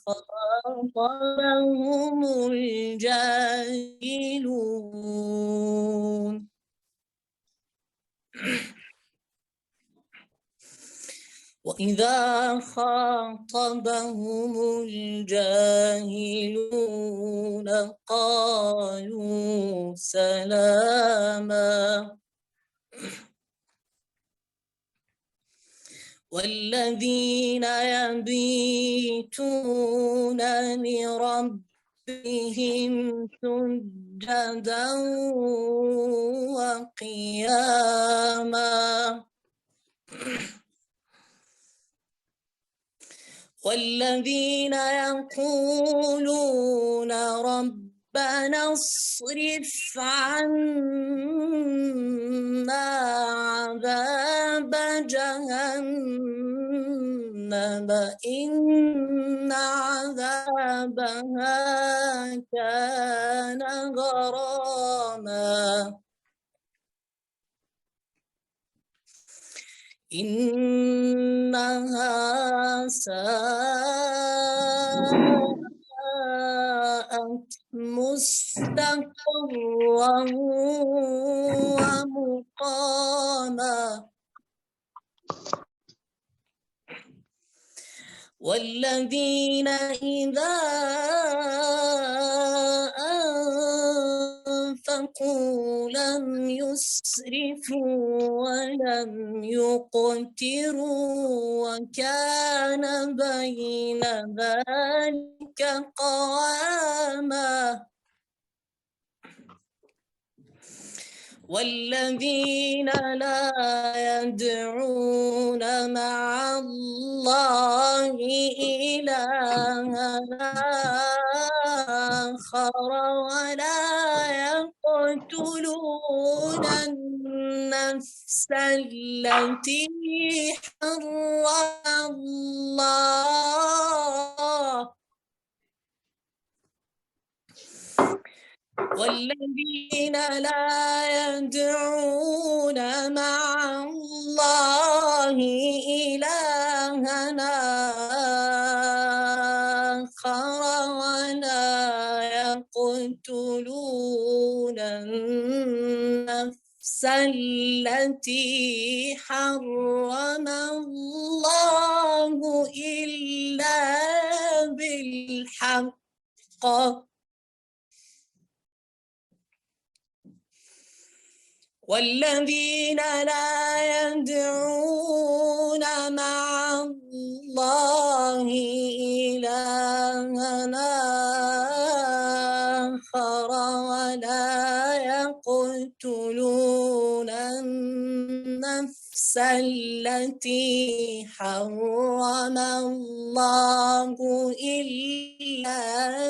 خاطبهم الجاهلون وإذا خاطبهم الجاهلون قالوا سلاما والذين يبيتون لربهم سجدا وقياما والذين يقولون ربنا اصرف عنا عذاب جهنم إن عذابها كان غراما إنها ساءت مستقرا ومقاما والذين إذا أنفقوا لم يسرفوا ولم يقتروا وكان بين ذلك قواما والذين لا يدعون مع الله إلها آخر ولا يقتلون النفس التي حرم الله والذين لا يدعون مع الله إلها آخر ولا يقتلون النفس التي حرم الله إلا بالحق والذين لا يدعون مع الله إلها آخر ولا يقتلون النفس التي حرم الله إلا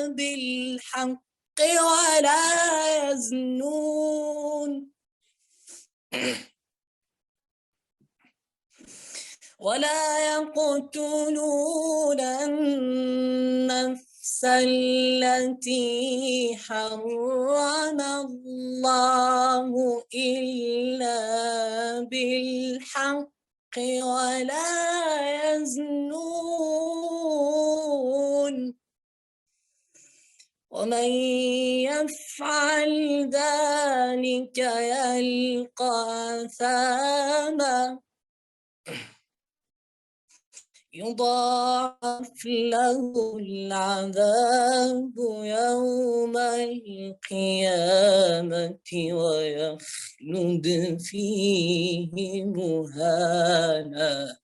بالحق ولا يزنون ولا يقتلون النفس التي حرم الله إلا بالحق ولا يزنون ومن يفعل ذلك يلقى أثاما يضاعف له العذاب يوم القيامة ويخلد فيه مهانا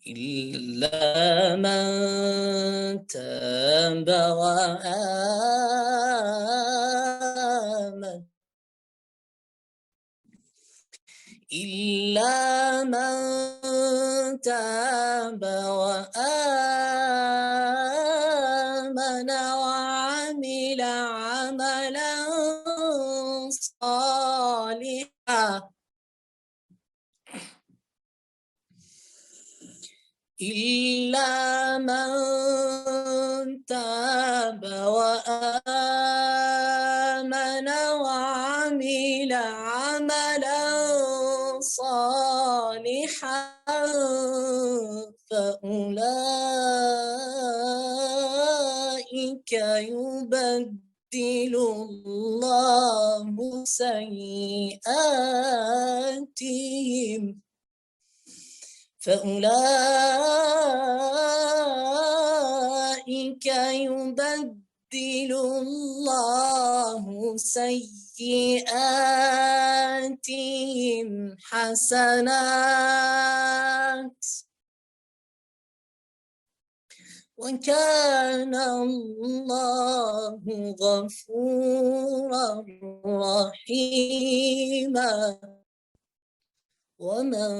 إلا من تاب وآمن إلا من تاب وآمن وعمل عملا صالحا إلا من تاب وآمن وعمل عملا صالحا فأولئك فأولئك يبدل الله سيئاتهم يبدل الله سيئاتهم حسنات وكان الله غفورا رحيما ومن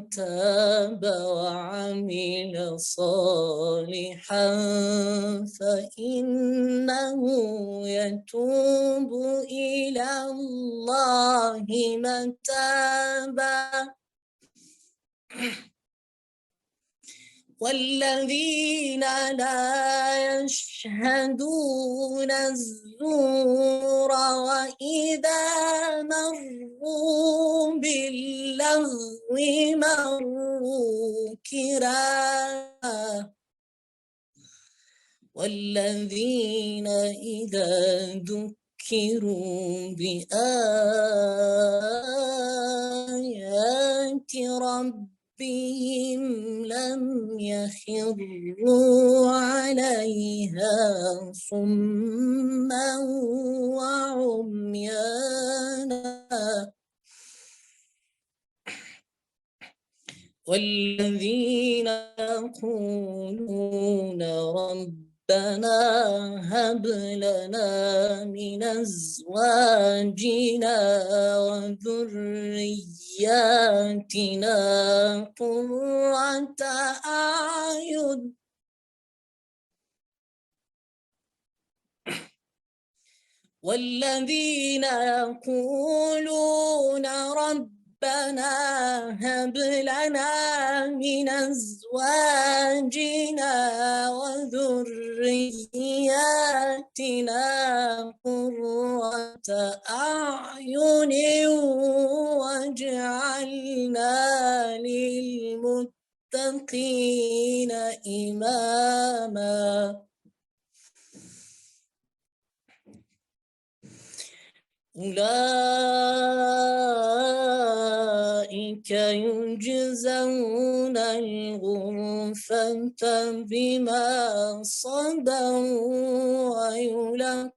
تاب وعمل صالحا فإنه يتوب إلى الله متابا والذين لا يشهدون الزور وإذا مروا باللغو مروا كراما والذين إذا ذكروا بآيات ربهم لم يخروا عليها صما وعميانا والذين يقولون ربنا هب لنا من أزواجنا وذرياتنا قرة أعين والذين يقولون ربنا هب لنا من أزواجنا وذرياتنا قرة أعين واجعلنا للمتقين إماما أولئك يجزون الغرفة بما صبروا ويلقون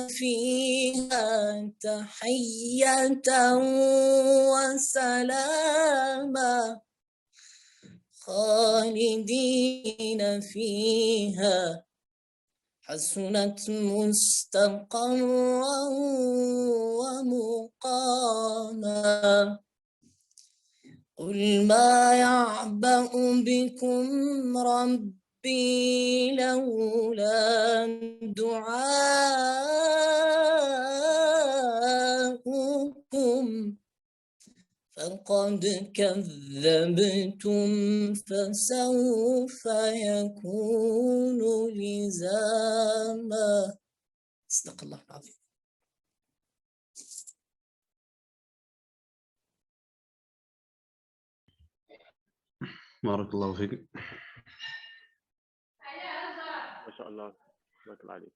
فيها تحية وسلاما خالدين فيها حسنت مستقرا ومقاما قل ما يعبأ بكم ربي لولا دعاؤكم فقد كذبتم فسوف يكون لزاما صدق الله العظيم. بارك الله فيك. ما شاء الله بارك الله عليك.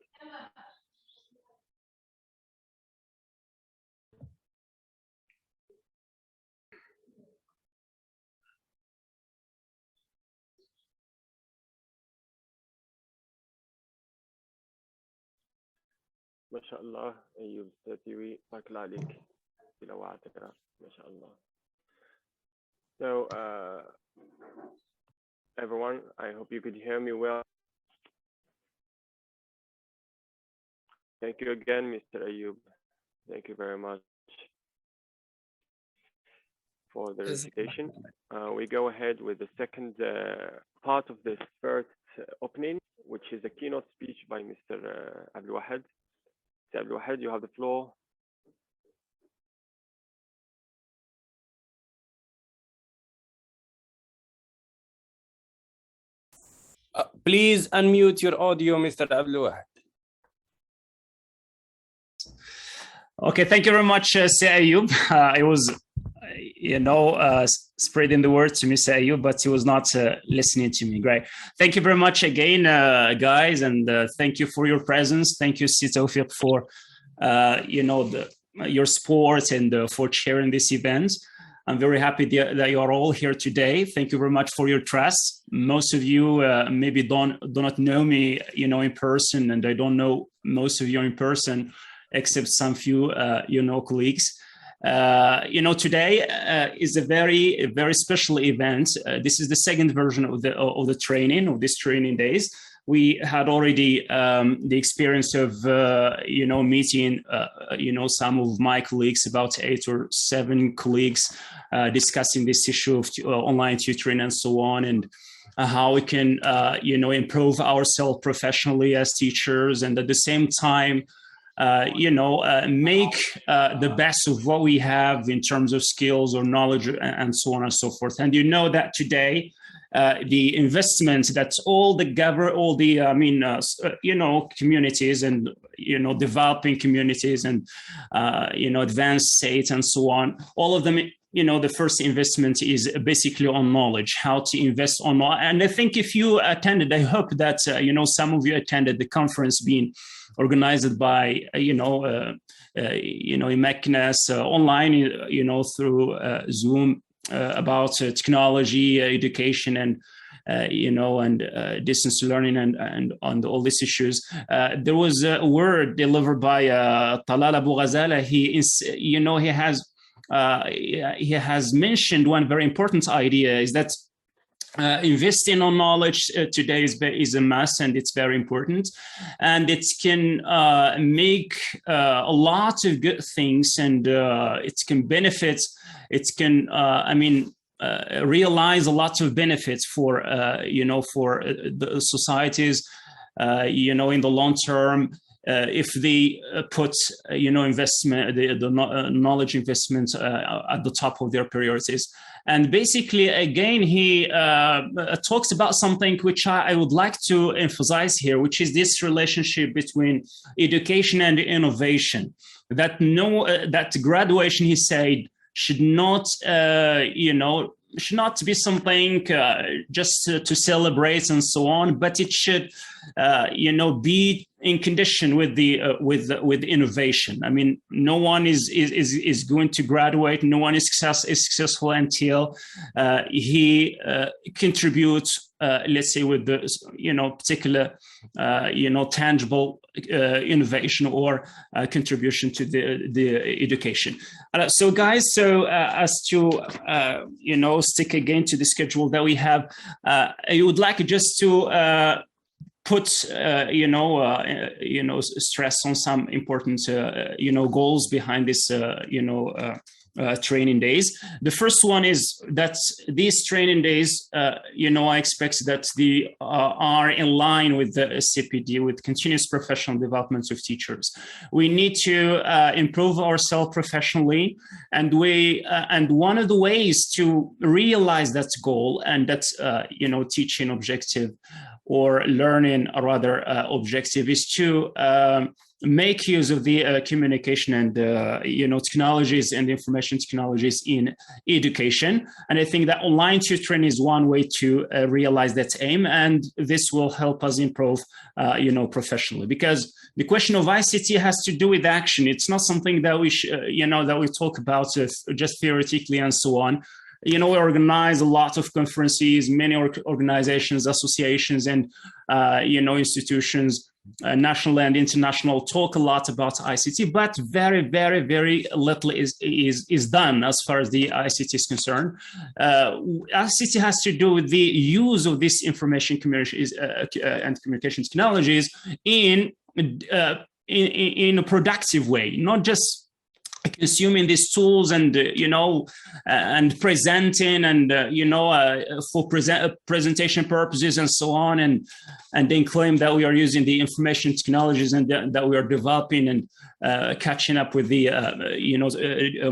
ما شاء الله أيوب ستيوي بارك الله عليك تلاواتك ما شاء الله. So everyone, I hope you could hear me well. Thank you again, Mr. Ayub. Thank you very much for the recitation. We go ahead with the second part of this first opening, which is a keynote speech by Mr. Abdelouahed. Mr. Abdelouahed, you have the floor. Please unmute your audio, Mr. Abdelouahed. Okay, thank you very much, Sir Ayub. spreading the word to Mr. Ayoub, but he was not listening to me. Great. Thank you very much again, guys, and thank you for your presence. Thank you, Tawfiq, for your support and for sharing this event. I'm very happy that you are all here today. Thank you very much for your trust. Most of you maybe do not know me, in person, and I don't know most of you in person, except some few, colleagues. Today is a very special event. This is the second version of the training, of this training days. We had already the experience of, meeting, some of my colleagues, about 8 or 7 colleagues, discussing this issue of online tutoring and so on, and how we can, improve ourselves professionally as teachers, and at the same time, make the best of what we have in terms of skills or knowledge and so on and so forth. And you know that today, the investment that all the communities and, developing communities and, advanced states and so on, all of them, the first investment is basically on knowledge, how to invest on knowledge. And I think if you attended, I hope that, some of you attended the conference being organized by, Imeknes online, through Zoom, about technology, education, and distance learning, and on all these issues. There was a word delivered by Talal Abu Ghazala. He has mentioned one very important idea, is that investing on knowledge today is a must, and it's very important, and it can make a lot of good things, and it can benefit. It can, realize a lot of benefits for for the societies, in the long term. If they put, investment, the knowledge investment at the top of their priorities. And basically, again, he talks about something which I would like to emphasize here, which is this relationship between education and innovation. That graduation, he said, should not, should not be something just to celebrate and so on, but it should, be in condition with the with innovation. I mean, no one is going to graduate. No one is successful until he contributes, let's say, with the particular tangible innovation or contribution to the education. So guys, as to stick again to the schedule that we have, I would like just to put stress on some important goals behind this training days. The first one is that these training days, I expect that they are in line with the CPD, with continuous professional development of teachers. We need to improve ourselves professionally, and one of the ways to realize that goal, and that's teaching objective, or learning rather objective, is to make use of the communication and technologies and information technologies in education. And I think that online tutoring is one way to realize that aim, and this will help us improve professionally, because the question of ICT has to do with action. It's not something that we that we talk about just theoretically and so on. We organize a lot of conferences, many organizations, associations, and institutions, national and international, talk a lot about ICT, but very, very, very little is done as far as the ICT is concerned. ICT has to do with the use of this information communications and communication technologies in a productive way, not just consuming these tools and and presenting and for presentation purposes and so on, and then claim that we are using the information technologies and that we are developing and catching up with the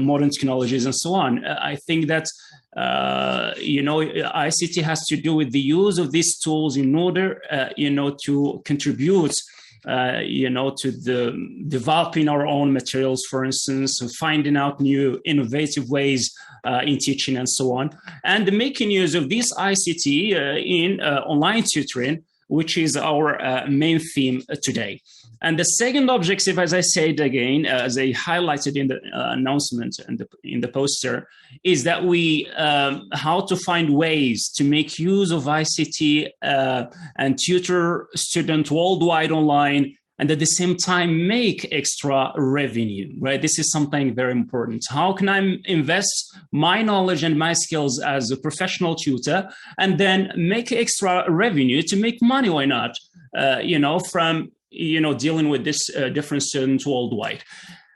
modern technologies and so on. I think that ICT has to do with the use of these tools in order to contribute to the developing our own materials, for instance, finding out new innovative ways in teaching and so on, and making use of this ICT in online tutoring, which is our main theme today. And the second objective, as I said again, as I highlighted in the announcement and in the poster, is that we how to find ways to make use of ICT and tutor students worldwide online, and at the same time make extra revenue, right? This is something very important. How can I invest my knowledge and my skills as a professional tutor and then make extra revenue to make money? Why not? From dealing with this different students worldwide.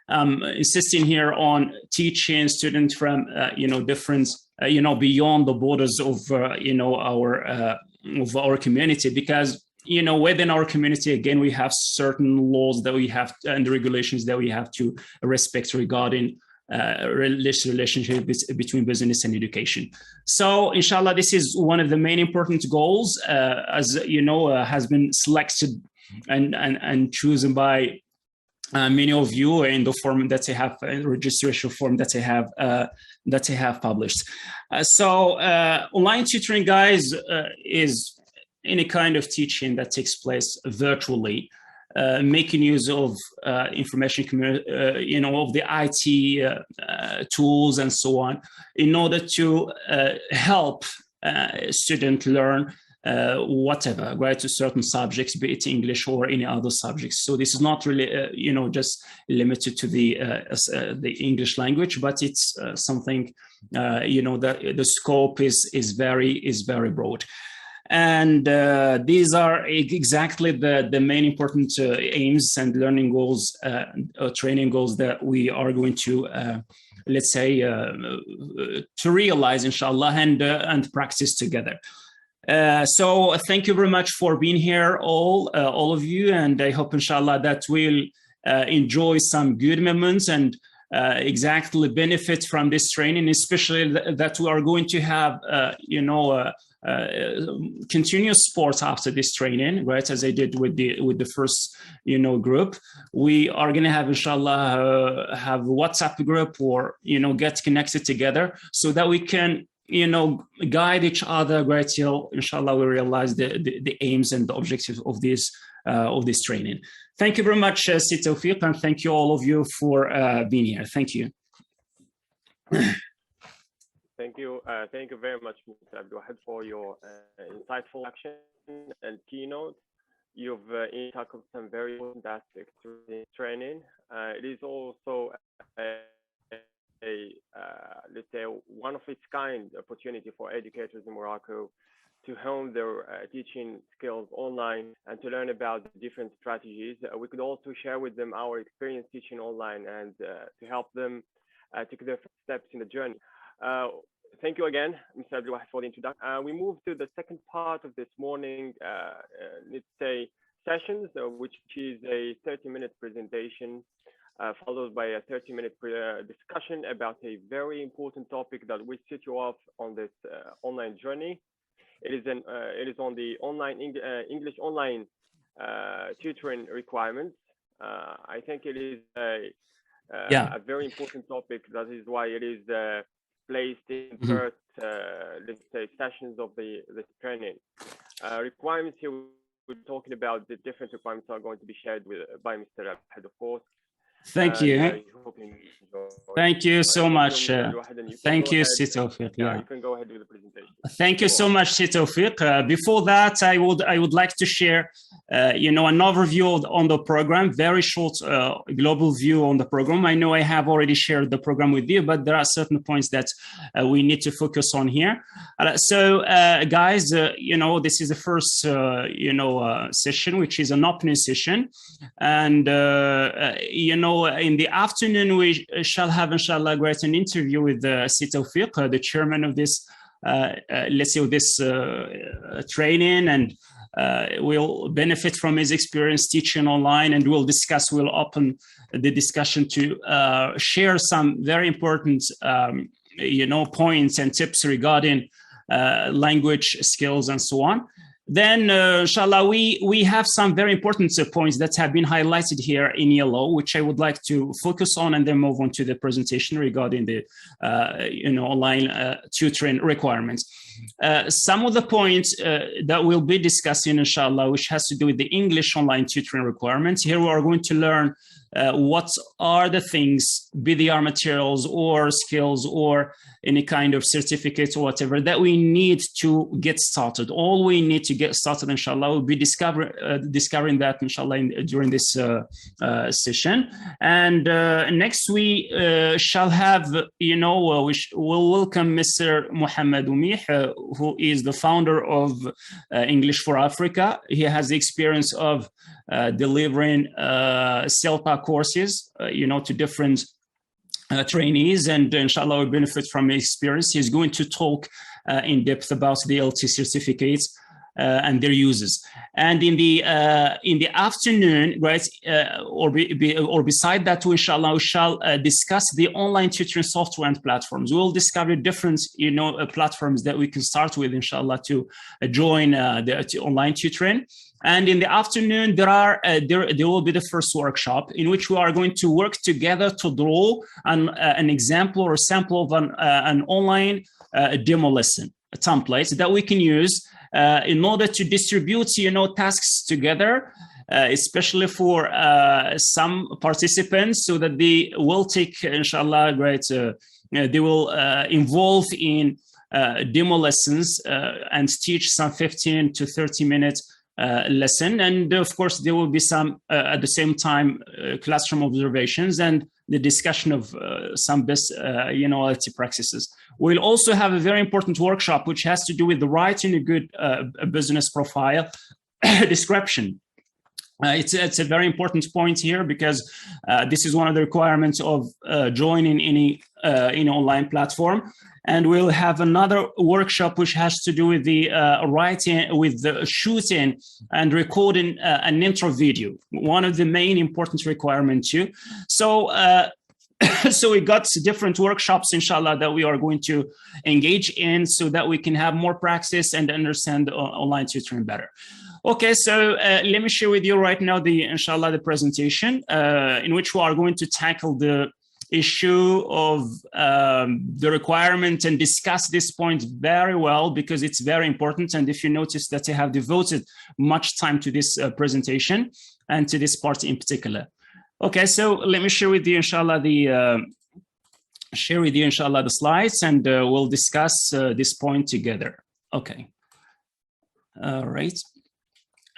Insisting here on teaching students from different beyond the borders of our community, because within our community, again, we have certain laws that we have and regulations that we have to respect regarding relationship between business and education. So inshallah, this is one of the main important goals, as has been selected and chosen by many of you in the form that I have, registration form that I have published. So online tutoring, guys, is any kind of teaching that takes place virtually, making use of information, of the IT tools and so on, in order to help students learn whatever, right, to certain subjects, be it English or any other subjects. So this is not really, just limited to the English language, but it's something, the scope is very broad. And these are exactly the main important aims and learning goals, training goals that we are going to, let's say, to realize, inshallah, and practice together. So thank you very much for being here, all of you, and I hope, inshallah, that we'll enjoy some good moments and exactly benefit from this training, especially that we are going to have, continuous support after this training, right? As I did with the first, group, we are going to have, inshallah, have a WhatsApp group or, get connected together so that we can, guide each other, right, till, inshallah, we realize the aims and the objectives of this training. Thank you very much, Sid Tawfiq, and thank you all of you for being here. Thank you. Thank you very much, Mr. Abdelouahed, for your insightful action and keynote. You've tackled some very important aspects to the training. It is also let's say, one of its kind opportunity for educators in Morocco to hone their teaching skills online and to learn about the different strategies. We could also share with them our experience teaching online and to help them take their first steps in the journey. Thank you again, Mr. Abdelouahed, for the introduction. We move to the second part of this morning, let's say, sessions, which is a 30-minute presentation, followed by a 30-minute discussion about a very important topic that will set you off on this online journey. It is on the online English online tutoring requirements. I think it is a very important topic. That is why it is placed in first, let's say, sessions of the training. Requirements here, we're talking about the different requirements are going to be shared by Mr. Abdelouahed, of course. Thank you. Thank you so much. Thank you, Sid Tawfiq. Yeah, you can go ahead with the presentation. Thank you so much, Sid Tawfiq. Before that, I would like to share, an overview on the program, very short global view on the program. I know I have already shared the program with you, but there are certain points that we need to focus on here. So, guys, this is the first, session, which is an opening session, and in the afternoon, we shall have, inshallah, an interview with Sid Tawfiq, the chairman of this, let's say, this training, and we'll benefit from his experience teaching online, and we'll open the discussion to share some very important, points and tips regarding language skills and so on. Then, inshallah, we have some very important points that have been highlighted here in yellow, which I would like to focus on, and then move on to the presentation regarding the online tutoring requirements. Some of the points that we'll be discussing, inshallah, which has to do with the English online tutoring requirements. Here we are going to learn what are the things, be they are materials or skills or any kind of certificates or whatever that we need to get started. All we need to get started, inshallah, we'll be discovering that, inshallah, during this session. And next we shall have, we'll welcome Mr. Mohammed Oumih, who is the founder of English for Africa. He has the experience of delivering CELPA courses, to different trainees, and inshallah will benefit from his experience. He's going to talk in depth about the LT certificates and their uses. And in the afternoon, right, or beside that, inshallah, we shall discuss the online tutoring software and platforms. We'll discover different, platforms that we can start with, inshallah, to join the online tutoring. And in the afternoon, there will be the first workshop in which we are going to work together to draw an example or a sample of an online demo lesson, a template that we can use in order to distribute, tasks together, especially for some participants, so that they will take, inshallah, they will involve in demo lessons and teach some 15 to 30 minutes lesson. And of course, there will be some, at the same time, classroom observations and the discussion of some best, LT practices. We'll also have a very important workshop, which has to do with the writing a good business profile description. It's a very important point here, because this is one of the requirements of joining any online platform. And we'll have another workshop which has to do with the writing, with the shooting and recording an intro video, one of the main important requirements too. So, so we got different workshops, inshallah, that we are going to engage in, so that we can have more practice and understand online tutoring better. Okay, so let me share with you right now inshallah, the presentation in which we are going to tackle the issue of the requirement and discuss this point very well, because it's very important. And if you notice that I have devoted much time to this presentation and to this part in particular. Okay, so let me share with you, inshallah, the slides, and we'll discuss this point together. Okay. All right.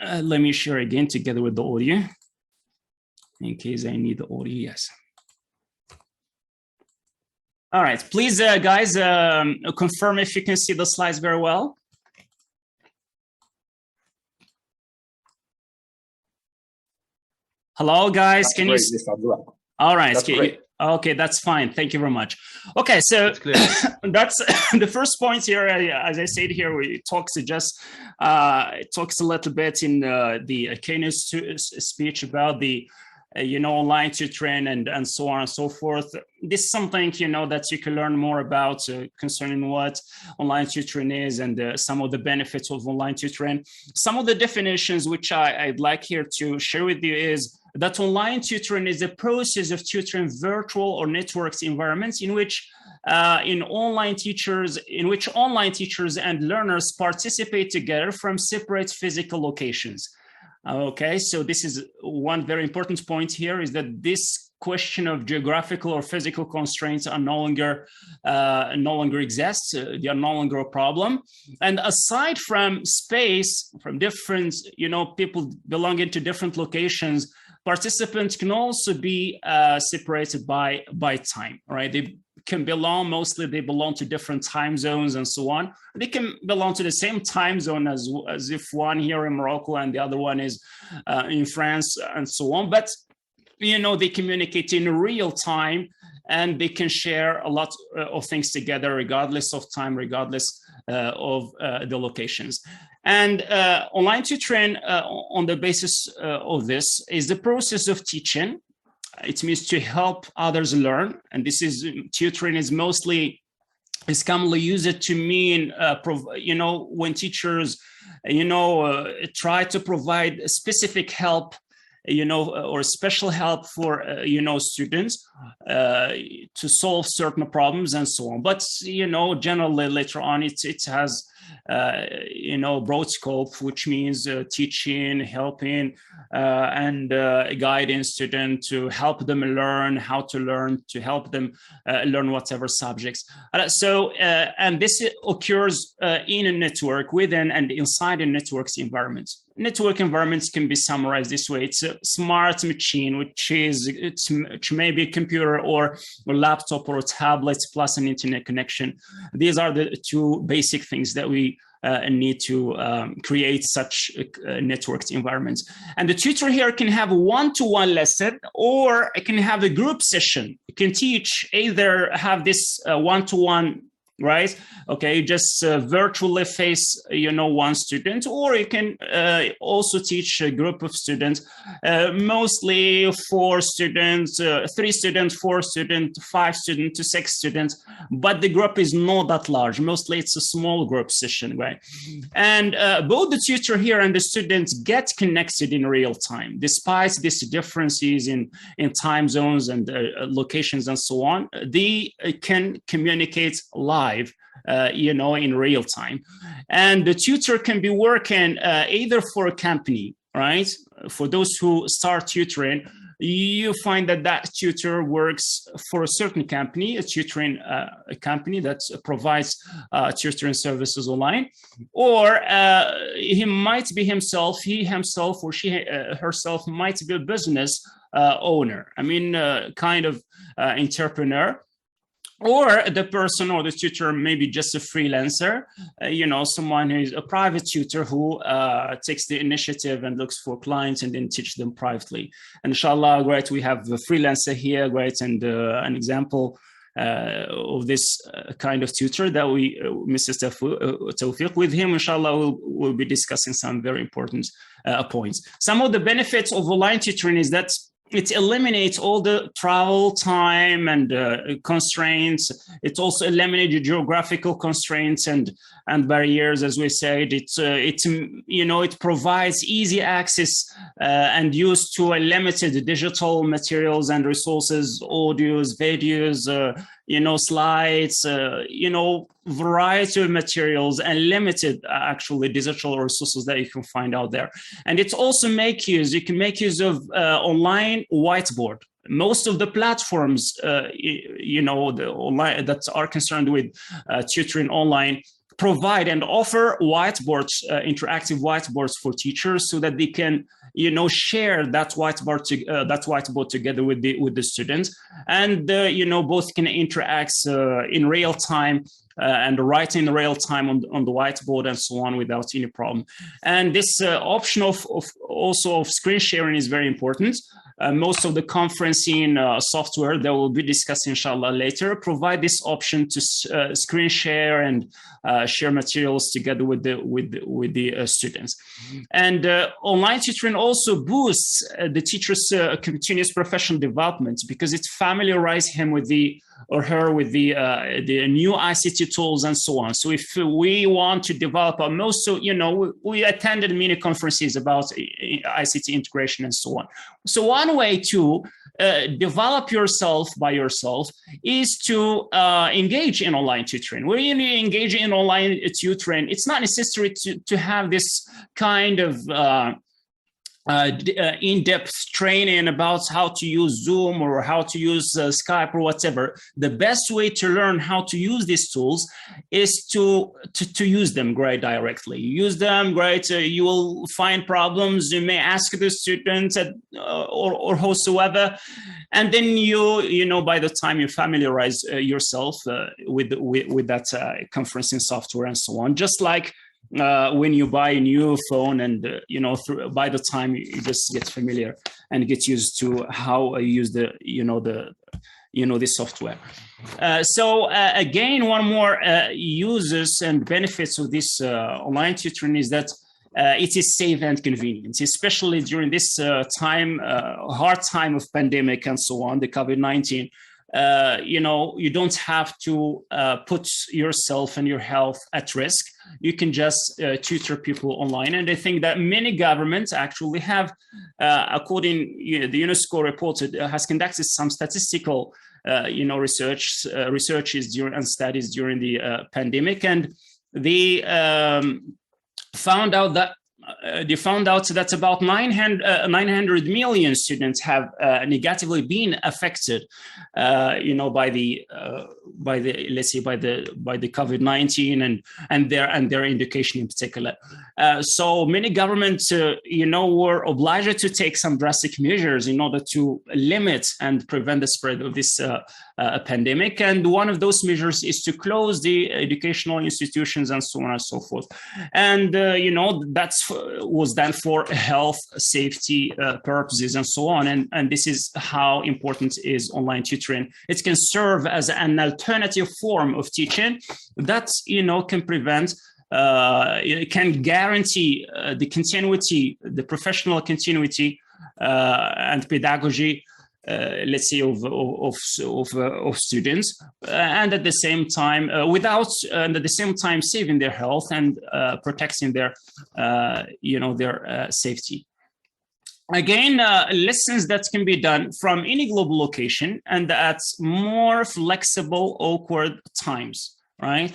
Let me share again together with the audio, in case I need the audio. Yes. All right, please, guys, confirm if you can see the slides very well. Hello, guys. Can you? All right. Okay, that's fine. Thank you very much. Okay, so that's the first point here. As I said here, we talks a little bit in the keynote speech about the online tutoring and so on and so forth. This is something, that you can learn more about concerning what online tutoring is and some of the benefits of online tutoring. Some of the definitions which I'd like here to share with you is that online tutoring is a process of tutoring virtual or networked environments in which online teachers and learners participate together from separate physical locations. Okay, so this is one very important point here, is that this question of geographical or physical constraints are no longer exist. They are no longer a problem. And aside from space, from different, people belonging to different locations, participants can also be separated by time, right? They can belong, mostly they belong to different time zones and so on. They can belong to the same time zone as if one here in Morocco and the other one is in France and so on. But, they communicate in real time, and they can share a lot of things together, regardless of time, regardless of the locations. And online tutoring, on the basis of this, is the process of teaching. It means to help others learn. And this is, tutoring is mostly is commonly used to mean, when teachers, try to provide specific help, or special help for, students to solve certain problems and so on. But, generally later on, it has, broad scope, which means teaching, helping, and guiding students to help them learn how to learn, to help them learn whatever subjects. And this occurs in a network, within and inside a network's environment. Network environments can be summarized this way. It's a smart machine, which may be a computer or a laptop or a tablet plus an internet connection. These are the two basic things that we need to create such networked environments. And the tutor here can have a one-to-one lesson, or it can have a group session. It can teach, either have this one-to-one, right? Okay, just virtually face, one student, or you can also teach a group of students, mostly 4 students, 3 students, 4 students, 5 students to 6 students, but the group is not that large. Mostly it's a small group session, right? And both the tutor here and the students get connected in real time, despite these differences in time zones and locations and so on. They can communicate live, in real time. And the tutor can be working either for a company, right? For those who start tutoring, you find that tutor works for a certain company, a tutoring a company that provides tutoring services online, or he might be himself, or she herself might be a business owner. Kind of entrepreneur. Or the person or the tutor may be just a freelancer, someone who is a private tutor who takes the initiative and looks for clients and then teach them privately. And inshallah, great, we have a freelancer here, great, and an example of this kind of tutor that we, Mr. Tawfiq, with him, inshallah, we'll be discussing some very important points. Some of the benefits of online tutoring is that it eliminates all the travel time and constraints. It also eliminates geographical constraints and barriers, as we said. It provides easy access and use to a limited digital materials and resources, audios, videos, slides, variety of materials, and limited actually digital resources that you can find out there. And it also you can make use of online whiteboard. Most of the platforms, the online that are concerned with tutoring online, provide and offer whiteboards, interactive whiteboards for teachers, so that they can share that whiteboard together with the students, and both can interact in real time and write in real time on the whiteboard and so on without any problem. And this option of screen sharing is very important. Most of the conferencing software that we'll be discussing inshallah later provide this option to screen share and share materials together with the students. And online tutoring also boosts the teacher's continuous professional development, because it familiarizes him with the new ICT tools and so on. So if we want to develop we attended many conferences about ICT integration and so on. So one way to develop yourself by yourself is to engage in online tutoring. When you engage in online tutoring, it's not necessary to have this kind of in-depth training about how to use Zoom or how to use Skype or whatever. The best way to learn how to use these tools is to use them directly. Use them, you will find problems. You may ask the students or whosoever, and then by the time you familiarize yourself with that conferencing software and so on, just like when you buy a new phone, and by the time you just get familiar and get used to how you use the software. So again, one more uses and benefits of this online tutoring is that it is safe and convenient, especially during this hard time of pandemic and so on, the COVID-19. you don't have to put yourself and your health at risk. You can just tutor people online. And I think that many governments actually have, according the UNESCO report, has conducted some statistical researches and studies during the pandemic, and they found out that about 900 million students have negatively been affected, by the COVID-19 and their education in particular. So many governments, were obliged to take some drastic measures in order to limit and prevent the spread of this pandemic. And one of those measures is to close the educational institutions and so on and so forth. And was done for health, safety purposes and so on. And this is how important is online tutoring. It can serve as an alternative form of teaching that, can prevent, it can guarantee the continuity, the professional continuity and pedagogy, let's say, of students, and at the same time, saving their health and protecting their, their safety. Again, lessons that can be done from any global location and at more flexible, awkward times, right?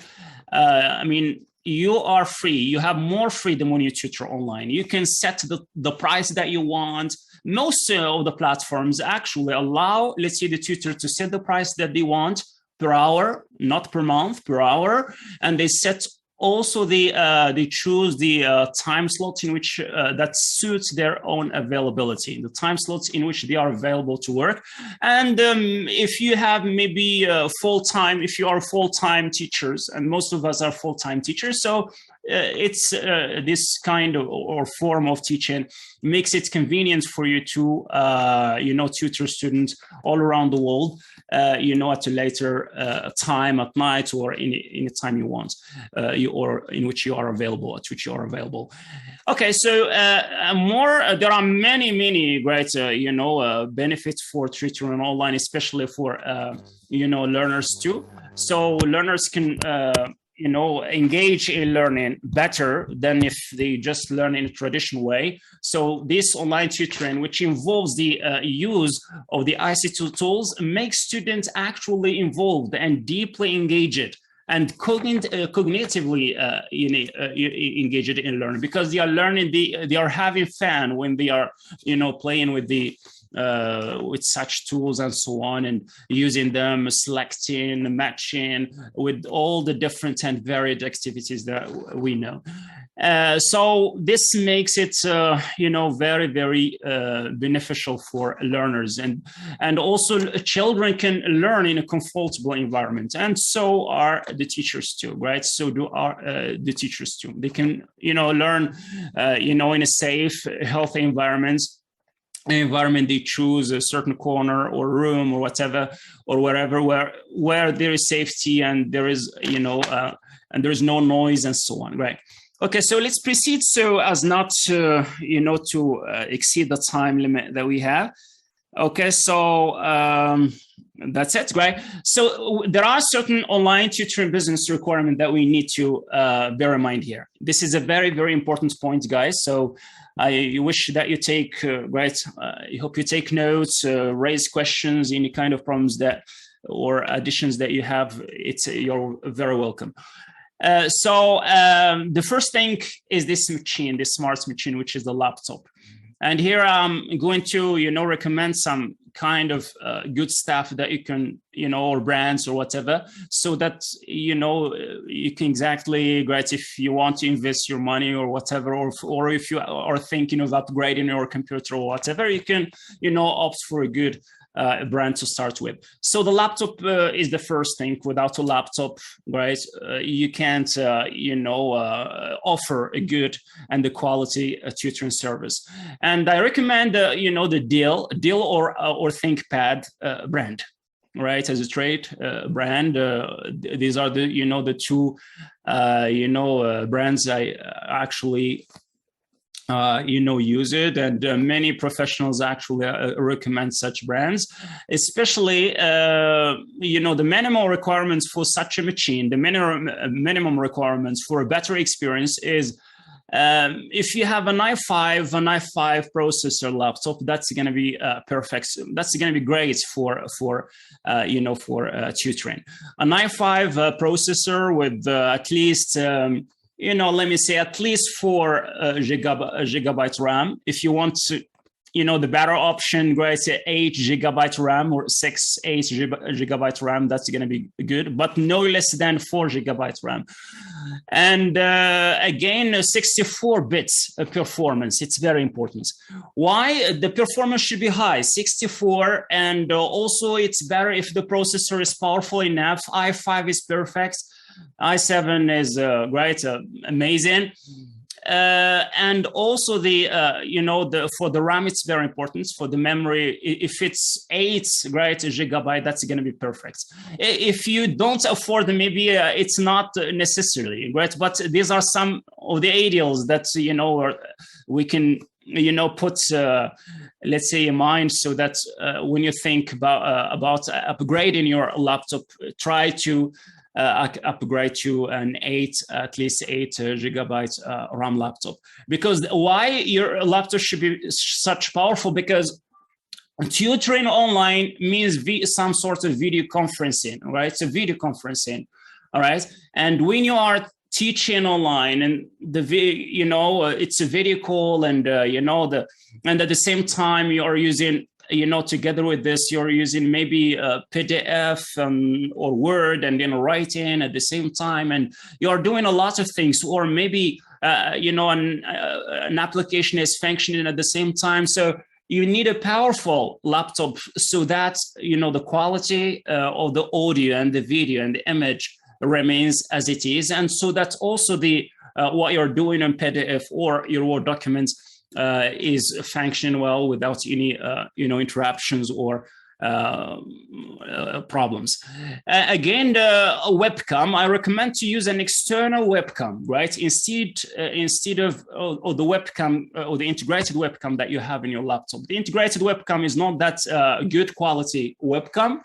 You are free. You have more freedom when you tutor online. You can set the price that you want. Most of the platforms actually allow, let's say, the tutor to set the price that they want per hour, not per month, per hour. And they set also they choose the time slots in which that suits their own availability, the time slots in which they are available to work. And if you have maybe full-time, if you are full-time teachers, and most of us are full-time teachers, so it's this kind of or form of teaching makes it convenient for you to tutor students all around the world, at a later time at night or in a time you want, or in which you are available, at which you are available. Okay, so there are many great benefits for tutoring online, especially for learners too. So learners can engage in learning better than if they just learn in a traditional way. So this online tutoring, which involves the use of the ICT tools, makes students actually involved and deeply engaged and cognitively engaged in learning, because they are learning, they are having fun when they are playing with such tools and so on, and using them, selecting, matching with all the different and varied activities that we know. So this makes it very beneficial for learners, and also children can learn in a comfortable environment, and so are the teachers too, right? So do the teachers too. They can learn in a safe, healthy environment they choose, a certain corner or room or whatever or wherever where there is safety and there is and there is no noise and so on, right? Okay, so let's proceed so as not to exceed the time limit that we have. Okay, so that's it, right? So there are certain online tutoring business requirements that we need to bear in mind here. This is a very important point, guys. So I wish that you take, I hope you take notes, raise questions, any kind of problems or additions that you have, you're very welcome. So the first thing is this machine, this smart machine, which is the laptop. And here I'm going to, recommend some kind of good stuff that you can, or brands or whatever, so that, you can exactly, if you want to invest your money or whatever, or if you are thinking of upgrading your computer or whatever, you can, opt for a good brand to start with. So the laptop is the first thing. Without a laptop, right, you can't, offer a good and the quality tutoring service. And I recommend, the Dell or ThinkPad brand, right, as a trade brand. These are the two, brands I actually use it, and many professionals actually recommend such brands, especially the minimum requirements for such a machine. The minimum requirements for a better experience is if you have an i5 processor laptop, that's going to be perfect. That's going to be great for tutoring. An i5 processor with at least let me say at least 4 gigabyte RAM. If you want to, the better option, great, 8 gigabyte RAM or 8 gigabyte RAM, that's going to be good, but no less than 4 gigabyte RAM. And again, 64 bits performance. It's very important. Why? The performance should be high, 64, and also it's better if the processor is powerful enough. i5 is perfect. i7 is great, amazing. And also for the RAM, it's very important. For the memory, if it's 8 gigabyte, that's going to be perfect. If you don't afford, maybe it's not necessarily great, but these are some of the ideals that we can put let's say in mind, so that when you think about upgrading your laptop, try to upgrade to an at least 8 gigabyte RAM laptop. Because why your laptop should be such powerful? Because tutoring online means some sort of video conferencing, right? It's a video conferencing, all right? And when you are teaching online, and it's a video call, and and at the same time you are using, together with this, you're using maybe a PDF or Word, and then writing at the same time, and you're doing a lot of things, or maybe an application is functioning at the same time. So you need a powerful laptop so that the quality of the audio and the video and the image remains as it is, and so that also the what you're doing in PDF or your Word documents is functioning well without any interruptions or problems. Again, a webcam, I recommend to use an external webcam, right? Instead of the webcam or the integrated webcam that you have in your laptop. The integrated webcam is not that good quality webcam.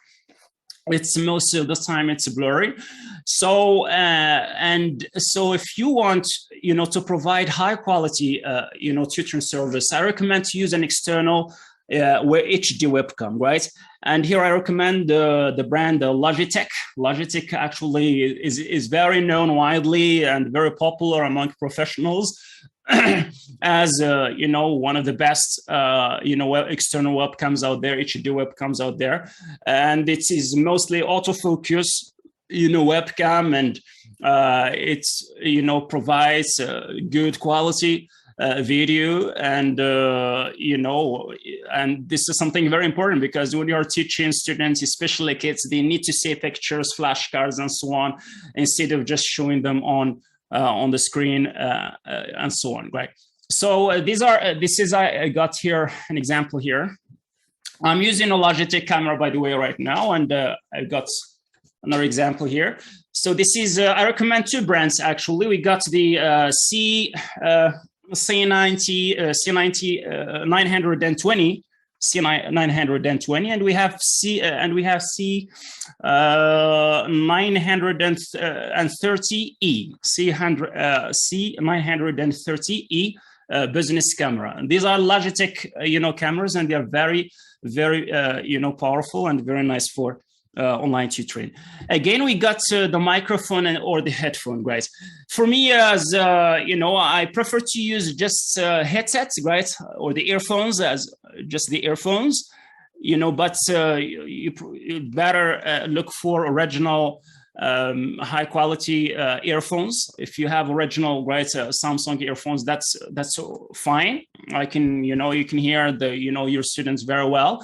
It's most of the time it's blurry. So if you want to provide high quality tutoring service, I recommend to use an external HD webcam, right? And here I recommend the brand Logitech. Logitech actually is very known widely and very popular among professionals as one of the best external webcams out there, HD webcams out there, and it is mostly autofocus webcam, and it's provides good quality video, and and this is something very important, because when you're teaching students, especially kids, they need to see pictures, flashcards, and so on, instead of just showing them on the screen and so on, right? So I got here an example here. I'm using a Logitech camera, by the way, right now, and I've got another example here. So this is I recommend 2 brands actually. We got the C920, C920, and we have C930E, C930E business camera. And these are Logitech, cameras, and they are very, very, powerful and very nice for online tutoring. Again, we got the microphone or the headphone, right? For me, as I prefer to use just headsets, right, or the earphones, as just the earphones, but you better look for original high quality earphones. If you have original, right, Samsung earphones, that's fine. You can hear your students very well,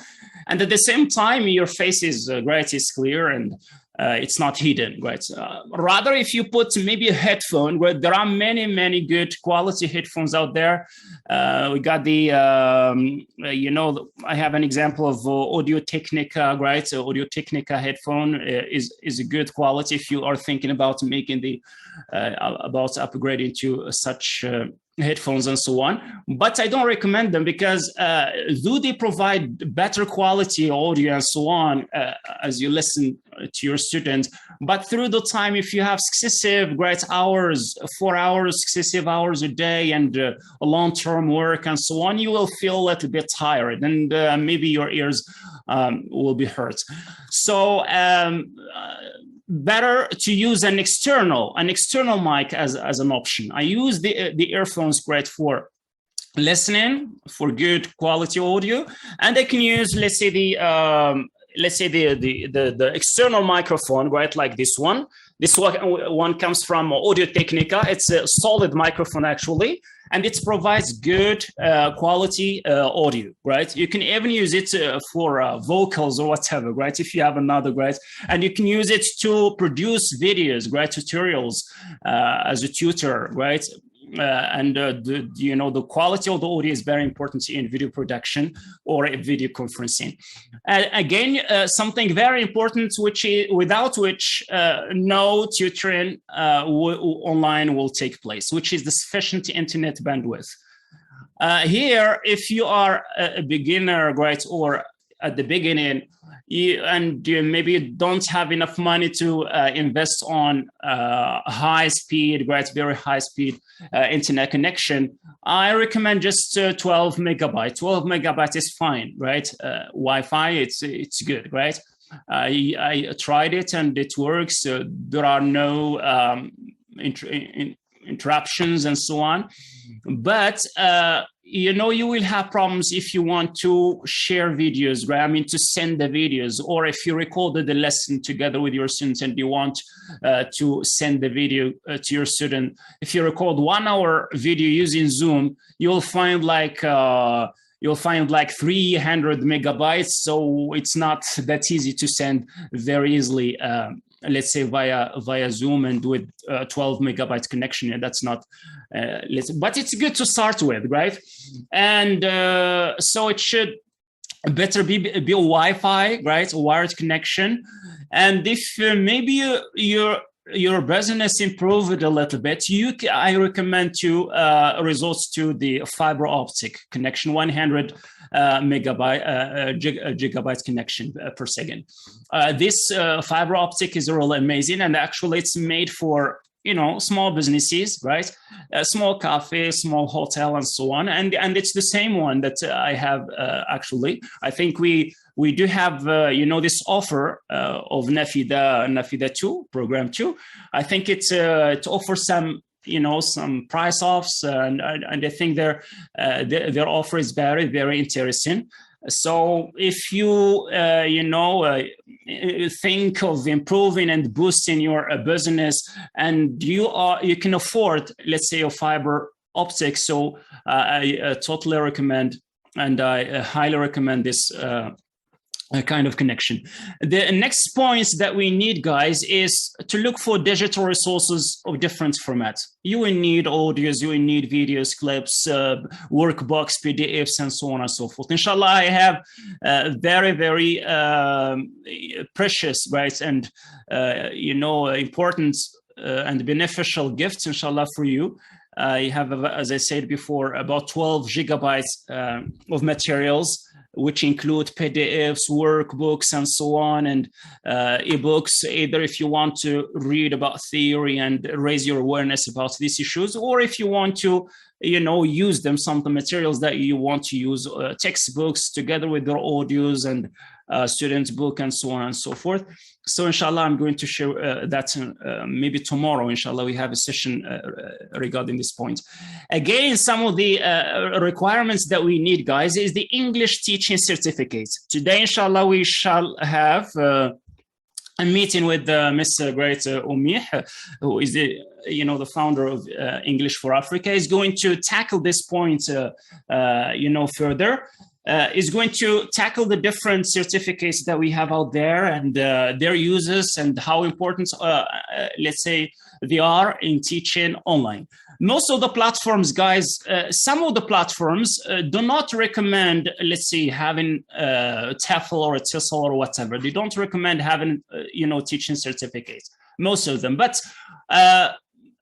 and at the same time your face is great, it's clear, and it's not hidden, right? Rather, if you put maybe a headphone, where there are many good quality headphones out there. We got the I have an example of Audio Technica, right? Audio Technica headphone is a good quality if you are thinking about making the about upgrading to such headphones and so on, but I don't recommend them because though they provide better quality audio and so on as you listen to your students, but through the time, if you have successive great hours, 4 hours, successive hours a day, and a long-term work and so on, you will feel a little bit tired, and maybe your ears will be hurt. So better to use an external mic as an option. I use the earphones great for listening, for good quality audio, and I can use, let's say the external microphone, right, like this one. This one comes from Audio Technica. It's a solid microphone actually, and it provides good quality audio, right? You can even use it for vocals or whatever, right? If you have another, right? And you can use it to produce videos, right? Tutorials as a tutor, right? The quality of the audio is very important in video production or video conferencing. Again, something very important, which is without which no tutoring online will take place, which is the sufficient internet bandwidth. Here, if you are a beginner, right, or at the beginning, you maybe don't have enough money to invest on high speed, right, very high speed internet connection, I recommend just 12 megabyte. 12 megabyte is fine, right? Wi-Fi, it's good, right? I tried it and it works. There are no interruptions and so on. But you will have problems if you want to share videos, right? I mean, to send the videos, or if you recorded the lesson together with your students and you want to send the video to your student. If you record 1 hour video using Zoom, you'll find like 300 megabytes. So it's not that easy to send very easily, let's say via Zoom and with 12 megabyte connection. And that's not, but it's good to start with, right? And so it should better be a Wi-Fi, right? A wired connection. And if maybe your business improved a little bit, I recommend to resort to the fiber optic connection, 100 gigabyte connection per second. This fiber optic is really amazing, and actually it's made for small businesses, right? Small cafe, small hotel, and so on. And it's the same one that I have actually. I think we do have this offer of Nafida 2 program 2. I think it offers some some price offs, and I think their offer is very, very interesting. So if you think of improving and boosting your business, and you can afford, let's say, a fiber optic, so I totally recommend, and I highly recommend this kind of connection. The next points that we need, guys, is to look for digital resources of different formats. You will need audios, you will need videos, clips, workbooks, PDFs, and so on and so forth. Inshallah, I have very, very precious, right, and important and beneficial gifts, inshallah, for you. I have, as I said before, about 12 gigabytes of materials, which include PDFs, workbooks, and so on, and ebooks, either if you want to read about theory and raise your awareness about these issues, or if you want to, use them, some of the materials that you want to use, textbooks together with their audios and students' book, and so on and so forth. So inshallah, I'm going to share that maybe tomorrow. Inshallah, we have a session regarding this point. Again, some of the requirements that we need, guys, is the English teaching certificate. Today, inshallah, we shall have a meeting with Mr. Great Umih, who is the founder of English for Africa. Is going to tackle this point further. Is going to tackle the different certificates that we have out there and their uses and how important, let's say, they are in teaching online. Most of the platforms, guys, some of the platforms do not recommend, let's say, having a TEFL or a TESOL or whatever. They don't recommend having, teaching certificates, most of them. But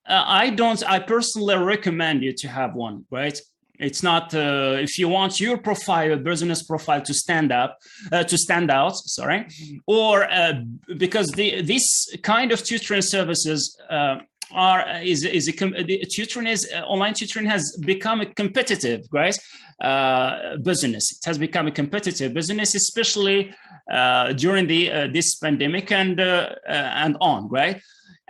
I personally recommend you to have one, right? It's not if you want your profile, business profile, to stand out, sorry, or because this kind of tutoring services online tutoring has become a competitive, right? Business. It has become a competitive business, especially during this pandemic and on, right?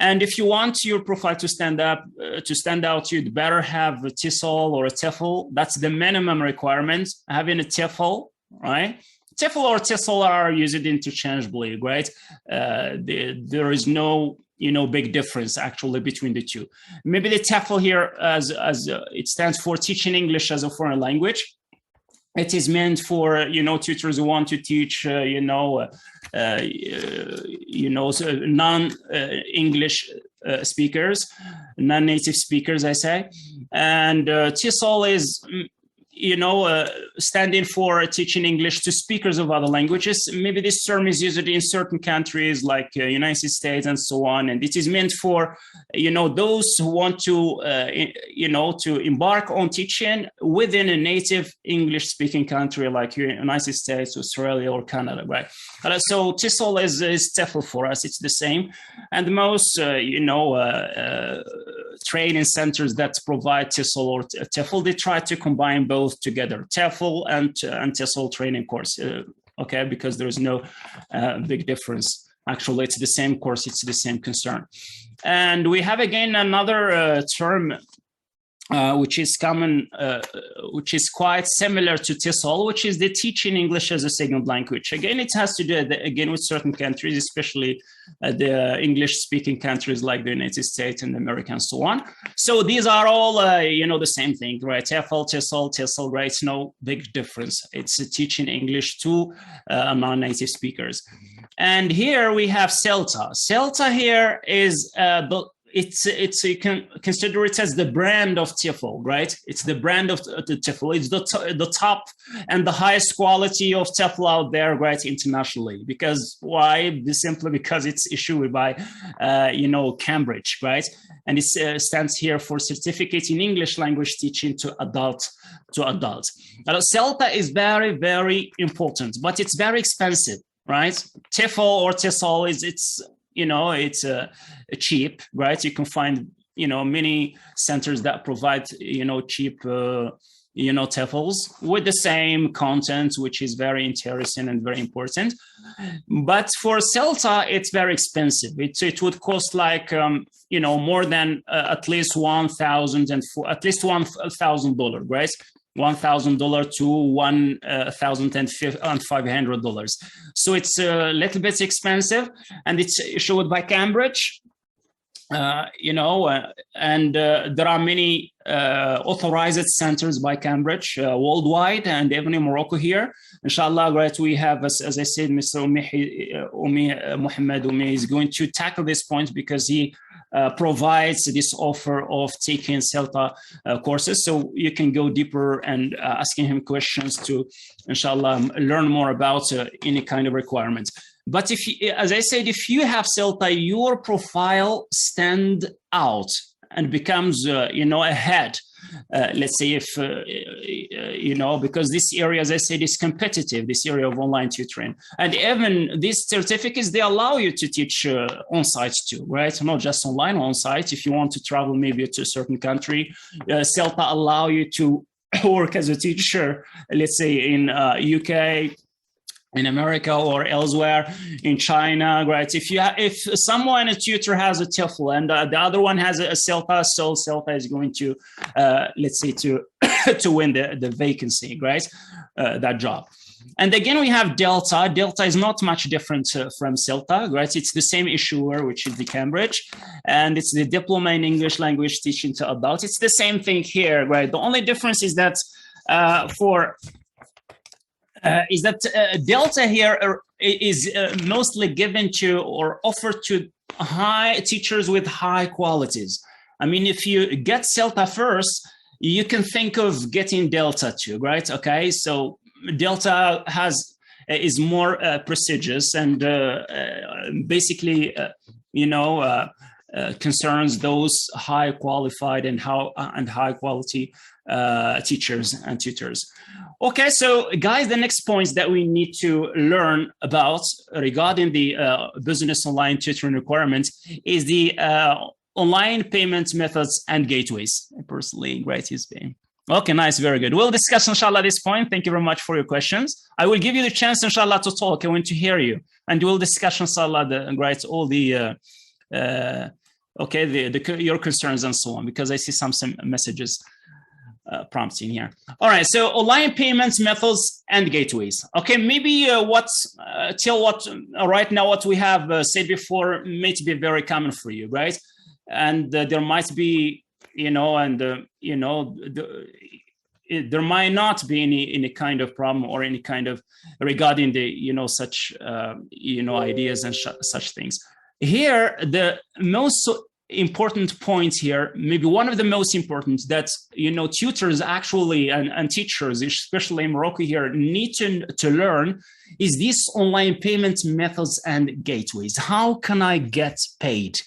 And if you want your profile to stand out, you'd better have a TESOL or a TEFL. That's the minimum requirement. Having a TEFL, right? TEFL or TESOL are used interchangeably, right? There is no big difference actually between the two. Maybe the TEFL here, as it stands for Teaching English as a Foreign Language. It is meant for tutors who want to teach non-English speakers, non-native speakers, I say. And TESOL is standing for teaching English to speakers of other languages. Maybe this term is used in certain countries like United States and so on. And it is meant for, those who want to, to embark on teaching within a native English speaking country like United States, Australia, or Canada, right? So TESOL is TEFL for us. It's the same. And most, training centers that provide TESOL or TEFL, they try to combine both together, TEFL and TESOL training course, okay, because there is no big difference. Actually, it's the same course, it's the same concern. And we have again another term which is common, which is quite similar to TESOL, which is the teaching English as a second language. Again, it has to do again with certain countries, especially the English-speaking countries like the United States and America and so on. So these are all, the same thing, right? TEFL, TESOL, right? It's no big difference. It's teaching English to non-native speakers. And here we have CELTA. CELTA here is you can consider it as the brand of TEFL, right? It's the brand of the TEFL. It's the top and the highest quality of TEFL out there, right, internationally. Because why? Simply because it's issued by, Cambridge, right? And it stands here for Certificate in English Language Teaching to Adult. CELTA is very, very important, but it's very expensive, right? TEFL or TESOL it's cheap, right? You can find, many centers that provide, cheap, TEFLs with the same content, which is very interesting and very important. But for CELTA, it's very expensive. It would cost like, more than at least $1,000, right? $1,000 to $1,500. So it's a little bit expensive, and it's issued by Cambridge. And there are many authorized centers by Cambridge worldwide, and even in Morocco here. Inshallah, right, we have, as I said, Mr. Mohammed Umi is going to tackle this point because he provides this offer of taking CELTA courses. So you can go deeper and asking him questions to, inshallah, learn more about any kind of requirements. But as I said, if you have CELTA, your profile stands out and becomes, ahead. Let's say if, because this area, as I said, is competitive, this area of online tutoring. And even these certificates, they allow you to teach on-site too, right? Not just online, on-site. If you want to travel maybe to a certain country, CELTA allow you to work as a teacher, let's say in UK, in America or elsewhere, in China, right? If a tutor has a TEFL and the other one has a CELTA, so CELTA is going to, let's say, to win the vacancy, right? That job. And again, we have Delta. Delta is not much different from CELTA, right? It's the same issuer, which is the Cambridge, and it's the Diploma in English Language Teaching to Adults. It's the same thing here, right? The only difference is that Delta here is mostly given to or offered to high teachers with high qualities. I mean, if you get CELTA first, you can think of getting Delta too, right? Okay, so Delta is more prestigious and basically, concerns those high qualified and high quality teachers and tutors. Okay, so guys, the next points that we need to learn about regarding the business online tutoring requirements is the online payment methods and gateways. I personally great use paying. Okay, nice, very good. We'll discuss, inshallah, this point. Thank you very much for your questions. I will give you the chance, inshallah, to talk. I want to hear you, and we'll discuss, inshallah, all the okay, your concerns and so on, because I see some messages prompting here. All right, so online payments methods and gateways. Okay, maybe right now what we have said before may be very common for you, right? And there might be, there might not be any kind of problem or any kind of regarding the such ideas and such things. Here, the most important point here, maybe one of the most important, that tutors actually and teachers, especially in Morocco here, need to learn is these online payment methods and gateways. How can I get paid?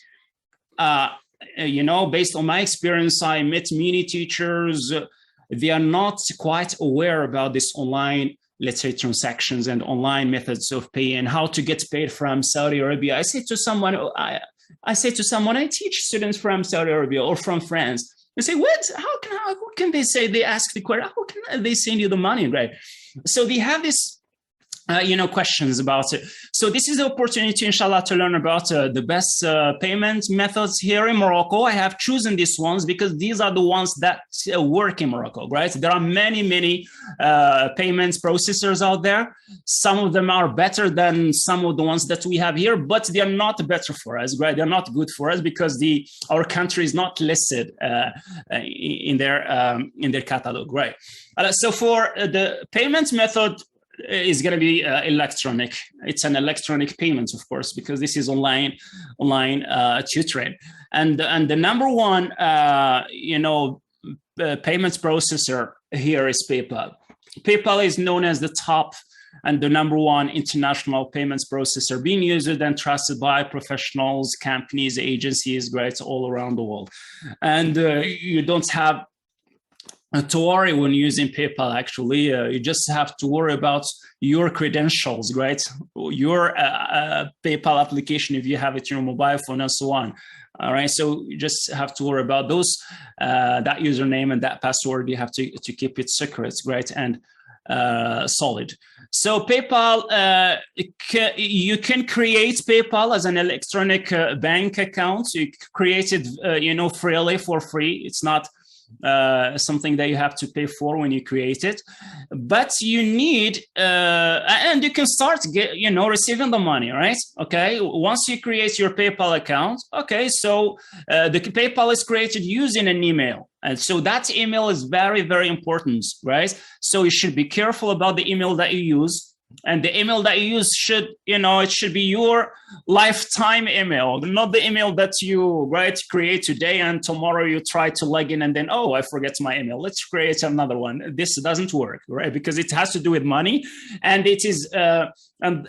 Based on my experience, I met many teachers. They are not quite aware about this online, let's say, transactions and online methods of pay and how to get paid from Saudi Arabia. I say to someone, I teach students from Saudi Arabia or from France. They say, what? How can they say, they ask the question, how can they send you the money, right? So they have this questions about it. So this is the opportunity, inshallah, to learn about the best payment methods here in Morocco. I have chosen these ones because these are the ones that work in Morocco, right? There are many payments processors out there. Some of them are better than some of the ones that we have here, but they are not better for us, right? They're not good for us because our country is not listed in their catalog, right? So for the payment method, is going to be electronic. It's an electronic payment, of course, because this is online tutoring. And the number one, payments processor here is PayPal. PayPal is known as the top and the number one international payments processor, being used and trusted by professionals, companies, agencies, right, all around the world. And you don't have to worry when using PayPal. Actually, you just have to worry about your credentials, right? Your PayPal application, if you have it in your mobile phone and so on. All right, so you just have to worry about those, that username and that password. You have to keep it secret, right, and solid. So PayPal, you can create PayPal as an electronic bank account. You create it, freely, for free. It's not something that you have to pay for when you create it, but you need and you can start receiving the money, right? Okay, once you create your PayPal account, okay, so the PayPal is created using an email, and so that email is very, very important, right? So you should be careful about the email that you use. And the email that you use should, it should be your lifetime email, not the email that you create today and tomorrow you try to log in and then, oh, I forget my email. Let's create another one. This doesn't work, right? Because it has to do with money, and it is and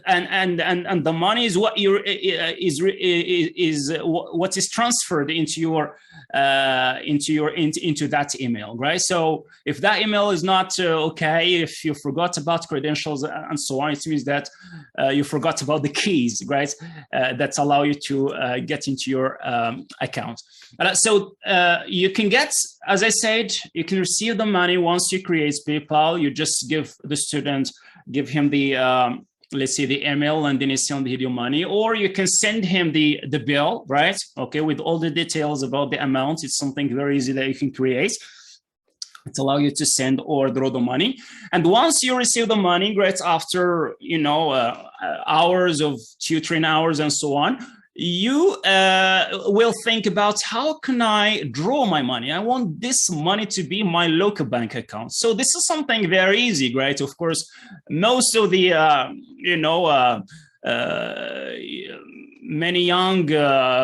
the money is what what is transferred into that email, right? So if that email is not okay, if you forgot about credentials and so on, it means that you forgot about the keys, right? That allow you to get into your account. So you can get, as I said, you can receive the money once you create PayPal. You just give the student, give him the let's say the email, and then you send him your money, or you can send him the bill, right? Okay, with all the details about the amount. It's something very easy that you can create. It allows you to send or draw the money. And once you receive the money, great, after hours of tutoring hours and so on, you will think about, how can I draw my money? I want this money to be my local bank account. So this is something very easy, right? Of course, most of the many young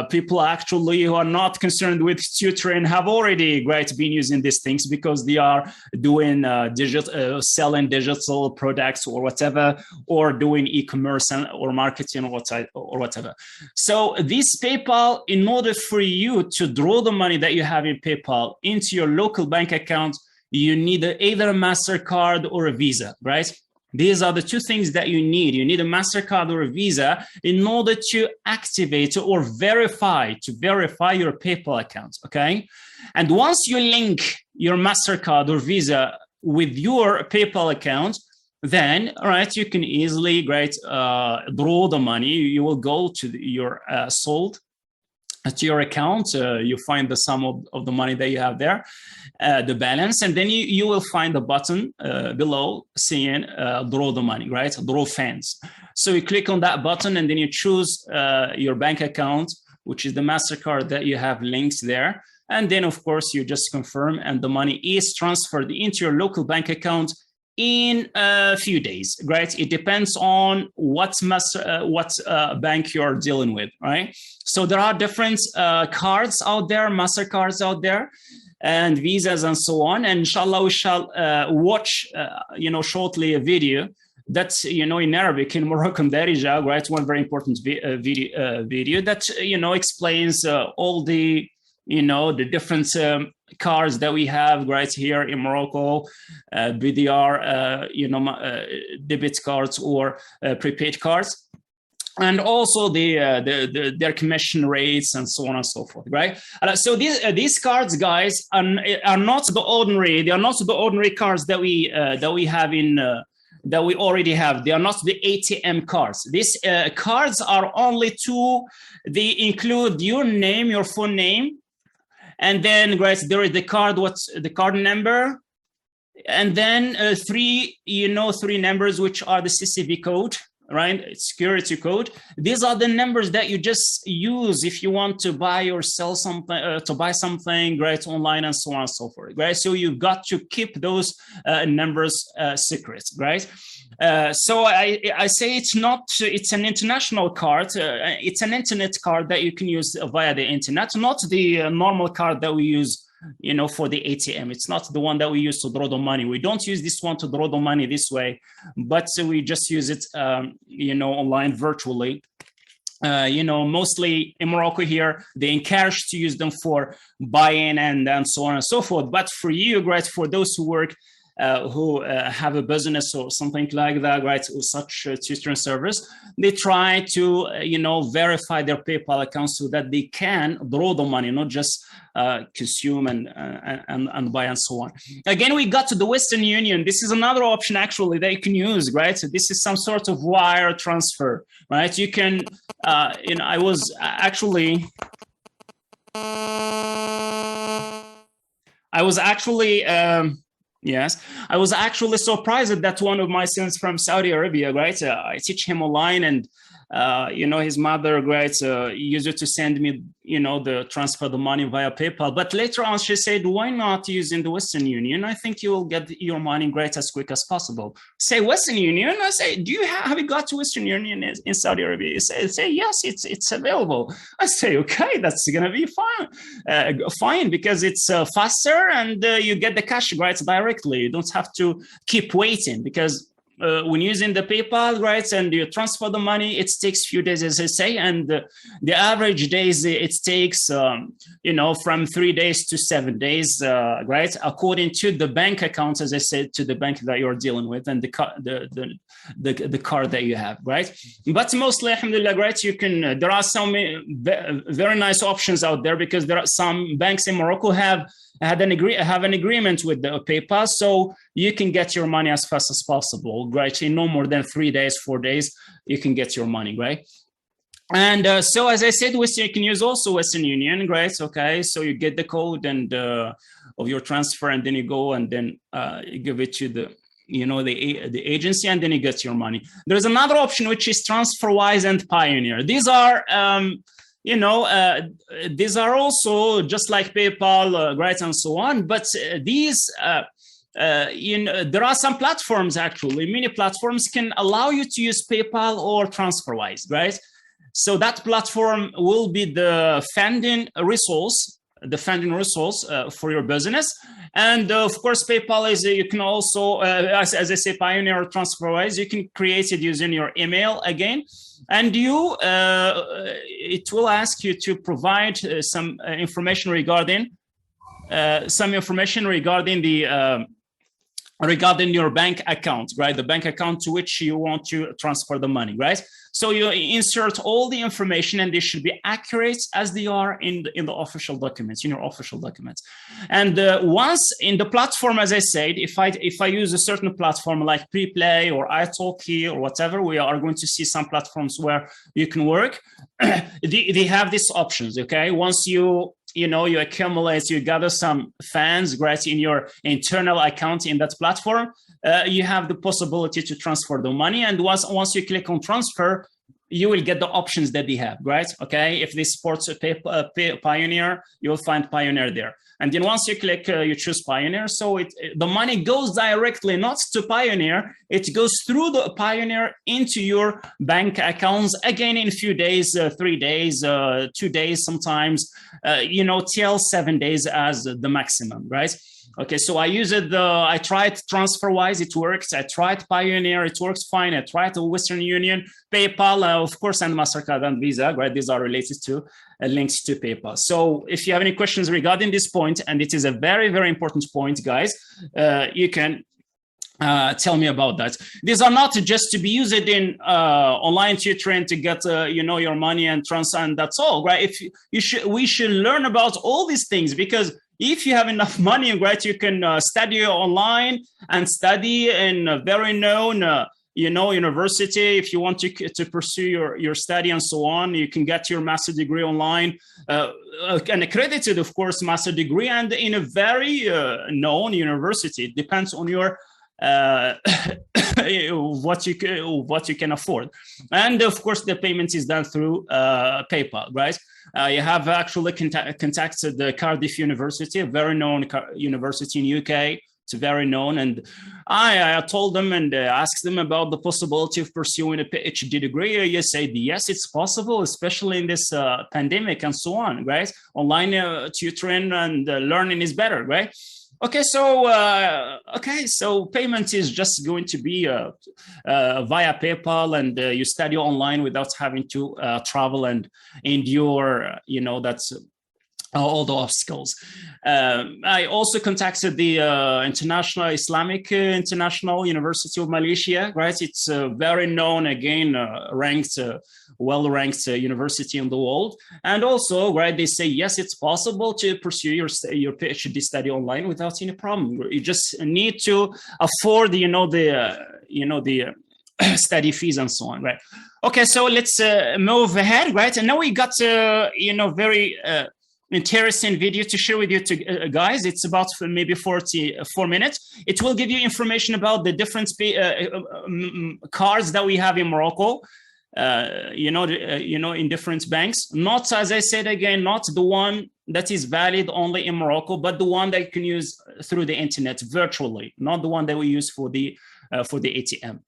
people actually who are not concerned with tutoring have already been using these things because they are doing selling digital products or whatever, or doing e-commerce or marketing or whatever. So this PayPal, in order for you to draw the money that you have in PayPal into your local bank account, you need either a MasterCard or a Visa, right? These are the two things that you need. You need a MasterCard or a Visa in order to activate or verify your PayPal account, okay? And once you link your MasterCard or Visa with your PayPal account, then, right, you can easily, draw the money. You will go to your sold to your account, you find the sum of the money that you have there, the balance, and then you will find the button below saying draw the money, right? Draw funds. So you click on that button and then you choose your bank account, which is the MasterCard that you have linked there. And then, of course, you just confirm and the money is transferred into your local bank account in a few days, right? It depends on what bank you're dealing with, right? So there are different cards out there, MasterCards out there, and Visas and so on. And inshallah, we shall watch, shortly a video that's, in Arabic, in Moroccan Darija, right? One very important video that, explains all the, the different cards that we have right here in Morocco, BDR, debit cards or prepaid cards, and also their commission rates and so on and so forth, right? So these cards, guys, are not the ordinary. They are not the ordinary cards that we have in. That we already have. They are not the ATM cards. These cards are only two. They include your name, your phone name, and then, there is the card. What's the card number? And then three numbers, which are the CCV code, right? Security code. These are the numbers that you just use if you want to buy or sell something, right, online and so on and so forth, right? So you've got to keep those numbers secret, right? So I say it's an international card. It's an internet card that you can use via the internet, not the normal card that we use, for the ATM. It's not the one that we use to draw the money. We don't use this one to draw the money this way, but we just use it, online virtually. Mostly in Morocco here, they encourage to use them for buying and so on and so forth. But for you, for those who work, who have a business or something like that, right, with such tutoring service, they try to, verify their PayPal account so that they can draw the money, not just consume and buy and so on. Again, we got to the Western Union. This is another option actually that you can use, right? So this is some sort of wire transfer, right? You can, I was actually surprised that one of my sons from Saudi Arabia, right? I teach him online, and his mother, used to send me, the transfer the money via PayPal. But later on, she said, "Why not using the Western Union? I think you will get your money as quick as possible." Say Western Union. I say, "Do you have you got to Western Union in Saudi Arabia?" You say yes, it's available. I say, "Okay, that's gonna be fine because it's faster and you get the cash directly. You don't have to keep waiting because." When using the PayPal, and you transfer the money, it takes a few days, as I say, and the average days it takes, from 3 days to 7 days, according to the bank account, as I said, to the bank that you're dealing with and the card that you have, right? But mostly, alhamdulillah, you can. There are some very nice options out there because there are some banks in Morocco have an agreement with the PayPal, so you can get your money as fast as possible, right? In no more than 3 days, 4 days, you can get your money, right? And so, as I said, you can use also Western Union, right? Okay, so you get the code and of your transfer, and then you go and then you give it to the agency, and then you get your money. There's another option which is TransferWise and Pioneer. These are these are also just like PayPal, and so on. But these, there are some platforms actually. Many platforms can allow you to use PayPal or TransferWise, right? So that platform will be the funding resource, for your business. And of course, PayPal is, you can also, as I say, Pioneer TransferWise, you can create it using your email again. And it will ask you to provide some information regarding regarding your bank account, right? The bank account to which you want to transfer the money, right? So you insert all the information, and they should be accurate as they are in the official documents, in your official documents. And once in the platform, as I said, if I use a certain platform like Preplay or italki or whatever, we are going to see some platforms where you can work. They have these options, okay? Once you accumulate, you gather some funds, right, in your internal account in that platform, you have the possibility to transfer the money. And once you click on transfer, you will get the options that they have, right? Okay, if they support Pioneer, you'll find Pioneer there. And then once you click, you choose Pioneer. So the money goes directly not to Pioneer, it goes through the Pioneer into your bank accounts, again, in a few days, 3 days, 2 days, sometimes, till 7 days as the maximum, right? Okay, so I tried TransferWise, it works. I tried Pioneer, it works fine. I tried Western Union, PayPal, of course, and MasterCard and Visa, right? These are related to links to PayPal. So if you have any questions regarding this point, and it is a very, very important point, guys, you can tell me about that. These are not just to be used in online tutoring to get your money and transfer, and that's all, right? We should learn about all these things, because if you have enough money, right, you can study online and study in a very known university. If you want to pursue your study and so on, you can get your master degree online, an accredited, of course, master degree, and in a very known university. It depends on your what you can afford. And of course, the payment is done through PayPal, right? You have actually contacted the Cardiff University, a very known university in UK. It's very known, and I told them and asked them about the possibility of pursuing a PhD degree. You said yes, it's possible, especially in this pandemic and so on, right? Online tutoring and learning is better, right? Okay, so payment is just going to be via PayPal, and you study online without having to travel and endure, that's all the obstacles. I also contacted the Islamic International University of Malaysia, right? It's a very known, again, well-ranked university in the world. And also, right, they say, yes, it's possible to pursue your PhD study online without any problem. You just need to afford, the study fees and so on, right? Okay, so let's move ahead, right? And now we got, very interesting video to share with you, guys. It's about maybe 44 minutes. It will give you information about the different cards that we have in Morocco, in different banks. Not, as I said again, not the one that is valid only in Morocco, but the one that you can use through the internet virtually, not the one that we use for the ATM.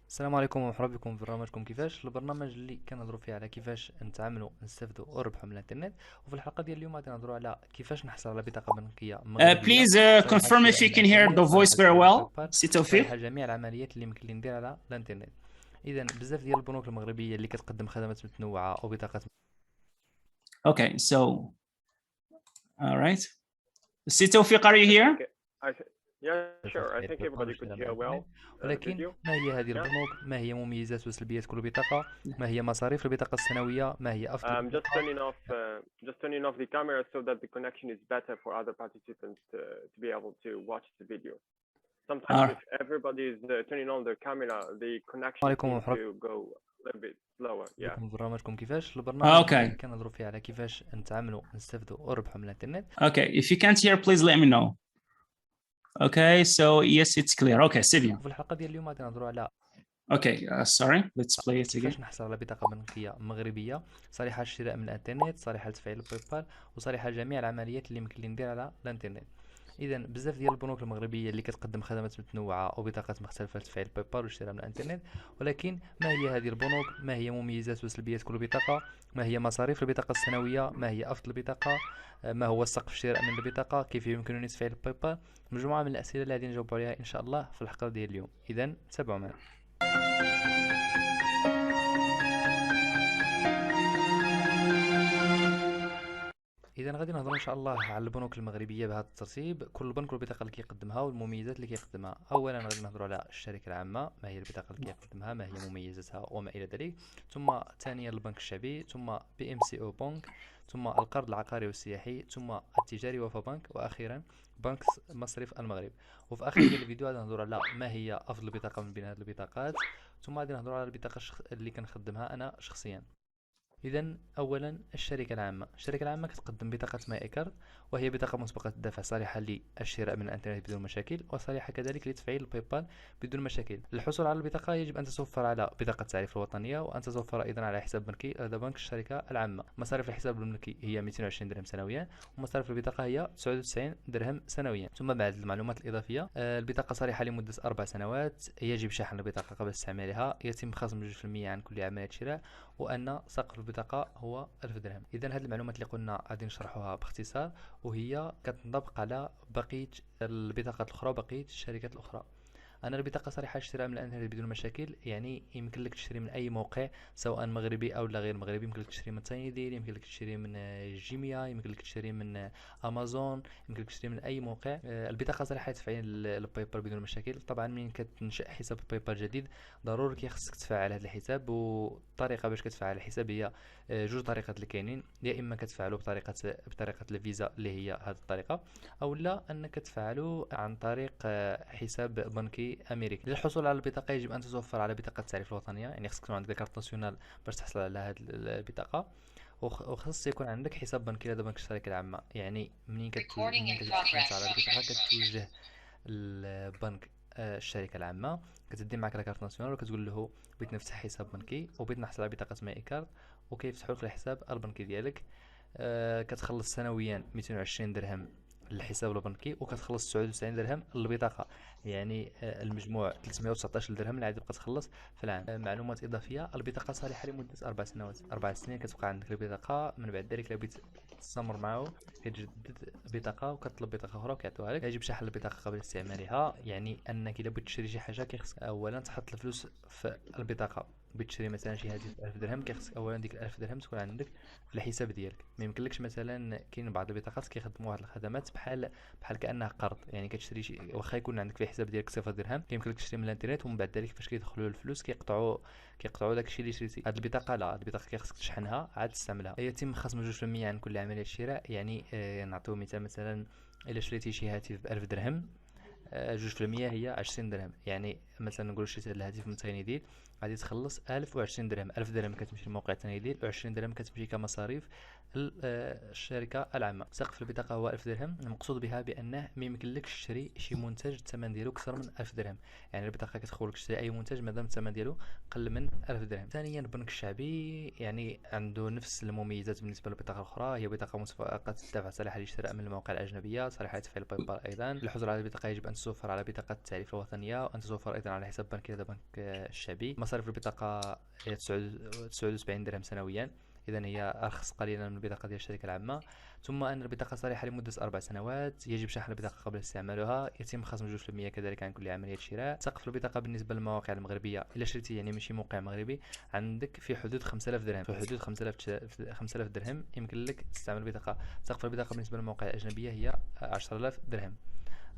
السلام عليكم ومرحبا بكم في برنامجكم كيفاش، البرنامج اللي كنهضروا فيه على كيفاش نتعاملوا نستافدوا ونربحوا من الانترنت. وفي الحلقه ديال اليوم غادي نهضروا على كيفاش نحصل على بطاقه بنكيه مغربيه. Please confirm if you can hear the voice very well. سي توفيق. جميع العمليات اللي يمكن لي ندير على الانترنت. اذا بزاف ديال البنوك المغربيه اللي كتقدم خدمات متنوعه او بطاقات. Okay, so all right. سي توفيق, are you here? Yeah, sure. I think everybody could hear well. ولكن ما هي هذه البنوك؟ ما هي مميزات وسلبيات كل بطاقة؟ ما هي مصاريف البطاقة السنوية؟ ما هي أفضل؟ Just turning off the camera so that the connection is better for other participants to be able to watch the video. Sometimes if everybody is turning on their camera, the connection needs to go a little bit slower. Yeah. برنامجكم كيفاش؟ البرنامج اللي كنهضروا فيه على كيفاش نتعاملوا نستافدوا ونربحوا من الانترنت. Okay, if you can't hear, please let me know. Okay, so yes, it's clear. Okay, Sivian. في الحلقة ديال اليوم غادي نهضروا على Okay, sorry. Let's play it again. كيفاش نحصل على بطاقة بنكية مغربية صالحة للشراء من الانترنت، صالحة لتفعيل البايبال، وصالحة لجميع العمليات اللي يمكن لي ندير على الانترنت. اذا بزاف ديال البنوك المغربيه اللي كتقدم خدمات متنوعه او بطاقات مختلفه لتفعيل باي بال والشراء من الانترنت، ولكن ما هي هذه البنوك؟ ما هي مميزات وسلبيات كل بطاقه؟ ما هي مصاريف البطاقه السنويه؟ ما هي افضل بطاقه؟ ما هو سقف الشراء من البطاقه؟ كيف يمكنني تفعيل باي بال؟ مجموعه من الاسئله اللي غادي نجاوب عليها ان شاء الله في الحلقه ديال اليوم. اذا تابعوا معنا. اذا غادي نهضروا ان شاء الله على البنوك المغربيه بهذا الترتيب، كل بنك والبطاقه اللي كيقدمها والمميزات اللي كيقدمها. اولا غادي نهضروا على الشركه العامه، ما هي البطاقه اللي كيقدمها، ما هي مميزاتها وما الى ذلك. ثم ثانيا البنك الشعبي، ثم بي ام سي او بنك، ثم القرض العقاري والسياحي، ثم التجاري وفا بنك، واخيرا بنك مصرف المغرب. وفي اخر ديال الفيديو غادي نهضروا على ما هي افضل بطاقه من بين هذه البطاقات، ثم غادي نهضروا على البطاقه اللي كنخدمها انا شخصيا. إذا أولا الشركة العامة. الشركة العامة كتقدم بطاقة ماي إيكارد، وهي بطاقة مسبقة الدفع صالحة للشراء من الإنترنت بدون مشاكل، وصالحة كذلك لتفعيل الباي بال بدون مشاكل. للحصول على البطاقة يجب أن تتوفر على بطاقة التعريف الوطنية، وأن تتوفر أيضا على حساب بنكي لدى بنك الشركة العامة. مصاريف الحساب البنكي هي 220 درهم سنويا، ومصاريف البطاقة هي 99 درهم سنويا. ثم بعد المعلومات الإضافية، البطاقة صالحة لمدة 4 سنوات، يجب شحن البطاقة قبل استعمالها، يتم خصم 2% عن كل عملية شراء، وأن سقف البطاقة هو 1000 درهم. إذا هذه المعلومات اللي قلنا غادي نشرحوها باختصار، وهي كتنطبق على بقية البطاقات الأخرى وبقية الشركات الأخرى. انا البطاقه صريحه الشراء من الانترنت بدون مشاكل، يعني يمكن لك تشتري من اي موقع سواء مغربي او لا غير مغربي. يمكن لك تشتري من تايني ديل، يمكن لك تشتري من جيميا، يمكن لك تشتري من امازون، يمكن لك تشتري من اي موقع. البطاقه صريحه تفعيل الباي بال بدون مشاكل. طبعا من كتنشئ حساب باي بال جديد ضروري كيخصك تفعل هذا الحساب، والطريقه باش كتفعل الحساب هي جوج طريقات اللي كاينين. يا اما كتفعلوا بطريقه الفيزا اللي هي هذه الطريقه، او لا انك تفعلوا عن طريق حساب بنكي امريكي. للحصول على البطاقه يجب ان تتوفر على بطاقه التعريف الوطنيه، يعني خصك تكون عندك كارت ناسيونال باش تحصل على هذه البطاقه، وخص يكون عندك حساب بنكي لدى بنك الشركه العامه. يعني منين كتحصل على البطاقه كتوجه البنك الشركه العامه، كتدي معك لاكارت ناسيونال وكتقول له بغيت نفتح حساب بنكي وبغيت نحصل على بطاقه ماي كارد، وكيفتحوا لك الحساب البنكي ديالك. كتخلص سنويا 220 درهم للحساب البنكي، وكتخلص 99 درهم للبطاقه، يعني المجموع 319 درهم اللي عاد تبقى تخلص في العام. معلومات اضافيه، البطاقه صالحه لمده 4 سنوات، 4 سنين كتبقى عندك البطاقه. من بعد ذلك لو بغيت تستمر معه كتجدد بطاقه وكتطلب بطاقه اخرى وكيعطوها لك. يجب شحن البطاقه قبل استعمالها، يعني انك الا بغيت تشري شي حاجه كيخصك اولا تحط الفلوس في البطاقه. بغيت تشري مثلا شي هاتف 1000 درهم، كيخصك اولا ديك 1000 درهم تكون عندك في الحساب ديالك. ما يمكنلكش مثلا، كاين بعض البطاقات كيخدموا واحد الخدمات بحال كانها قرض، يعني كتشري شي واخا يكون عندك في الحساب ديالك 0 درهم كيمكنلك تشري من الانترنت، ومن بعد ذلك فاش كيدخلوا الفلوس كيقطعوا داكشي اللي شريتي. هاد البطاقه لا، هاد البطاقه كيخصك تشحنها عاد تستعملها. يتم خصم 2% عن كل عمليه شراء، يعني نعطيو مثال، مثلا الا شريتي شي هاتف ب 1000 درهم، 2% هي 20 درهم. يعني مثلا نقول شريت هذا الهاتف من تايني ديل، غادي تخلص 1020 درهم. 1000 درهم كتمشي لموقع تايني ديل، و20 درهم كتمشي كمصاريف الشركه العامه. سقف البطاقه هو 1000 درهم. المقصود بها بانه ما يمكنلكش تشري شي منتج الثمن ديالو اكثر من 1000 درهم، يعني البطاقه كتخولك تشري اي منتج مادام الثمن ديالو قل من 1000 درهم. ثانيا البنك الشعبي، يعني عنده نفس المميزات بالنسبه للبطاقه الاخرى، هي بطاقه مسبقه الدفع صالحه للشراء من المواقع الاجنبيه، صالحه لتفعيل باي بال ايضا. للحصول على البطاقه يجب ان تتوفر على بطاقه التعريف الوطنيه، وان تتوفر ايضا على حساب بنكي لدى بنك الشعبي. مصاريف البطاقه هي 79 درهم سنويا، اذا هي ارخص قليلا من البطاقه ديال الشركه العامه. ثم ان البطاقه صالحه لمده 4 سنوات، يجب شحن البطاقه قبل استعمالها، يتم خصم 2% كذلك عن كل عمليه شراء. سقف البطاقه بالنسبه للمواقع المغربيه، الا شريتي يعني ماشي موقع مغربي، عندك في حدود 5000 درهم، في حدود 5000 درهم يمكن لك تستعمل البطاقه. سقف البطاقه بالنسبه للمواقع الاجنبيه هي 10000 درهم.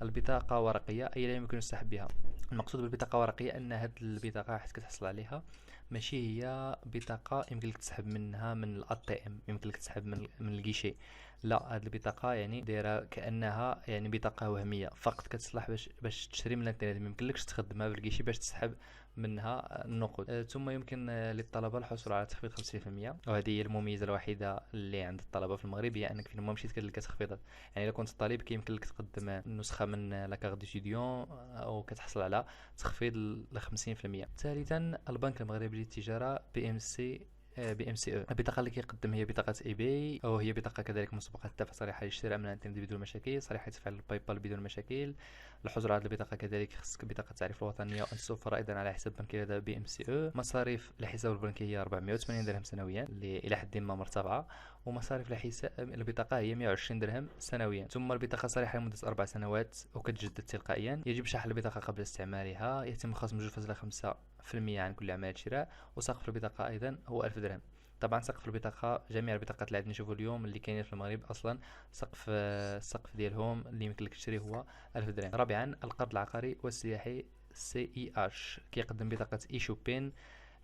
البطاقة ورقية، أي لا يمكن السحب بها. المقصود بالبطاقة ورقية أن هذه البطاقة حيت كتحصل عليها ماشي هي بطاقة يمكن لك تسحب منها من الأتي إم، يمكن لك تسحب من الكيشي. لا، هذه البطاقة يعني دايرة كأنها يعني بطاقة وهمية فقط، كتصلح باش تشري من الانترنت، ما يمكنلكش تخدمها بالكيشي باش تسحب منها النقود. ثم يمكن للطلبة الحصول على تخفيض 50%، وهذه هي المميزة الوحيدة اللي عند الطلبة في المغرب، هي أنك فين ما مشيت كتلقى تخفيضات. يعني إلا كنت طالب كيمكن لك تقدم نسخة من لاكارت ديتيديون أو كتحصل على تخفيض ل 50%. ثالثا البنك المغربي للتجارة بي ام سي بي ام سي او. البطاقه اللي كيقدم هي بطاقه اي بي، او هي بطاقه كذلك مسبقه الدفع صريحه للشراء من الانترنت بدون مشاكل، صريحه تفعيل الباي بال بدون مشاكل. الحصول على البطاقه كذلك خصك بطاقه التعريف الوطنيه، وان توفر ايضا على حساب بنكي لدى بي ام سي او. مصاريف الحساب البنكي هي 480 درهم سنويا اللي الى حد ما مرتفعه، ومصاريف الحساب البطاقه هي 120 درهم سنويا. ثم البطاقه صريحه لمده 4 سنوات وكتجدد تلقائيا. يجب شحن البطاقه قبل استعمالها، يتم خصم 2.5% عن كل عملية شراء، وسقف البطاقة أيضا هو 1000 درهم. طبعا سقف البطاقة جميع البطاقات اللي عاد نشوفوا اليوم اللي كاينين في المغرب أصلا السقف ديالهم اللي يمكن لك تشري هو 1000 درهم. رابعا القرض العقاري والسياحي CEH كيقدم بطاقة ايشوبين،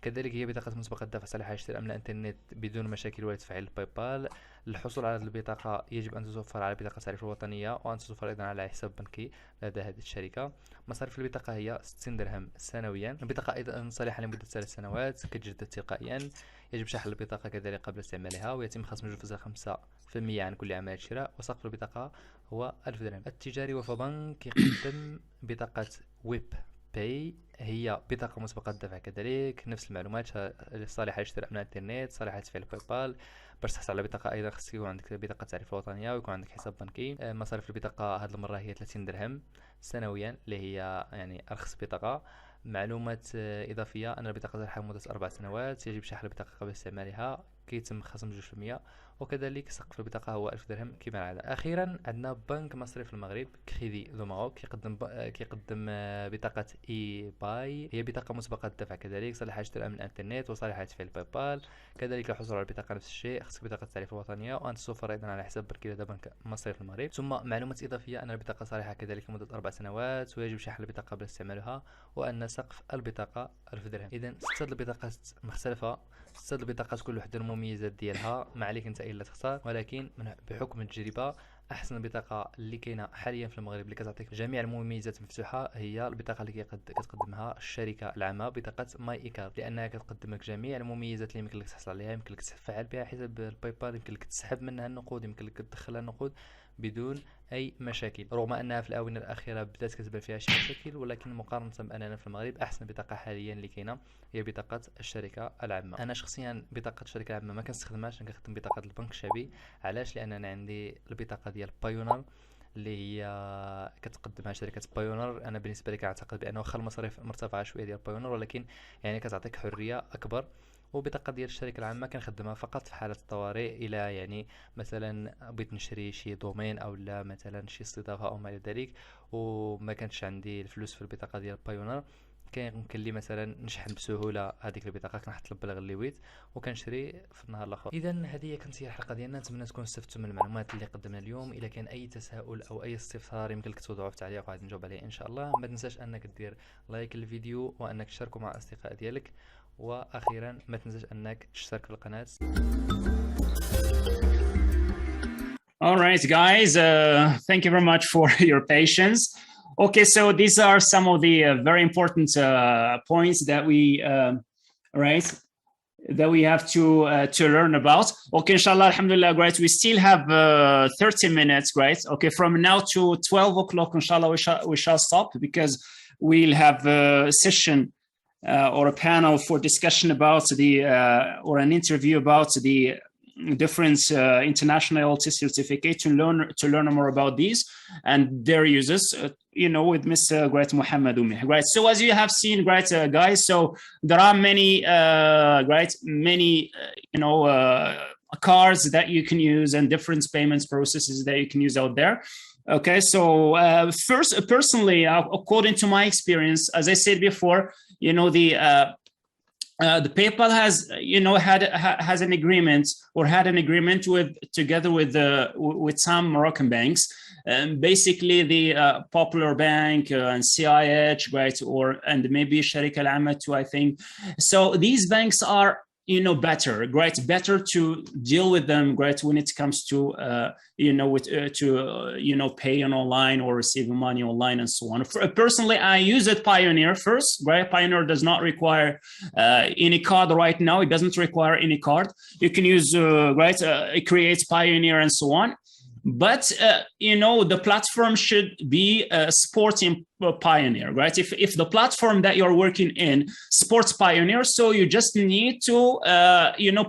كذلك هي بطاقة مسبقة الدفع صالحة للشراء من الانترنت بدون مشاكل ولا تفعيل الباي بال. للحصول على البطاقة يجب أن تتوفر على بطاقة التعريف الوطنية، وأن تتوفر أيضا على حساب بنكي لدى هذه الشركة. مصاريف البطاقة هي 60 درهم سنويا. البطاقة أيضا صالحة لمدة 3 سنوات كتجدد تلقائيا. يجب شحن البطاقة كذلك قبل استعمالها، ويتم خصم 2.5% عن كل عملية شراء، وسقف البطاقة هو 1000 درهم. التجاري وفبنك يقدم بطاقة ويب باي، هي بطاقة مسبقة الدفع كذلك نفس المعلومات، صالحة للشراء من الانترنت، صالحة لتفعيل باي بال. باش تحصل على بطاقة أيضا خصك يكون عندك بطاقة التعريف الوطنية ويكون عندك حساب بنكي. مصاريف البطاقة هذه المرة هي 30 درهم سنويا اللي هي يعني أرخص بطاقة. معلومات إضافية أن البطاقة صالحة لمدة 4 سنوات، يجب شحن البطاقة قبل استعمالها، كيتم خصم 2%، وكذلك سقف البطاقة هو 1000 درهم كما العادة. أخيرا عندنا بنك مصرف المغرب كريدي دو ماروك كيقدم بطاقة اي باي، هي بطاقة مسبقة الدفع كذلك صالحة للشراء من الانترنت وصالحة لتفعيل باي بال. كذلك الحصول على البطاقة نفس الشيء، خصك بطاقة التعريف الوطنية، وأن توفر أيضا على حساب بنكي لدى بنك مصرف المغرب. ثم معلومات إضافية أن البطاقة صالحة كذلك لمدة 4 سنوات، ويجب شحن البطاقة قبل استعمالها، وأن سقف البطاقة 1000 درهم. إذا 6 البطاقات مختلفة، 6 البطاقات كل وحدة المميزات ديالها، ما عليك انت الا تختار، ولكن بحكم التجربه احسن بطاقه اللي كاينه حاليا في المغرب اللي كتعطيك جميع المميزات مفتوحه هي البطاقه اللي كتقدمها الشركه العامه، بطاقه ماي ايكار، لانها كتقدم لك جميع المميزات اللي يمكن لك تحصل عليها. يمكن لك تفعل بها حساب الباي بال، يمكن لك تسحب منها النقود، يمكن لك تدخلها النقود بدون اي مشاكل، رغم انها في الاونه الاخيره بدات كتبان فيها شي مشاكل، ولكن مقارنه باننا في المغرب احسن بطاقه حاليا اللي كاينه هي بطاقه الشركه العامه. انا شخصيا بطاقه الشركه العامه ما كنستخدمهاش، انا كنخدم بطاقه البنك الشعبي. علاش؟ لان انا عندي البطاقه ديال بايونر اللي هي كتقدمها شركه بايونر. انا بالنسبه لي كنعتقد بانه واخا المصاريف مرتفعه شويه ديال بايونر، ولكن يعني كتعطيك حريه اكبر. وبطاقه ديال الشركه العامه كنخدمها فقط في حاله الطوارئ، الى يعني مثلا بغيت نشري شي دومين او لا مثلا شي استضافه او ما الى ذلك، وما كانش عندي الفلوس في البطاقه ديال بايونر، كان لي مثلا نشحن بسهوله هذيك البطاقه، كنحط البلاغ اللي ويت وكنشري في النهار الاخر. اذا هذه كانت هي الحلقه ديالنا، نتمنى تكونوا استفدتوا من المعلومات اللي قدمنا اليوم. اذا كان اي تساؤل او اي استفسار يمكن لك توضعوه في تعليق وغادي نجاوب عليه ان شاء الله. ما تنساش انك دير لايك للفيديو وانك تشاركه مع الاصدقاء ديالك، واخيرا ما تنساش انك تشترك في القناه. All right, guys, thank you very much for your patience. Okay, so these are some of the very important points that we have to learn about. Okay, inshallah, alhamdulillah, great. We still have 30 minutes, great. Okay, from now to 12 o'clock, inshallah, we shall stop because we'll have a session or a panel for discussion about or an interview about the different international LT certificate to learn more about these and their uses, with Mr. Great Mohammed Umi. Right. So as you have seen, great guys, so there are many cards that you can use and different payments processes that you can use out there. Okay, so first, personally, according to my experience, as I said before, the PayPal has an agreement or had an agreement together with some Moroccan banks, basically the Popular Bank and CIH, right, and maybe Sharika Al Amma too, I think. So these banks are better to deal with them, great, when it comes to paying online or receiving money online and so on. Personally, I use it Payoneer first, right? Payoneer does not require any card right now. It doesn't require any card. You can use it creates Payoneer and so on. But the platform should be supporting Pioneer, right? If the platform that you're working in supports Pioneer, so you just need to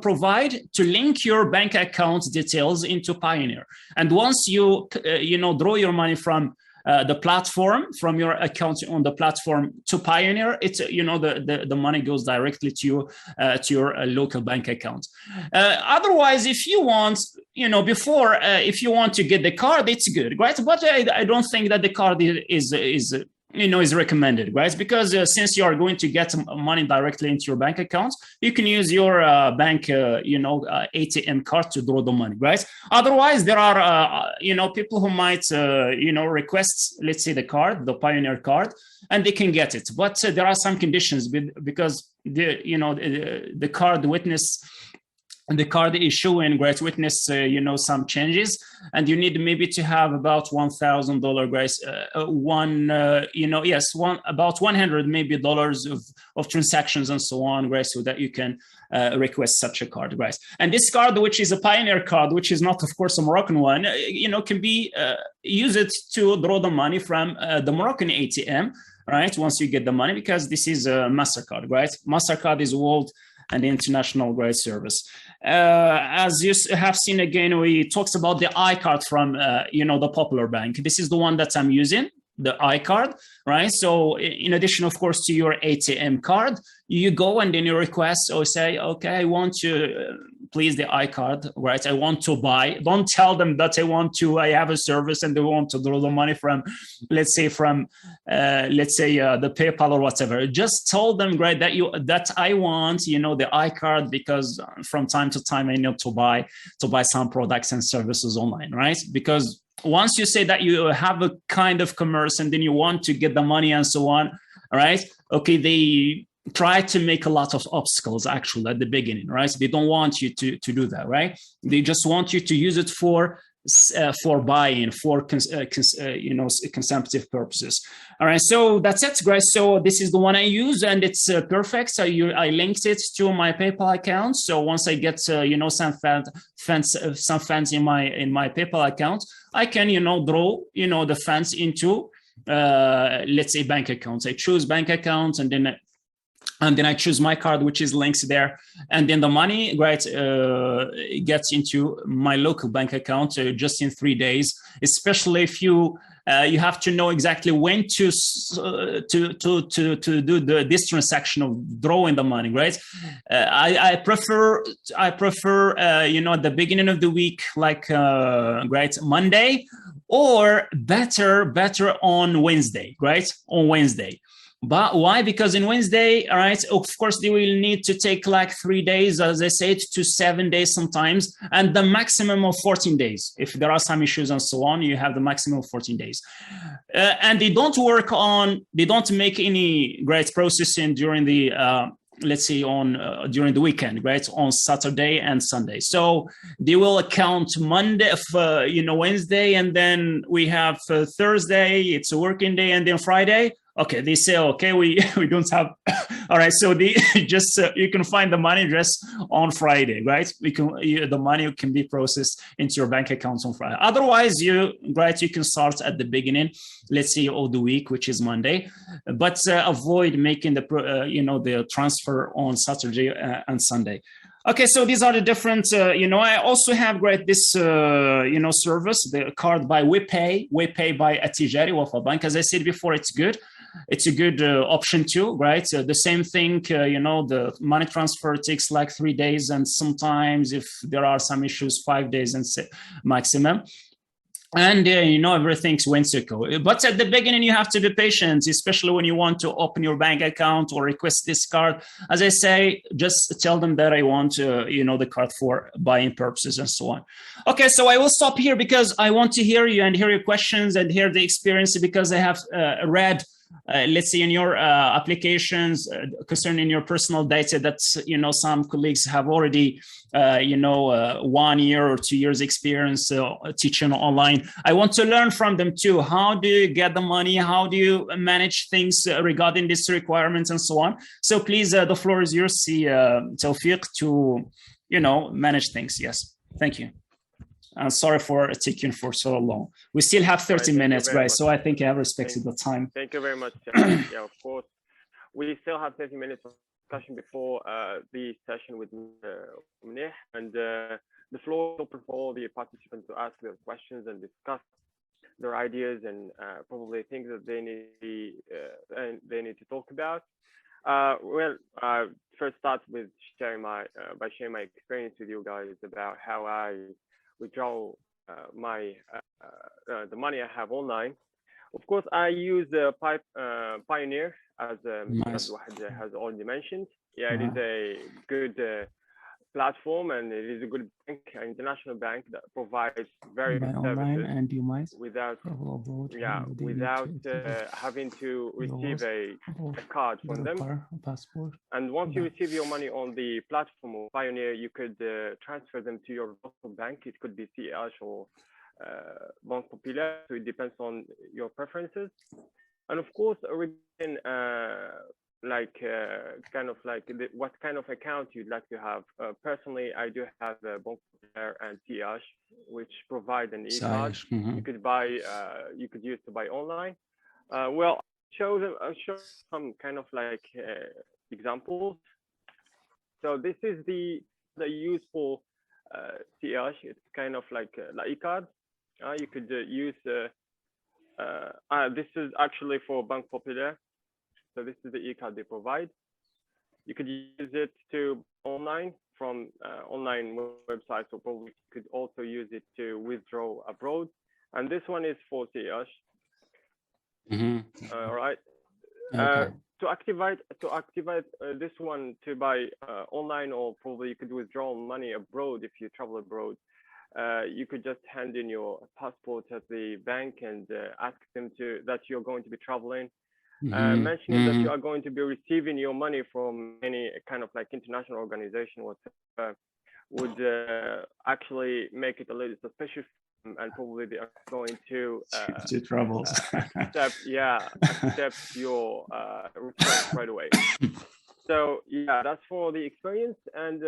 provide to link your bank account details into Pioneer. And once you draw your money from the platform, from your account on the platform to Pioneer, it's the money goes directly to your local bank account. Otherwise, if you want, if you want to get the card, it's good, right? But I don't think that the card is recommended, right? Because since you are going to get money directly into your bank account, you can use your bank, ATM card to draw the money, right? Otherwise, there are, people who might, request, let's say, the Pioneer card, and they can get it. But there are some conditions because the card witness. And the card is showing great witness, some changes, and you need maybe to have about $1,000, guys, about $100 maybe dollars of transactions and so on, guys, so that you can request such a card, guys. And this card, which is a Pioneer card, which is not, of course, a Moroccan one, can be used to draw the money from the Moroccan ATM, right? Once you get the money, because this is a MasterCard, right? MasterCard is world and international grade service. As you have seen again, we talked about the iCard from the Popular Bank. This is the one that I'm using, the iCard, right? So in addition, of course, to your ATM card, you go and then you request or say, okay, I want to please the iCard, right? I want to buy. Don't tell them that I have a service and they want to draw the money from, let's say the PayPal or whatever. Just tell them, right, that I want, the iCard, because from time to time I need to buy some products and services online, right? Because once you say that you have a kind of commerce and then you want to get the money and so on, right? Okay, they try to make a lot of obstacles actually at the beginning, right? They don't want you to do that, right? They just want you to use it for buying, for consumptive purposes. All right, so that's it, guys. So this is the one I use, and it's perfect. So I linked it to my PayPal account. So once I get some funds in my PayPal account, I can draw the funds into let's say bank accounts. I choose bank accounts, and then I choose my card, which is linked there. And then the money, right, gets into my local bank account just in 3 days, especially if you have to know exactly when to do this transaction of drawing the money, right? I prefer at the beginning of the week, like right, Monday, or better on Wednesday, right? On Wednesday. But why? Because in Wednesday, all right, of course, they will need to take like 3 days, as I said, to 7 days sometimes, and the maximum of 14 days. If there are some issues and so on, you have the maximum of 14 days. And they don't make any great processing during the, let's say during the weekend, right? On Saturday and Sunday. So they will account Monday, Wednesday, and then we have Thursday, it's a working day, and then Friday. Okay, they say, okay, we don't have, all right, so they just, you can find the money just on Friday, right? The money can be processed into your bank accounts on Friday. Otherwise, you can start at the beginning, let's say of the week, which is Monday, but avoid making the transfer on Saturday and Sunday. Okay, so these are the different, I also have this, service, the card by WePay by Atijari Wafa Bank. As I said before, it's good. It's a good option too, right? The same thing, the money transfer takes like 3 days, and sometimes if there are some issues, 5 days and maximum. And everything went to go. But at the beginning, you have to be patient, especially when you want to open your bank account or request this card. As I say, just tell them that I want the card for buying purposes and so on. Okay, so I will stop here because I want to hear you and hear your questions and hear the experience, because I have read let's say in your applications concerning your personal data that some colleagues have already 1 year or 2 years experience teaching online. I want to learn from them too. How do you get the money? How do you manage things regarding these requirements and so on? So please, the floor is yours, Tawfiq, to manage things. Yes, thank you. And sorry for taking for so long. We still have 30 minutes, guys, so I think I have respected the time. Thank you very much. Yeah, of course. We still have 30 minutes of discussion before the session with Mnih, and the floor is open for all the participants to ask their questions and discuss their ideas and probably things that they need to talk about. First start with sharing my experience with you guys about how I withdraw the money I have online. Of course, I use Pioneer, as Mr. Abdelouahed has already mentioned. Yeah, it is a good platform, and it is a good bank, an international bank that provides very good services and you might without having to receive a card from them. And once you receive your money on the platform of Pioneer, you could transfer them to your local bank. It could be CH or Banque Populaire, so it depends on your preferences. And of course, regarding what kind of account you'd like to have. Personally, I do have Banque Populaire and CH, which provide an e-card. You could buy, you could use to buy online. Well, I'll show some kind of examples. So this is the use for CH. It's kind of like e-card. You could use. This is actually for Banque Populaire. So this is the e-card they provide. You could use it to online from online websites, or probably you could also use it to withdraw abroad. And this one is for CH. All right. Okay. To activate this one to buy online, or probably you could withdraw money abroad if you travel abroad. You could just hand in your passport at the bank and ask them that you're going to be traveling. Mentioning that you are going to be receiving your money from any kind of international organization whatsoever would actually make it a little suspicious, and probably they are going to accept your request right away. So yeah, that's for the experience, and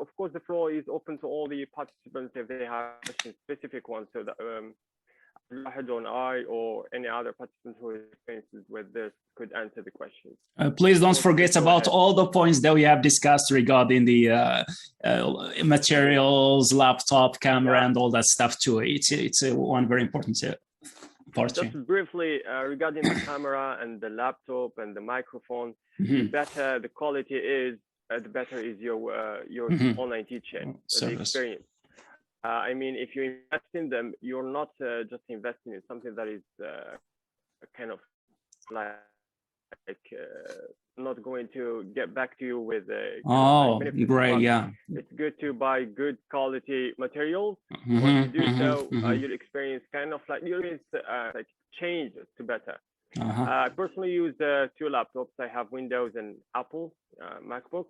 of course the floor is open to all the participants if they have specific ones, so that Abdelouahed I or any other participant who has experiences with this could answer the questions. Please don't forget about all the points that we have discussed regarding the materials, laptop, camera, and all that stuff too. It's one very important part. Just briefly regarding the camera and the laptop and the microphone, the better the quality is, the better is your online teaching, the experience. I mean, if you invest in them, you're not just investing in something that is kind of not going to get back to you with great, yeah. It's good to buy good quality materials. Once you do so, you'll experience change to better. I personally use 2 laptops. I have Windows and Apple MacBook.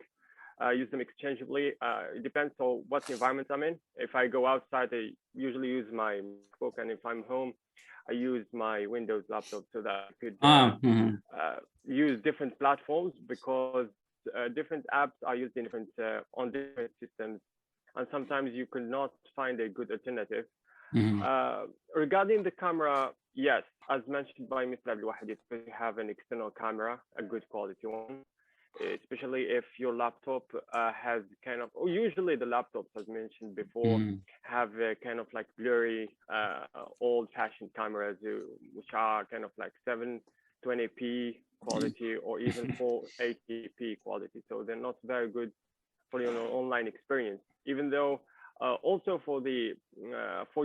I use them exchangeably. It depends on what environment I'm in. If I go outside, I usually use my MacBook, and if I'm home, I use my Windows laptop, so that I could use different platforms, because different apps are used in on different systems, and sometimes you could not find a good alternative. Regarding the camera, yes, as mentioned by Mr. Abdelouahed, it's good to have an external camera, a good quality one, especially if your laptop has usually the laptops, as mentioned before, have kind of blurry, old-fashioned cameras, which are kind of 720p quality or even 480p quality. So they're not very good for your online experience, even though also for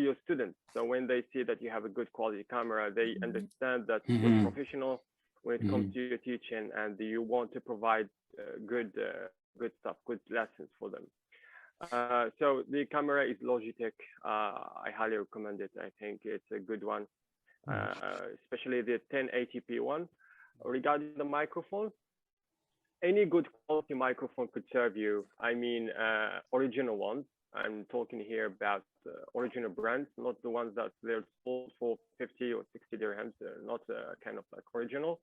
your students. So when they see that you have a good quality camera, they understand that you're professional when it comes to your teaching, and you want to provide good stuff, good lessons for them. So the camera is Logitech. I highly recommend it. I think it's a good one, especially the 1080p one. Regarding the microphone, any good quality microphone could serve you. I mean, original ones. I'm talking here about original brands, not the ones that they're sold for 50 or 60 dirhams. They're not kind of original.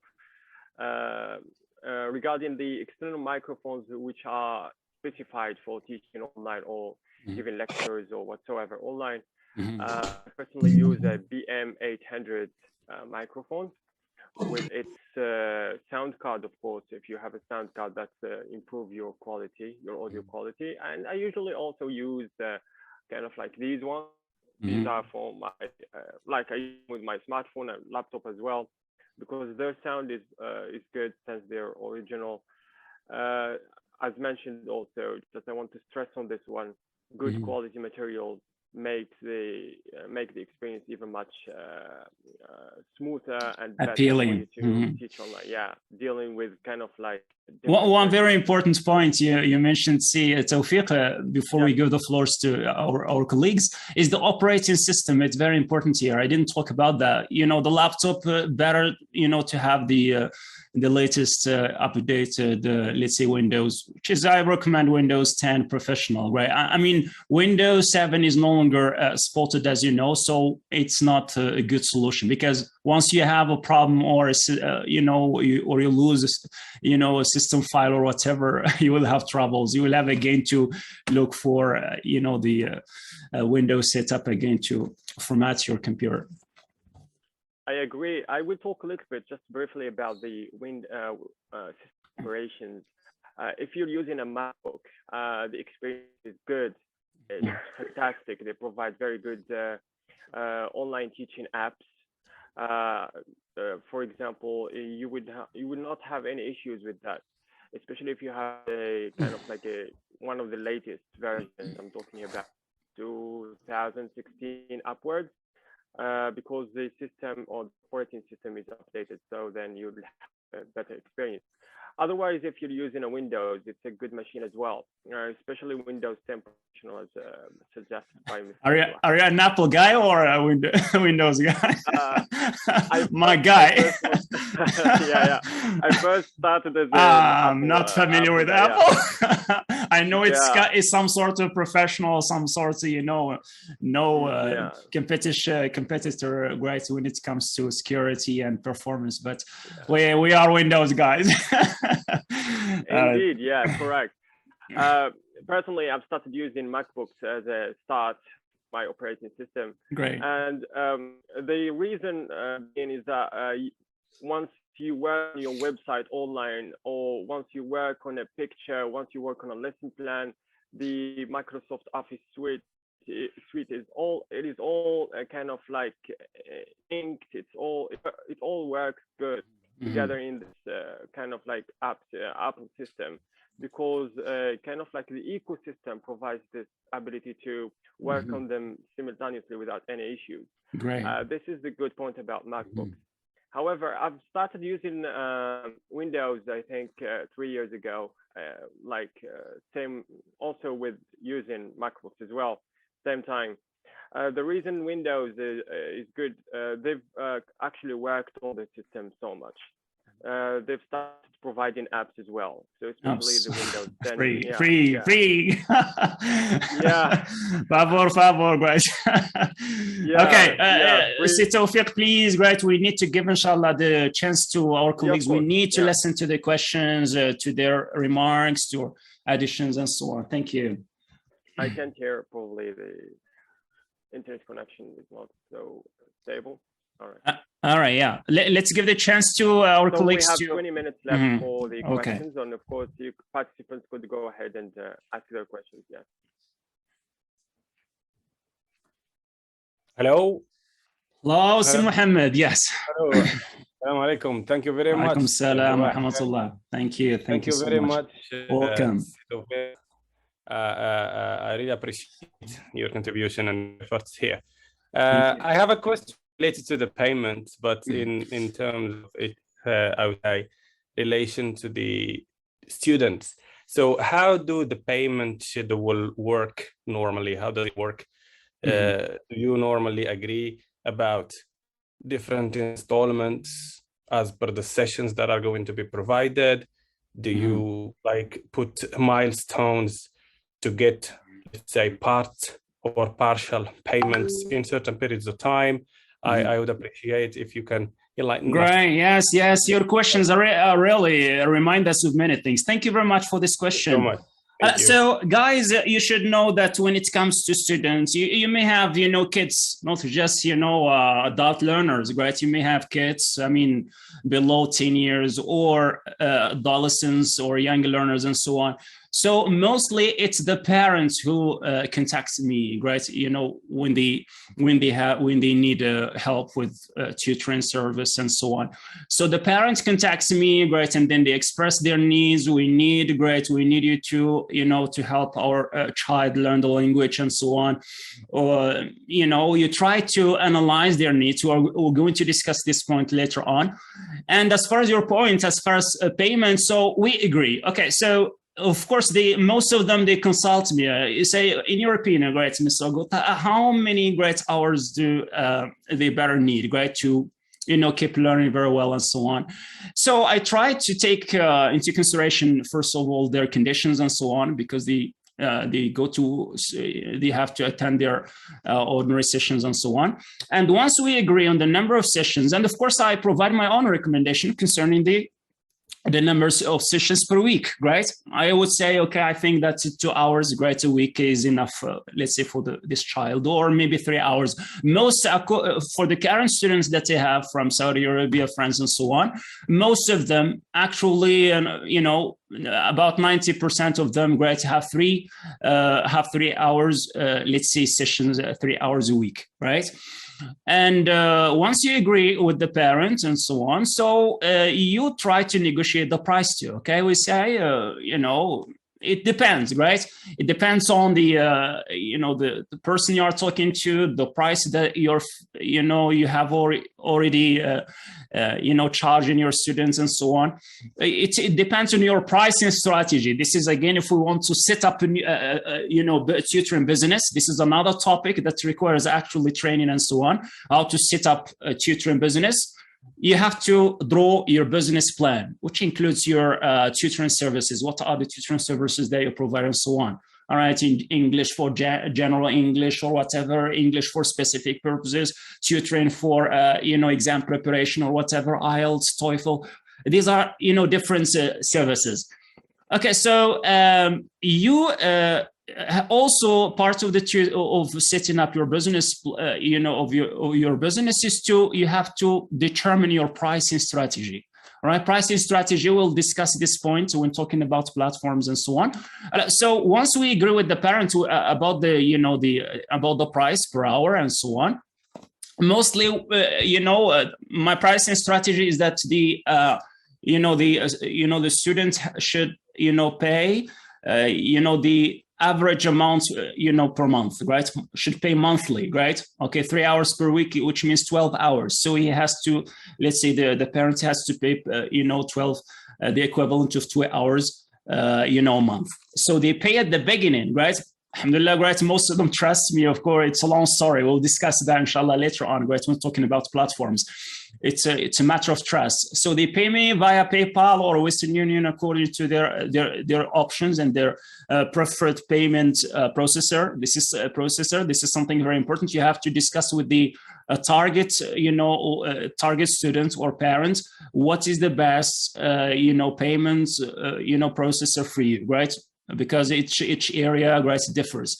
Regarding the external microphones, which are specified for teaching online or giving lectures or whatsoever online, I personally use a BM800 microphone with its sound card, of course. If you have a sound card, that's improve your quality, your audio quality. And I usually also use kind of like these ones. These are for my like I use with my smartphone and laptop as well, because their sound is good since they're original. As mentioned also, just I want to stress on this one: good quality materials make the experience even much smoother and better appealing for you to teach online. Yeah, dealing with kind of like one very important point you mentioned, Tawfiq, before we give the floors to our colleagues, is the operating system. It's very important here. I didn't talk about that. The laptop, better to have the latest updated, let's say Windows, which is, I recommend Windows 10 Professional, right? I mean, Windows 7 is no longer spotted, as you know, so it's not a good solution, because once you have a problem or you lose a system file or whatever, you will have troubles. You will have again to look for the Windows setup again to format your computer. I agree. I will talk a little bit just briefly about the system operations. If you're using a MacBook, the experience is good. It's fantastic. They provide very good online teaching apps. For example, you would not have any issues with that, especially if you have a kind of like one of the latest versions. I'm talking about 2016 upwards. Because the system or the operating system is updated, so then you'll have a better experience. Otherwise, if you're using a Windows, it's a good machine as well, especially Windows 10 Professional, as suggested by Mr. Are you an Apple guy or a Windows guy? My guy. Yeah. I first started as I'm not familiar with Apple. I know it's some sort of professional, some sort of competitor, right, when it comes to security and performance. But we are Windows guys. Indeed, yeah, correct. Personally, I've started using MacBooks as a start my operating system. Great. And the reason being is that once you work on your website online, or once you work on a picture, once you work on a lesson plan, the Microsoft Office suite is all kind of like inked. It all works good together in this kind of like Apple system, because kind of like the ecosystem provides this ability to work on them simultaneously without any issues. Great. This is the good point about MacBooks. However, I've started using Windows, I think 3 years ago, same also with using MacBooks as well, same time. The reason Windows is good, they've actually worked on the system so much. They've started providing apps as well, so especially the Windows 10. Free. Yeah. Favor, guys. Okay, Tawfiq, please, great. We need to give, inshallah, the chance to our colleagues. We need to listen to the questions, to their remarks, to additions, and so on. Thank you. I can't hear, probably the internet connection is not so stable. All right, yeah. Let's give the chance to our colleagues. We have 20 minutes left for the questions, and of course, you participants could go ahead and ask their questions. Yeah. Hello. Hello, Sir Mohammed. Yes. Hello. Assalamu alaikum. Thank you very much. Alaikum salam wa rahmatullah. Thank you. Thank you very much. Welcome. I really appreciate your contribution and efforts here. I have a question related to the payment, but in terms of it, I would say, relation to the students. So how do the payment schedule work normally? How does it work? Do you normally agree about different installments as per the sessions that are going to be provided? Do you put milestones to get, let's say, part or partial payments in certain periods of time? I would appreciate if you can enlighten. Great. Yes. Your questions are really remind us of many things. Thank you very much for this question. Thank you so much. Thank you. So guys, you should know that when it comes to students, you may have, kids, not just, adult learners, right? You may have kids, I mean, below 10 years or adolescents or young learners and so on. So mostly it's the parents who contacts me, right? When they need help with tutoring service and so on. So the parents contacts me, right, and then they express their needs. We need you to, to help our child learn the language and so on. Or you try to analyze their needs. We're going to discuss this point later on. And as far as your point, as far as payment, so we agree. Okay, so. Of course, most of them, they consult me. You say, in your opinion, right, Mr. Abdelouahed, how many great hours do they better need, right, to keep learning very well and so on. So I try to take into consideration, first of all, their conditions and so on, because they have to attend their ordinary sessions and so on. And once we agree on the number of sessions, and of course, I provide my own recommendation concerning the numbers of sessions per week, right? I would say, okay, I think that 2 hours, right, a week is enough, let's say, for this child, or maybe 3 hours. Most for the current students that they have from Saudi Arabia, France, and so on, most of them actually, about 90% of them, right, have 3 hours, let's say, sessions, 3 hours a week, right? And once you agree with the parents and so on, so you try to negotiate the price too. Okay, we say, it depends, right? It depends on the the person you are talking to, the price that you have already charging your students and so on. It depends on your pricing strategy. This is, again, if we want to set up a tutoring business, this is another topic that requires actually training and so on, how to set up a tutoring business. You have to draw your business plan, which includes your tutoring services. What are the tutoring services that you provide and so on? All right, in English for general English or whatever, English for specific purposes, tutoring for, exam preparation or whatever, IELTS, TOEFL. These are, different services. Okay, so you also part of setting up your business, of your business is you have to determine your pricing strategy. All right, pricing strategy, we'll discuss this point when talking about platforms and so on. So once we agree with the parent about about the price per hour and so on, mostly, my pricing strategy is that the student should, pay, the average amount, per month, right? Should pay monthly, right? Okay, 3 hours per week, which means 12 hours. So he has to, let's say the parent has to pay, 12, the equivalent of 2 hours, a month. So they pay at the beginning, right? Alhamdulillah, right? Most of them trust me, of course. It's a long story. We'll discuss that, inshallah, later on, right? When talking about platforms. It's a matter of trust. So they pay me via PayPal or Western Union according to their options and their preferred payment processor. This is a processor. This is something very important. You have to discuss with the target, target student or parent, what is the best, payment, processor for you, right? Because each area, right, differs.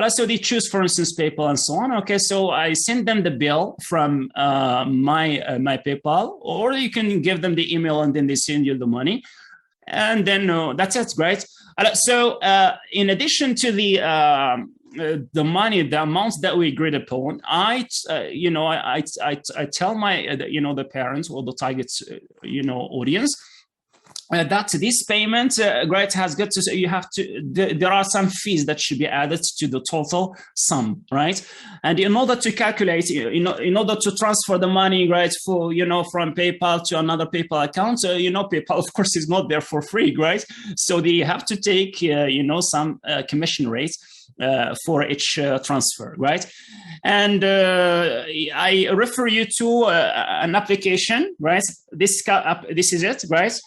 So they choose, for instance, PayPal and so on. Okay, so I send them the bill from my PayPal, or you can give them the email and then they send you the money, and then that's it, right? So in addition to the money, the amounts that we agreed upon, I tell my the parents or the target audience. That this payment, right, has got to, you have to, there are some fees that should be added to the total sum, right? And in order to calculate, in order to transfer the money, right, for, from PayPal to another PayPal account, PayPal, of course, is not there for free, right? So they have to take, some commission rate for each transfer, right? And I refer you to an application, right? This is it, right?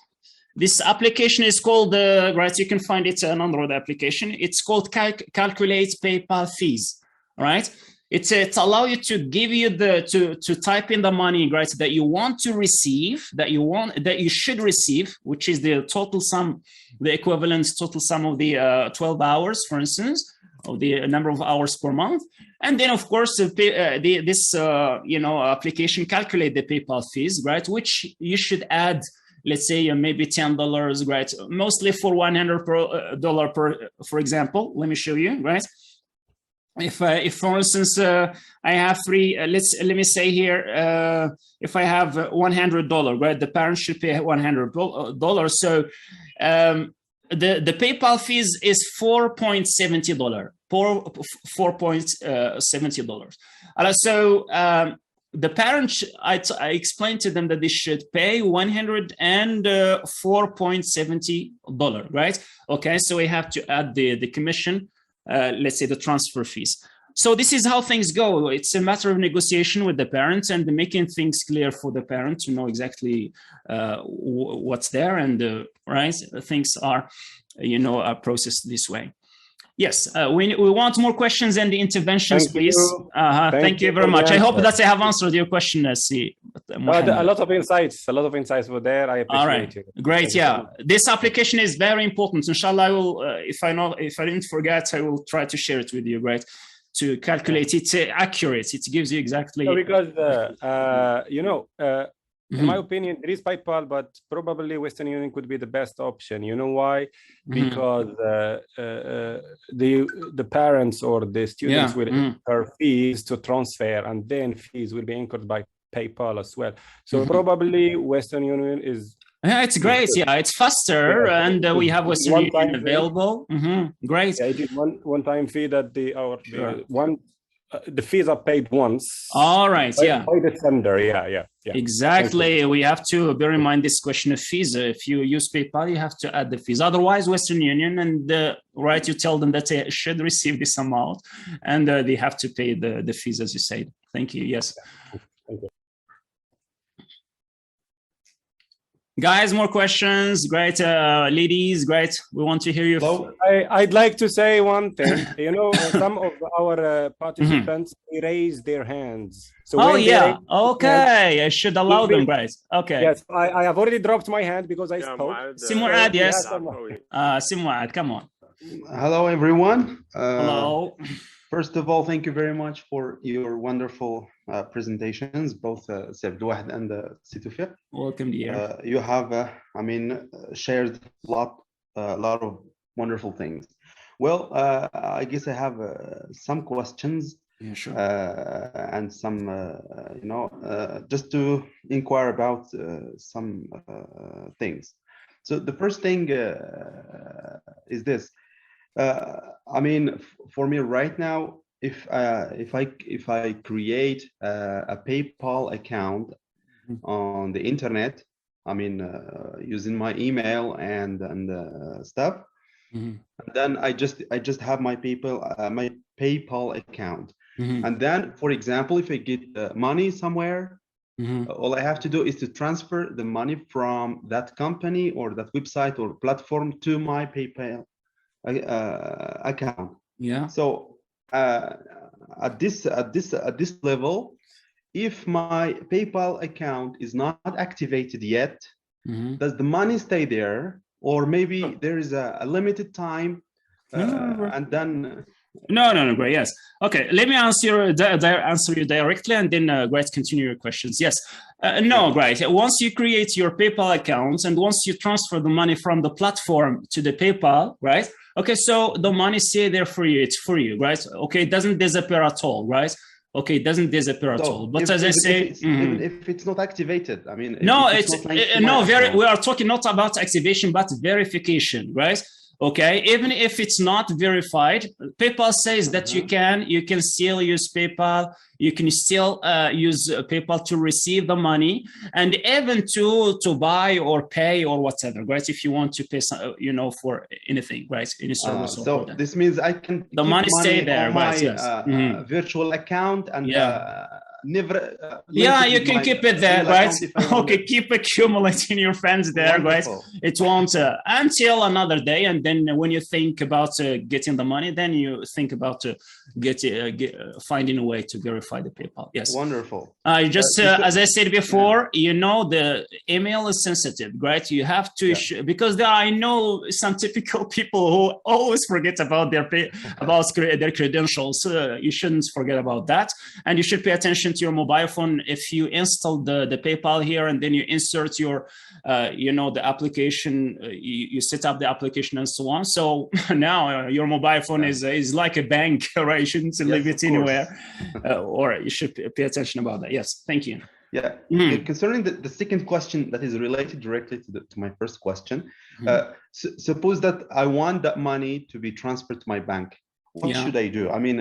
This application is called, right, you can find it an Android application. It's called Calculate PayPal Fees, right? It's allow you to give you to type in the money, right, that you want to receive, that you should receive, which is the total sum, the equivalent total sum of the 12 hours, for instance, of the number of hours per month. And then, of course, this application calculate the PayPal fees, right, which you should add, let's say maybe $10, right, mostly for $100 for example. Let me show you, right. If for instance I have three, let me say here, if I have $100, right, the parent should pay $100. So the PayPal fees is $4.70. $4.70. So the parents, I explained to them that they should pay $104.70, right? Okay, so we have to add the commission, let's say the transfer fees. So this is how things go. It's a matter of negotiation with the parents and making things clear for the parent to know exactly what's there, and right, things are, are processed this way. Yes, we want more questions and the interventions, please. Thank you very much. I hope that I have answered your question, a lot of insights were there. I appreciate it. Great. Yeah, this application is very important. Inshallah, I will, if I didn't forget, I will try to share it with you, right? To calculate it accurate. It gives you exactly. No, because in my opinion, there is PayPal, but probably Western Union could be the best option. You know why? Because the parents or the students will incur fees to transfer, and then fees will be incurred by PayPal as well. So probably Western Union is. Yeah, it's great. Yeah, it's faster, and we have Western Union available. Great. Yeah, it is one-time fee that the fees are paid once. All right. By the sender. Yeah. Exactly. We have to bear in mind this question of fees. If you use PayPal, you have to add the fees. Otherwise, Western Union and right, you tell them that they should receive this amount, and they have to pay the fees, as you said. Thank you. Yes. Thank you. Guys, more questions? Great. Ladies, great. We want to hear you. So I'd like to say one thing. Some of our participants raise their hands. So okay. I should allow them, guys. Okay. Yes, I have already dropped my hand because I spoke. Simuad, yes. Simuad, come on. Hello, everyone. Hello. First of all, thank you very much for your wonderful presentations, both Mr Abdelouahed and Situfir. Welcome, dear. You have, shared a lot of wonderful things. Well, I guess I have some questions. Yeah, sure. And some, just to inquire about some things. So the first thing is this. For me right now, if I create a PayPal account on the internet, using my email and stuff, and then I just have my PayPal account, and then, for example, if I get money somewhere, all I have to do is to transfer the money from that company or that website or platform to my PayPal account. Yeah. So at this level, if my PayPal account is not activated yet, does the money stay there, or maybe there is a limited time, and then? No, great. Yes. Okay. Let me answer you directly, and then great, continue your questions. Yes. No, great. Once you create your PayPal account and once you transfer the money from the platform to the PayPal, right? Okay, so the money stay there for you. It's for you, right? Okay, it doesn't disappear at all, right? Okay, it doesn't disappear at all. But as I say, even if it's not activated, no, we are talking not about activation, but verification, right? Okay, even if it's not verified, PayPal says that you can still use PayPal. You can still use PayPal to receive the money, and even to buy or pay or whatever, right? If you want to pay, for anything, right? Any service. So this means I can the money stay there, on my virtual account, and never. Yeah, you can keep it there, right? Okay, Okay. keep accumulating your funds there, right? It won't until another day, and then when you think about getting the money, then you think about finding a way to verify the PayPal. Yes. Wonderful. Just as I said before, you know, the email is sensitive, right? You have to because I know some typical people who always forget about their credentials. You shouldn't forget about that, and you should pay attention to your mobile phone. If you install the PayPal here and then you insert your, you know, the application, you set up the application and so on. So now your mobile phone is like a bank, right? You shouldn't leave it anywhere, or you should pay attention about that. Yes, thank you. Yeah, concerning the second question that is related directly to my first question, suppose that I want that money to be transferred to my bank. What should I do? I mean,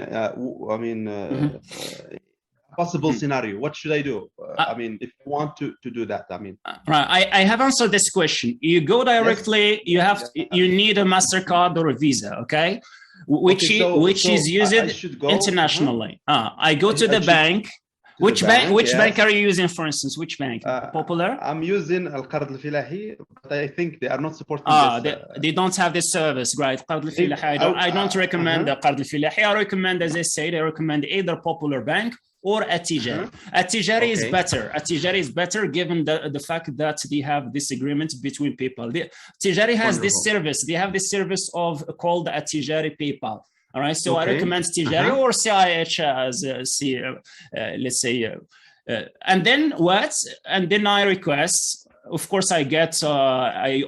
possible scenario. What should I do? I mean, if you want to do that, I mean. Right. I have answered this question. You go directly. You need a MasterCard or a Visa. Okay. Which is used internationally. I go to the bank. Which bank are you using, for instance? Which bank? Popular? I'm using Al-Qard Al-Filahi, but I think they are not supporting this. They don't have this service, right? Qard Al-Filahi. I don't recommend Qard Al-Filahi. I recommend, as I said, I recommend either Popular Bank or At-Tijari. At-Tijari is better. At-Tijari is better given the fact that they have this agreement between people. At-Tijari has this service. They have this service called At-Tijari PayPal. All right, so I recommend Tijari or CIH as let's say, and then what? And then I request. Of course, I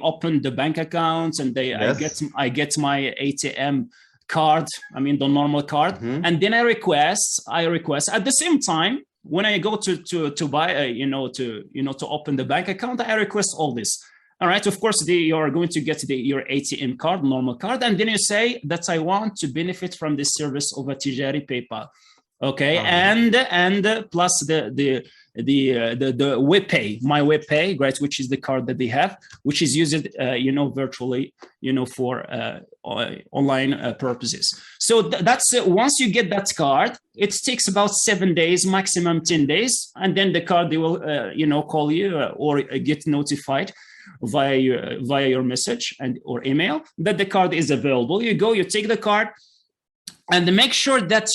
open the bank account and I get my ATM card. I mean the normal card, and then I request. At the same time, when I go to buy, to open the bank account, I request all this. All right, of course, you are going to get your ATM card, normal card, and then you say that I want to benefit from the service of At-Tijari PayPal. Okay, and plus the WebPay, my WebPay, right, which is the card that they have, which is used, virtually, for online purposes. So that's once you get that card, it takes about 7 days, maximum 10 days, and then the card they will, call you or get notified via your message or email that the card is available. You go, you take the card, and make sure that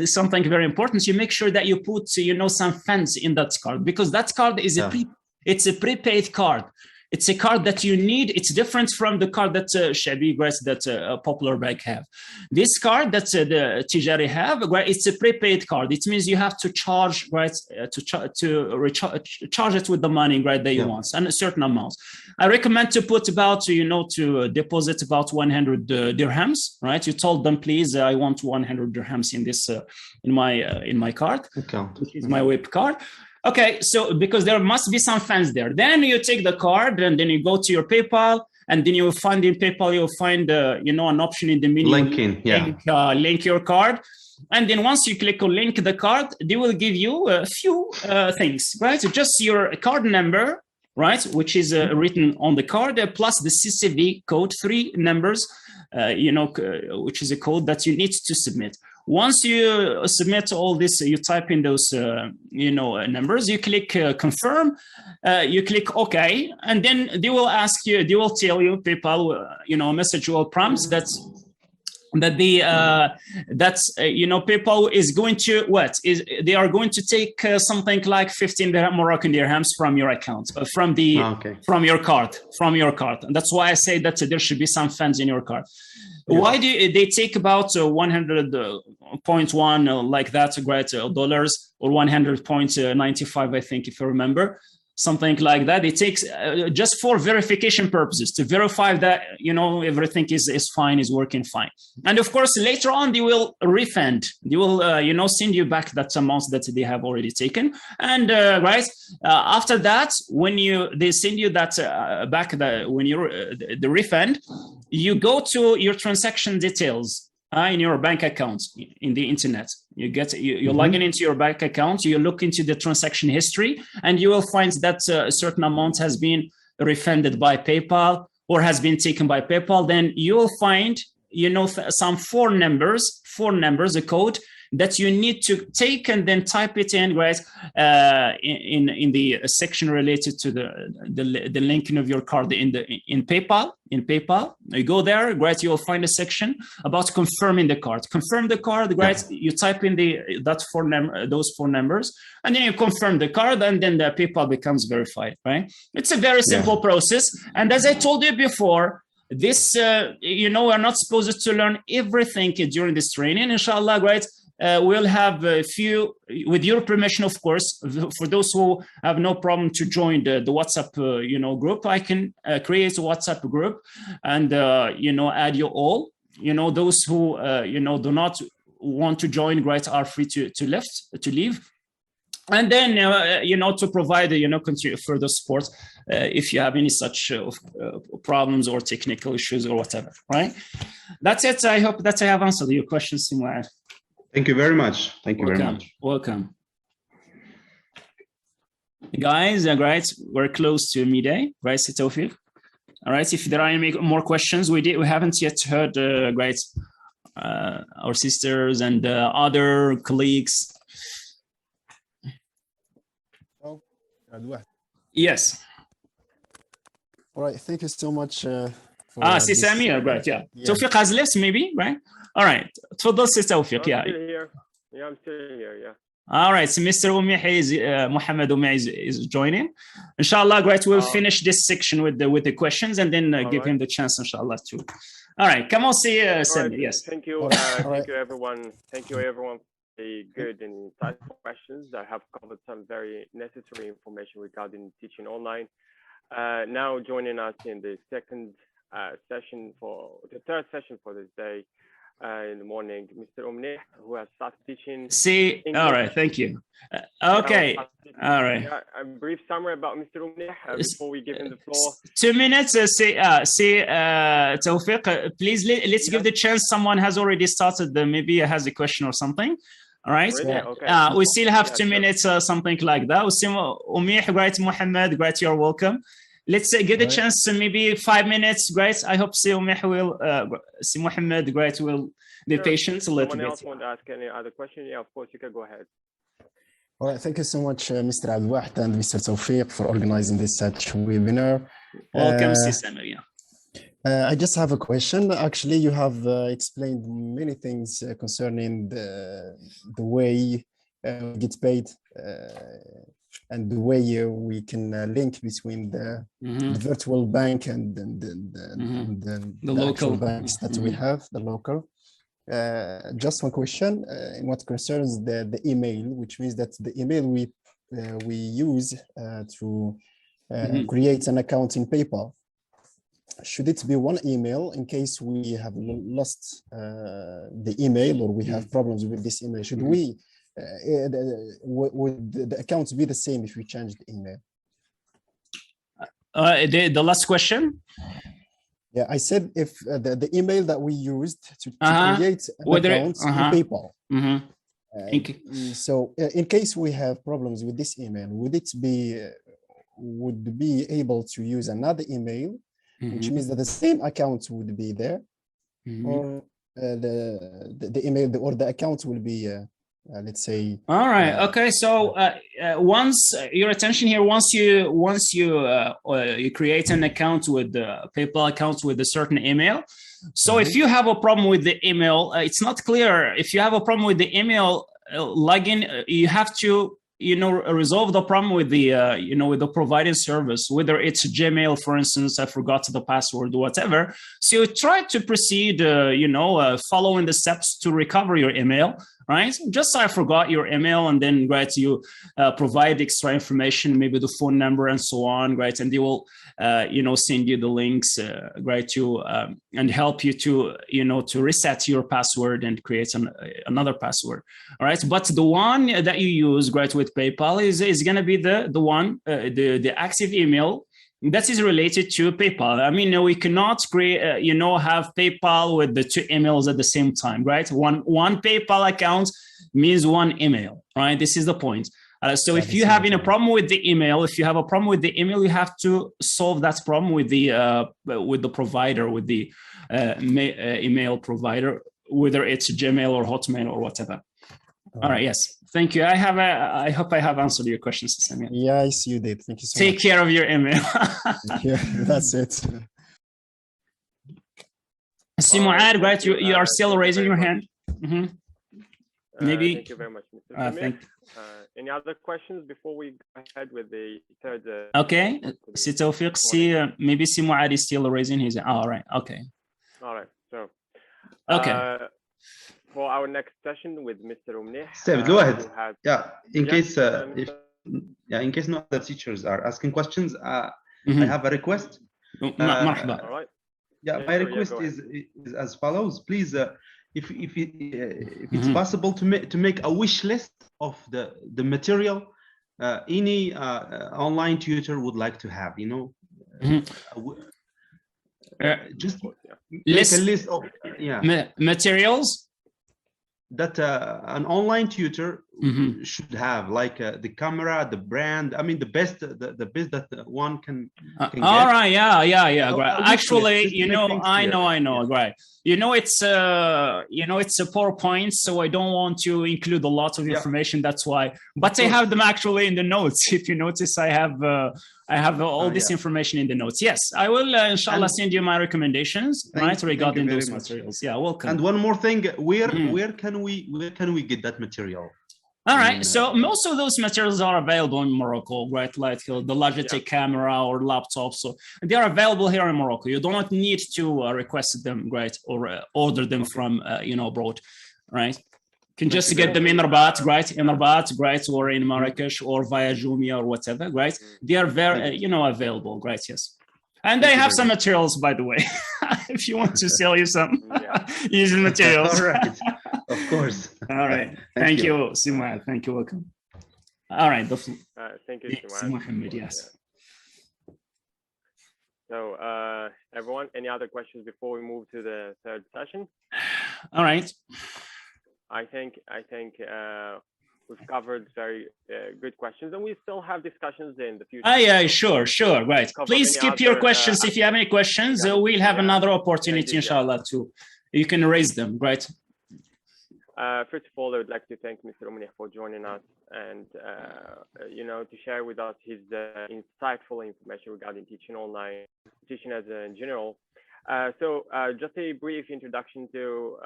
something very important, you make sure that you put some funds in that card, because that card is it's a prepaid card. It's a card that you need. It's different from the card that Shabi, that Popular Bank have. This card that the Tijari have, it's a prepaid card. It means you have to charge, charge it with the money, that you want, and a certain amount. I recommend to put about, to deposit about 100 dirhams, right? You told them, please, I want 100 dirhams in this, in my card, which is my web card. Okay, so because there must be some funds there. Then you take the card and then you go to your PayPal, and then you will find in PayPal, you'll find, an option in the menu. Link your card. And then once you click on link the card, they will give you a few things, right? So just your card number, right? Which is written on the card, plus the CCV code, 3 numbers, which is a code that you need to submit. Once you submit all this, you type in those, numbers, you click confirm, you click OK, and then they will ask you, they will tell you, PayPal, a message will prompt that PayPal is going to they are going to take something like 15 Moroccan dirhams from your account, from your card. And that's why I say that there should be some funds in your card. Why do they take about 100.1 like that, dollars, or 100.95, I think, if I remember, something like that. It takes just for verification purposes, to verify that everything is fine, is working fine. And of course, later on they will refund. They will send you back that amount that they have already taken. And after that, when they send you that back, the refund, you go to your transaction details in your bank account in the internet. You log in into your bank account, you look into the transaction history, and you will find that a certain amount has been refunded by PayPal or has been taken by PayPal. Then you will find, some four numbers, a code. that you need to take and then type it in, right, in the section related to the linking of your card in PayPal. In PayPal, you go there, right, you'll find a section about confirming the card. Confirm the card, right? You type in those four numbers, and then you confirm the card, and then the PayPal becomes verified, right? It's a very simple process. And as I told you before, this, we're not supposed to learn everything during this training, inshallah, right? We'll have a few, with your permission, of course, for those who have no problem to join the WhatsApp, group. I can create a WhatsApp group and, add you all. Those who, do not want to join, right, are free to leave. And then, to provide, continue further support if you have any such problems or technical issues or whatever, right? That's it. I hope that I have answered your questions, Simran. Thank you very much. Thank you very much. Welcome. Guys, right, we're close to midday, right, Tawfiq? All right, if there are any more questions, we haven't yet heard, right, our sisters and other colleagues. Yes. All right, thank you so much. See Samir, right, yeah. Tawfiq has left, maybe, right? All right. تفضل سي توفيق. Yeah. I'm still here. Yeah. All right. So Mr. Umih Mohammed Umih is joining. Inshallah, great. We'll finish this section with the questions and then give him the chance, inshallah, too. All right. Come on, see Samir. Right. Yes. Thank you. Thank you, everyone. Thank you, everyone, for the good and insightful questions. I have covered some very necessary information regarding teaching online. Now joining us in the third session for this day. In the morning, Mr. Umnih, who has started teaching. See, English. All right, thank you. Okay, all right. A brief summary about Mr. Umnih before we give him the floor. 2 minutes. Tawfiq, please let's give the chance. Someone has already started. Maybe has a question or something. All right. Really? Okay. We still have 2 minutes, something like that. Umnih, great, Mohammed, great. You're welcome. Let's give a chance, maybe 5 minutes, great. I hope Mohammed, great, will be patient a little bit. Someone else want to ask any other question? Yeah, of course, you can go ahead. All right, thank you so much, Mr. Abdelouahed and Mr. Tawfiq, for organizing this such webinar. Welcome, Samir. I just have a question. Actually, you have explained many things concerning the way we get paid and the way we can link between the virtual bank and the local banks that we have, the local. Just one question in what concerns the email, which means that the email we use to create an account in PayPal. Should it be one email in case we have lost the email or we have problems with this email? Should we would the accounts be the same if we change the email? The last question? Yeah, I said if the email that we used to create an account in PayPal. So in case we have problems with this email, would be able to use another email, which means that the same account would be there, or the email or the account will be let's say. All right. Okay. So once your attention here, once you create an account with the PayPal account with a certain email. So if you have a problem with the email, it's not clear. If you have a problem with the email login, you have to resolve the problem with the with the providing service, whether it's Gmail, for instance. I forgot the password, whatever. So you try to proceed following the steps to recover your email, right? Just I forgot your email, and then you provide extra information, maybe the phone number and so on, right? And they will send you the links, and help you to to reset your password and create another password. All right, but the one that you use, with PayPal is going to be the one, the active email that is related to PayPal. I mean, we cannot create, have PayPal with the two emails at the same time, right? One PayPal account means one email, right? This is the point. So if you have a problem with the email, you have to solve that problem with the provider, with the email provider, whether it's Gmail or Hotmail or whatever. All right. Yes. Thank you. I hope I have answered your questions, Samia. Yes, you did. Thank you so Take much. care of your email. Yeah, that's it. Simuad, right? Thank you. You are still Thank you raising very your much. hand. Maybe. Thank you very much, Mr. Samir. Any other questions before we go ahead with the third? Okay. Si Tawfiq, maybe Simuad is still raising his hand. All right. Okay. All right. So. Okay. For our next session with Mr. Umnih. Go ahead. In case no other teachers are asking questions, I have a request. All right. My request is as follows. Please, if it's possible to make a wish list of the material any online tutor would like to have, just make a list of materials that an online tutor should have, like the camera, the brand. I mean, the best that one can get. All right, yeah. Actually, I know, right. It's a PowerPoint, so I don't want to include a lot of information. That's why. But I have them actually in the notes. If you notice, I have all this information in the notes. Yes, I will, inshallah, send you my recommendations, regarding those materials. Yeah, welcome. And one more thing, where can we get that material? All right, so most of those materials are available in Morocco, right? Like the Logitech camera or laptop. So they are available here in Morocco. You do not need to request them, right? Or order them from, abroad, right? You can just get them in Rabat, right? Or in Marrakesh or via Jumia or whatever, right? They are very, available, right? Yes. And I have some materials, by the way, if you want to sell you some using materials. All right. Of course. All right. Thank you, Simuad. Thank you. Welcome. All right. Thank you, Simuad. Mohammed, yes. So, everyone, any other questions before we move to the third session? All right. I think we've covered very good questions, and we still have discussions in the future. Yeah, sure, right. Please keep your questions. If you have any questions, we'll have another opportunity, inshallah, you can raise them, right? First of all, I would like to thank Mr. Umnih for joining us and, to share with us his insightful information regarding teaching online, teaching as in general. So just a brief introduction to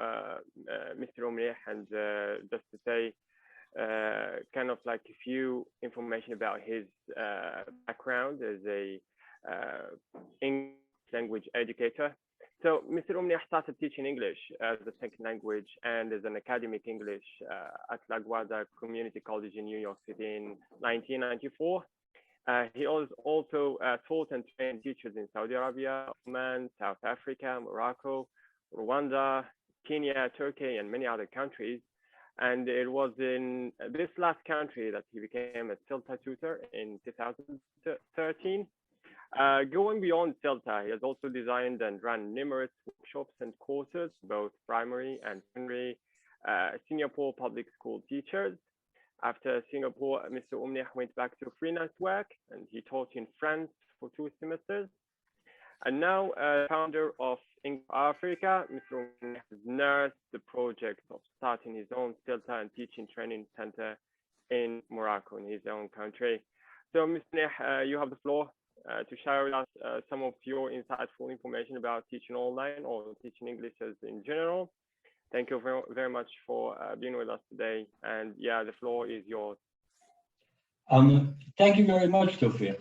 Mr. Umnih, and just to say kind of like a few information about his background as a English language educator. So Mr. Umnih started teaching English as a second language and as an academic English at La Guardia Community College in New York City in 1994. He also taught and trained teachers in Saudi Arabia, Oman, South Africa, Morocco, Rwanda, Kenya, Turkey, and many other countries. And it was in this last country that he became a CELTA tutor in 2013. Going beyond CELTA, he has also designed and run numerous workshops and courses, both primary and secondary Singapore public school teachers. After Singapore, Mr. Umnih went back to freelance work, and he taught in France for 2 semesters. And now, founder of Africa, Mr. Umnih has nursed the project of starting his own CELTA and teaching training center in Morocco, in his own country. So, Mr. Umnih, you have the floor to share with us some of your insightful information about teaching online or teaching English as in general. Thank you very much for being with us today. And yeah, the floor is yours. Thank you very much, Tawfiq.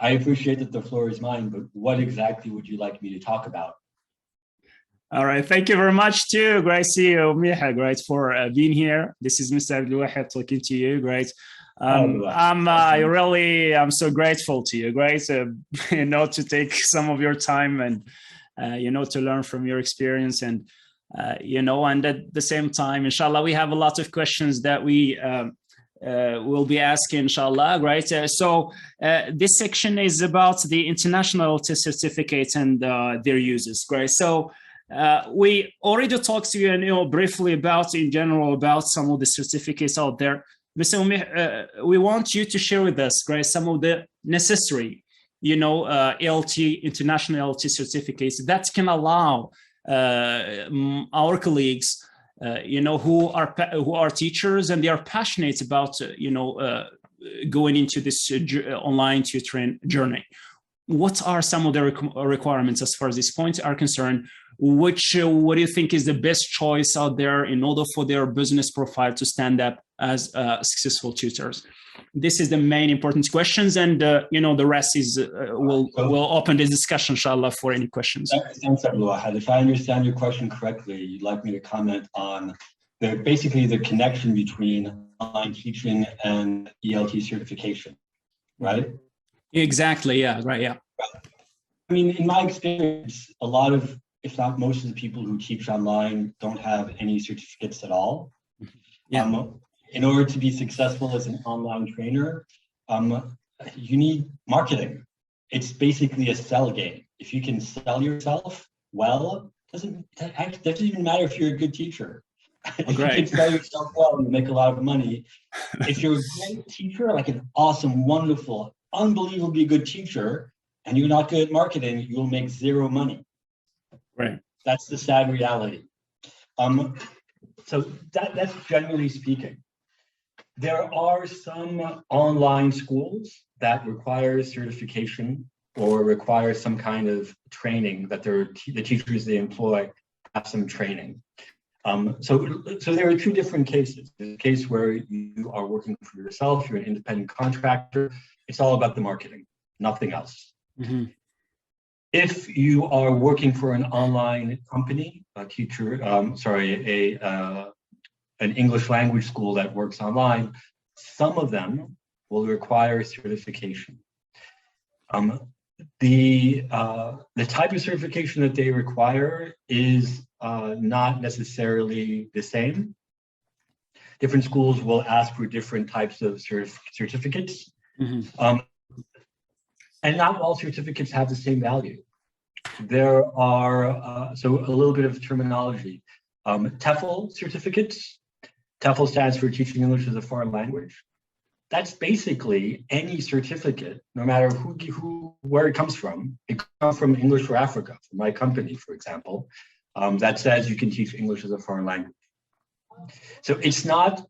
I appreciate that the floor is mine, but what exactly would you like me to talk about? All right, thank you very much too. Great see you, Miha, great for being here. This is Mr. Abdelouahed talking to you, great. I'm so grateful to you, great, to take some of your time and, to learn from your experience and, and at the same time, inshallah, we have a lot of questions that we will be asking, inshallah, right? So this section is about the international test certificate and their uses, right? So we already talked to you, briefly about, in general, about some of the certificates out there. Mr. Umnih, we want you to share with us, right, some of the necessary, LT, international LT certificates that can allow our colleagues who are teachers and they are passionate about going into this online tutoring journey. What are some of the requirements as far as these points are concerned? What do you think is the best choice out there in order for their business profile to stand up as successful tutors? This is the main important questions, and the rest is we'll open the discussion, inshallah, for any questions. Thanks, Abdelouahed. If I understand your question correctly, you'd like me to comment on basically the connection between online teaching and ELT certification, right? Exactly. Yeah. Right. Yeah. I mean, in my experience, a lot of, if not most of the people who teach online don't have any certificates at all. Yeah. In order to be successful as an online trainer, you need marketing. It's basically a sell game. If you can sell yourself well, doesn't even matter if you're a good teacher. If you can sell yourself well and make a lot of money, if you're a great teacher, like an awesome, wonderful, unbelievably good teacher, and you're not good at marketing, you'll make zero money. Right. That's the sad reality. So that's generally speaking. There are some online schools that require certification or require some kind of training that the teachers they employ have some training. So there are two different cases. There's a case where you are working for yourself, you're an independent contractor. It's all about the marketing, nothing else. Mm-hmm. If you are working for an online company, an English language school that works online, some of them will require certification. The type of certification that they require is not necessarily the same. Different schools will ask for different types of certificates. Mm-hmm. And not all certificates have the same value. There are, so a little bit of terminology. TEFL certificates. TEFL stands for Teaching English as a Foreign Language. That's basically any certificate, no matter where it comes from. It comes from English for Africa, from my company, for example, that says you can teach English as a foreign language. So it's not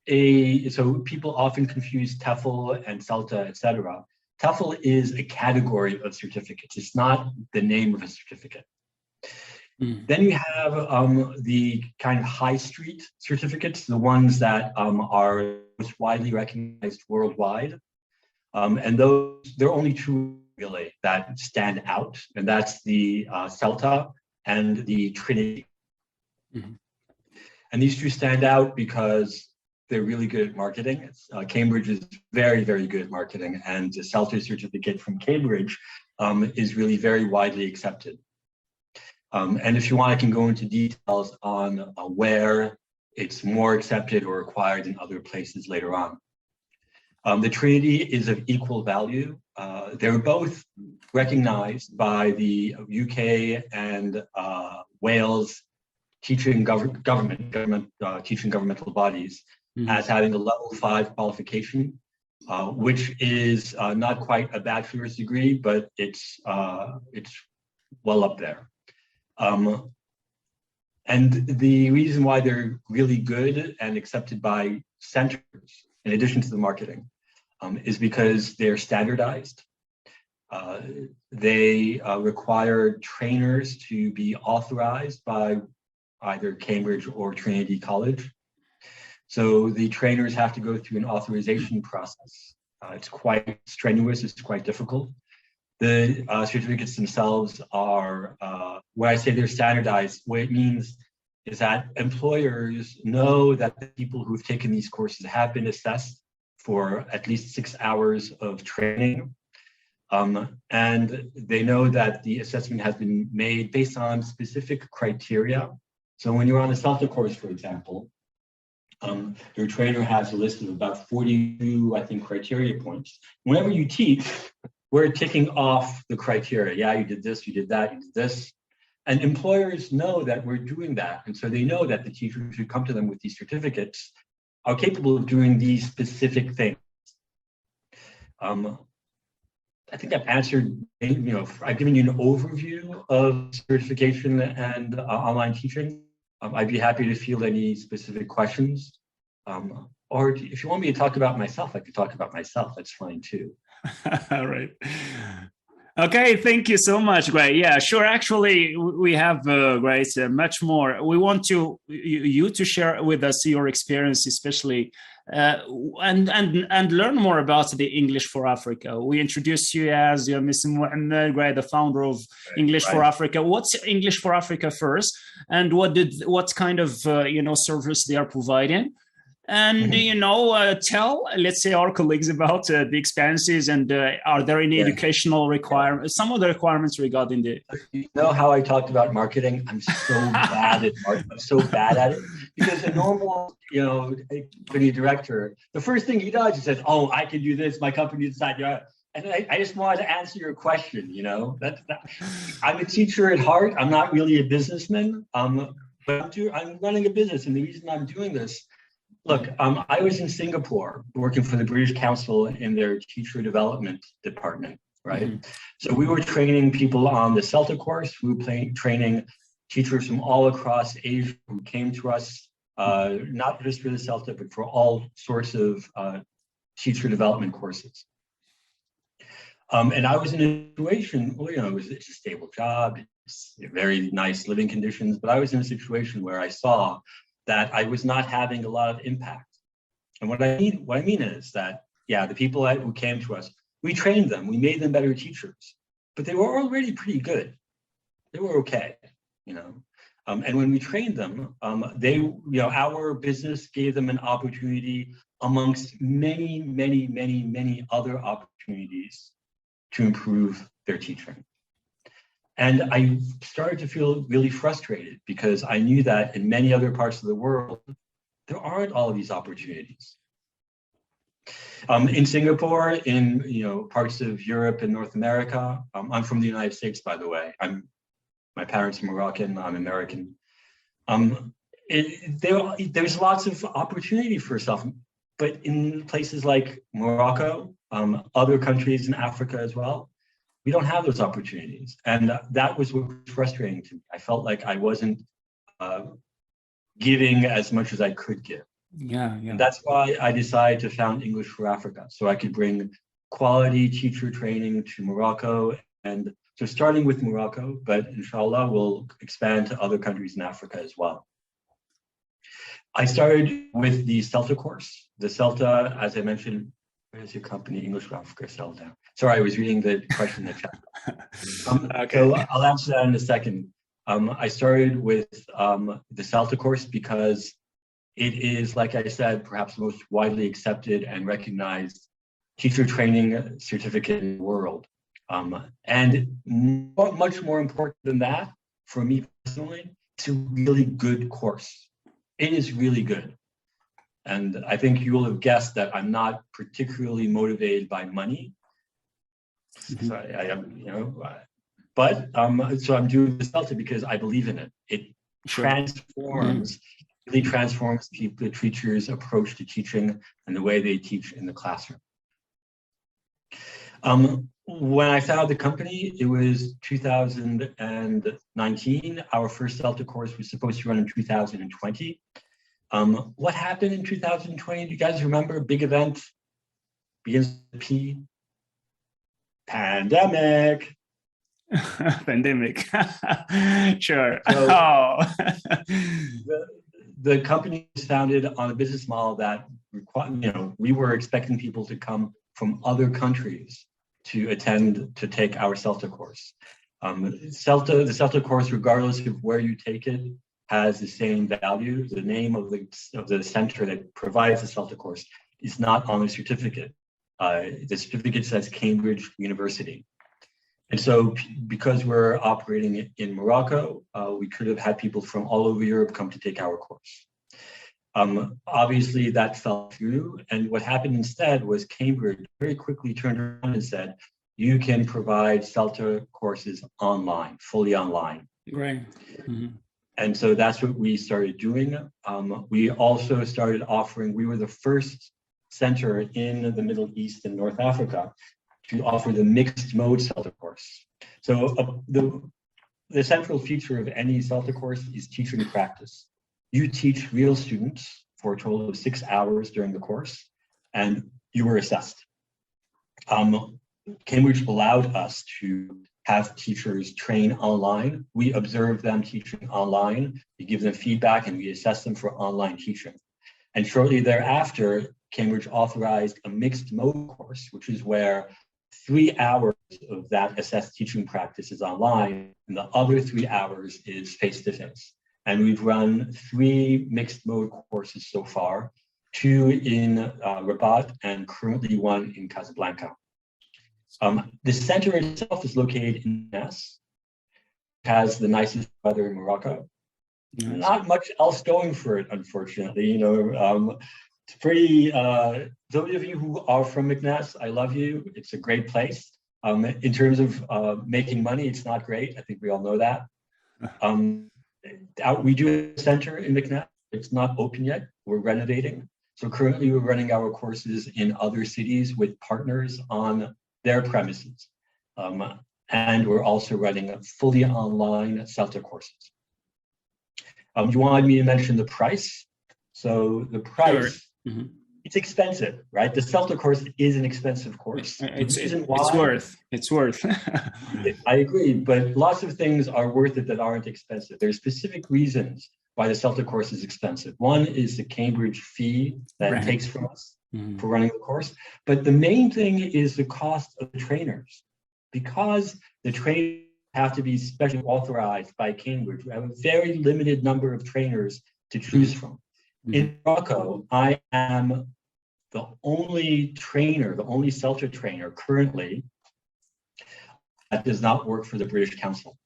so people often confuse TEFL and CELTA, etc. TEFL is a category of certificates. It's not the name of a certificate. Then you have the kind of high street certificates, the ones that are most widely recognized worldwide. And there are only two really that stand out, and that's the CELTA and the Trinity. Mm-hmm. And these two stand out because they're really good at marketing. Cambridge is very, very good at marketing, and the CELTA certificate from Cambridge is really very widely accepted. And if you want, I can go into details on where it's more accepted or required in other places later on. The Trinity is of equal value. They're both recognized by the UK and Wales teaching teaching governmental bodies as having a level 5 qualification, which is not quite a bachelor's degree, but it's well up there. And the reason why they're really good and accepted by centers, in addition to the marketing, is because they're standardized. They require trainers to be authorized by either Cambridge or Trinity College. So the trainers have to go through an authorization process. It's quite strenuous, it's quite difficult. The certificates themselves are, when I say they're standardized, what it means is that employers know that the people who've taken these courses have been assessed for at least 6 hours of training. And they know that the assessment has been made based on specific criteria. So when you're on a CELTA course, for example, your trainer has a list of about 42, I think, criteria points. Whenever you teach, we're ticking off the criteria. Yeah, you did this, you did that, you did this. And employers know that we're doing that. And so they know that the teachers who come to them with these certificates are capable of doing these specific things. I think I've answered, I've given you an overview of certification and online teaching. I'd be happy to field any specific questions. Or if you want me to talk about myself, I could talk about myself. That's fine too. All right. Okay, thank you so much. Great. Yeah, sure. Actually, we have great much more. We want you to share with us your experience, especially and learn more about the English for Africa. We introduced you as Mr. Mohammed, right, the founder of English for Africa. What's English for Africa first, and what kind of service they are providing? And tell, let's say, our colleagues about the expenses, and are there any educational requirements, some of the requirements regarding the. You know how I talked about marketing? I'm so bad at marketing. I'm so bad at it, because a normal, company director, the first thing he does, he says, "Oh, I can do this. My company decided." And I just wanted to answer your question. I'm a teacher at heart. I'm not really a businessman. But I'm running a business, and the reason I'm doing this. Look, I was in Singapore working for the British Council in their teacher development department, right? Mm-hmm. So we were training people on the CELTA course. We were training teachers from all across Asia who came to us, not just for the CELTA, but for all sorts of teacher development courses. And I was in a situation, it's a stable job, it's very nice living conditions, but I was in a situation where I saw that I was not having a lot of impact. And what I mean is that, the people who came to us, we trained them, we made them better teachers, but they were already pretty good. They were okay, And when we trained them, our business gave them an opportunity amongst many, many, many, many other opportunities to improve their teaching. And I started to feel really frustrated, because I knew that in many other parts of the world, there aren't all of these opportunities. In Singapore, in parts of Europe and North America, I'm from the United States, by the way. My parents are Moroccan, I'm American. There's lots of opportunity for yourself, but in places like Morocco, other countries in Africa as well, we don't have those opportunities. And that was what was frustrating to me. I felt like I wasn't giving as much as I could give. Yeah. And that's why I decided to found English for Africa, so I could bring quality teacher training to Morocco. And so starting with Morocco, but inshallah, we'll expand to other countries in Africa as well. I started with the CELTA course. The CELTA, as I mentioned, where's your company, English for Africa, CELTA? Sorry, I was reading the question in the chat. Okay. So I'll answer that in a second. I started with the CELTA course because it is, like I said, perhaps the most widely accepted and recognized teacher training certificate in the world. And much more important than that, for me personally, it's a really good course. It is really good. And I think you will have guessed that I'm not particularly motivated by money. So I am, but so I'm doing the CELTA because I believe in it. It really transforms the teachers' approach to teaching and the way they teach in the classroom. When I founded the company, it was 2019. Our first CELTA course was supposed to run in 2020. What happened in 2020? Do you guys remember? Big event, begins with P. Pandemic. Pandemic. Sure. So, the company was founded on a business model that we were expecting people to come from other countries to take our CELTA course. The CELTA course, regardless of where you take it, has the same value. The name of the center that provides the CELTA course is not on the certificate. The certificate says Cambridge University. And so because we're operating in Morocco, we could have had people from all over Europe come to take our course. Obviously that fell through, and what happened instead was Cambridge very quickly turned around and said, you can provide CELTA courses online, fully online. Right. Mm-hmm. And so that's what we started doing. We also started offering, we were the first center in the Middle East and North Africa to offer the mixed mode CELTA course. So the central feature of any CELTA course is teaching practice. you teach real students for a total of 6 hours during the course, and you were assessed. Cambridge allowed us to have teachers train online. We observe them teaching online, we give them feedback, and we assess them for online teaching. And shortly thereafter, Cambridge authorized a mixed mode course, which is where 3 hours of that assessed teaching practice is online, and the other 3 hours is face-to-face. And we've run 3 mixed mode courses so far, 2 in Rabat and currently 1 in Casablanca. The center itself is located in Nes. It has the nicest weather in Morocco. Nice. Not much else going for it, unfortunately. You know, it's pretty. Those of you who are from Meknes, I love you. It's a great place. In terms of making money, it's not great. I think we all know that. We do have a center in Meknes. It's not open yet. We're renovating. So currently, we're running our courses in other cities with partners on their premises. And we're also running fully online CELTA courses. You wanted me to mention the price. So the price, sure. It's expensive, right? The CELTA course is an expensive course. It's worth. I agree, but lots of things are worth it that aren't expensive. There's specific reasons why the CELTA course is expensive. One is the Cambridge fee that it takes from us for running the course. But the main thing is the cost of the trainers. Because the trainers have to be specially authorized by Cambridge, we have a very limited number of trainers to choose from. In Morocco, I am the only trainer, the only CELTA trainer currently that does not work for the British Council.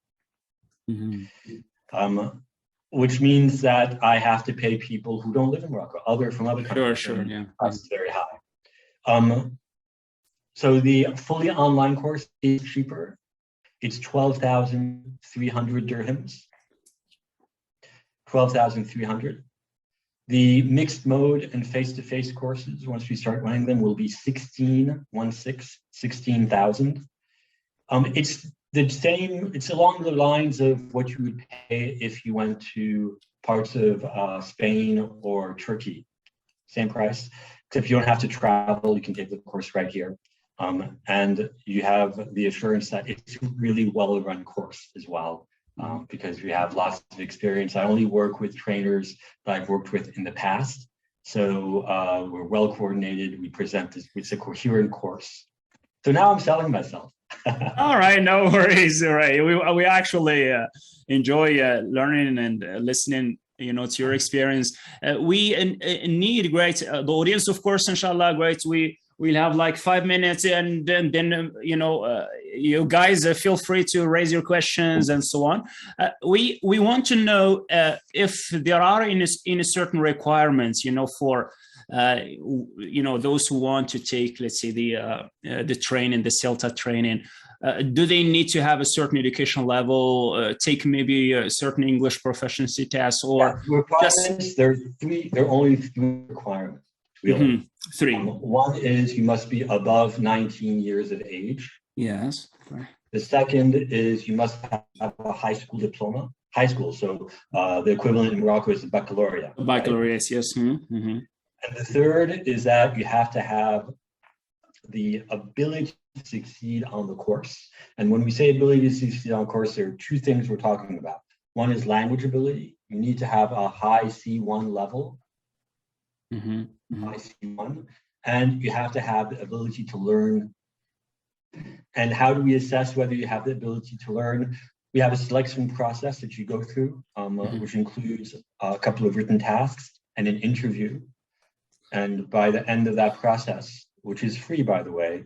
Which means that I have to pay people who don't live in Morocco, from other countries. Sure, yeah. That's very high. So the fully online course is cheaper. It's 12,300 dirhams. 12,300. The mixed mode and face-to-face courses, once we start running them, will be 16,000. It's the same, it's along the lines of what you would pay if you went to parts of Spain or Turkey. Same price, except you don't have to travel, you can take the course right here. And you have the assurance that it's a really well-run course as well, because we have lots of experience. I only work with trainers that I've worked with in the past. So we're well coordinated, we present this, it's a coherent course. So now I'm selling myself. All right, no worries. All right, we actually enjoy learning and listening, you know, to your experience. We need great the audience, of course, inshallah. Great. We'll have like 5 minutes, and then you know, you guys feel free to raise your questions and so on. We want to know if there are any certain requirements, you know, for you know, those who want to take, let's say, the training, the CELTA training. Do they need to have a certain education level, take maybe a certain English proficiency test, or just there are only 3 requirements. Really. 3. One is you must be above 19 years of age. Yes. The second is you must have a high school diploma. High school, so the equivalent in Morocco is the baccalaureate. Baccalaureate, right? Yes. And the third is that you have to have the ability to succeed on the course. And when we say ability to succeed on the course, there are 2 things we're talking about. One is language ability. You need to have a high C1 level. High C1, and you have to have the ability to learn. And how do we assess whether you have the ability to learn? We have a selection process that you go through, which includes a couple of written tasks and an interview. And by the end of that process, which is free, by the way,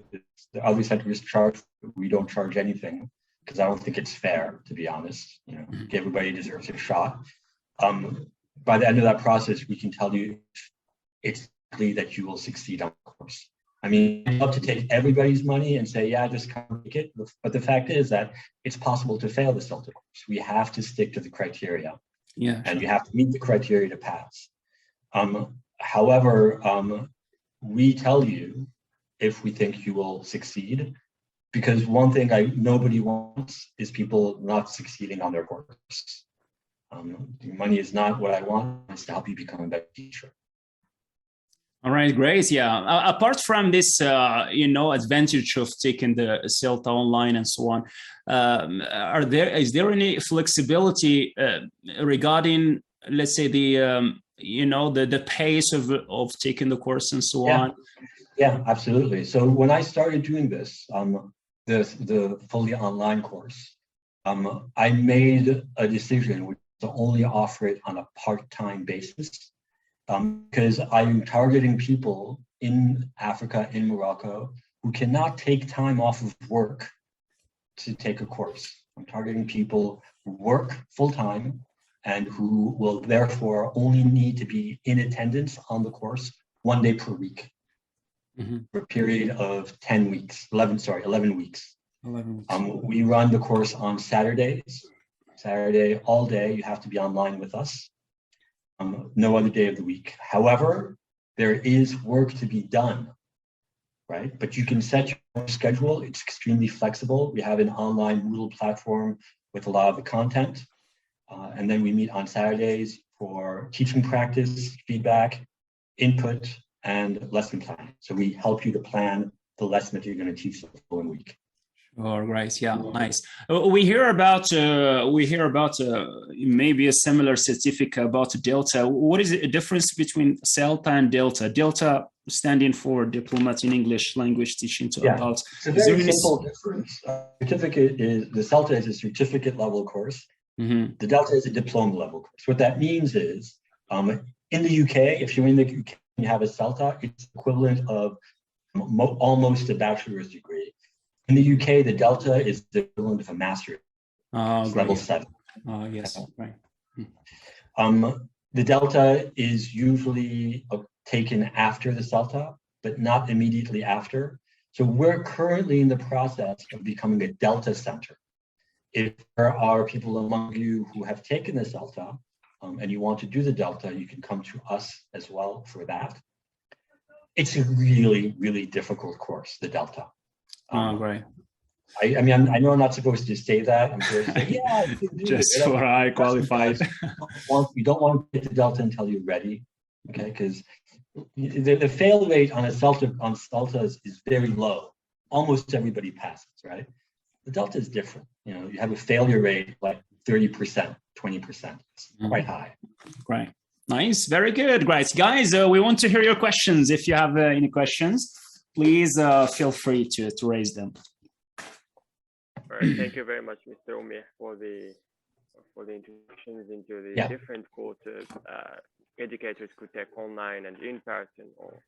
the other centers charge. We don't charge anything because I don't think it's fair, to be honest. You know, everybody deserves a shot. By the end of that process, we can tell you it's likely that you will succeed on the course. I mean, I'd love to take everybody's money and say, yeah, just come make it. But the fact is that it's possible to fail the CELTA course. We have to stick to the criteria. Yeah. And you have to meet the criteria to pass. However, we tell you if we think you will succeed, because one thing nobody wants is people not succeeding on their course. The money is not what I want. It's to help you become a better teacher. All right, great. Yeah. Apart from this, advantage of taking the CELTA online and so on, is there any flexibility regarding, let's say, the pace of taking the course and so on? Yeah, absolutely. So when I started doing this, the fully online course, I made a decision to only offer it on a part-time basis. Because I'm targeting people in Africa, in Morocco, who cannot take time off of work to take a course. I'm targeting people who work full-time and who will therefore only need to be in attendance on the course 1 day per week for a period of 11 weeks. 11 weeks. We run the course on Saturdays. Saturday, all day, you have to be online with us. No other day of the week. However, there is work to be done, right? But you can set your schedule. It's extremely flexible. We have an online Moodle platform with a lot of the content. And then we meet on Saturdays for teaching practice, feedback, input, and lesson planning. So we help you to plan the lesson that you're going to teach the following week. Oh, right. Yeah, nice. We hear about maybe a similar certificate about Delta. What is the difference between CELTA and Delta? Delta standing for Diploma in English Language Teaching to Adults. It's a very simple difference. The CELTA is a certificate level course. The Delta is a diploma level course. What that means is, in the UK, if you're in the UK and you have a CELTA, it's equivalent of almost a bachelor's degree. In the UK, the Delta is the equivalent of a master's, level 7. Yes, right. The Delta is usually taken after the CELTA, but not immediately after. So we're currently in the process of becoming a Delta center. If there are people among you who have taken the CELTA and you want to do the Delta, you can come to us as well for that. It's a really, really difficult course, the Delta. Right. I mean, I know I'm not supposed to say that. I'm supposed to say, yeah, you can do just it. for I qualified. You don't want to get the Delta until you're ready, okay? Because the fail rate on CELTA is very low. Almost everybody passes, right? The Delta is different. You have a failure rate like 30%, 20%. It's quite high. Right. Nice. Very good. Great. Guys, we want to hear your questions. If you have any questions, please feel free to raise them. All right. Thank you very much, Mr. Oumir, for the introductions into the different courses educators could take online and in person, or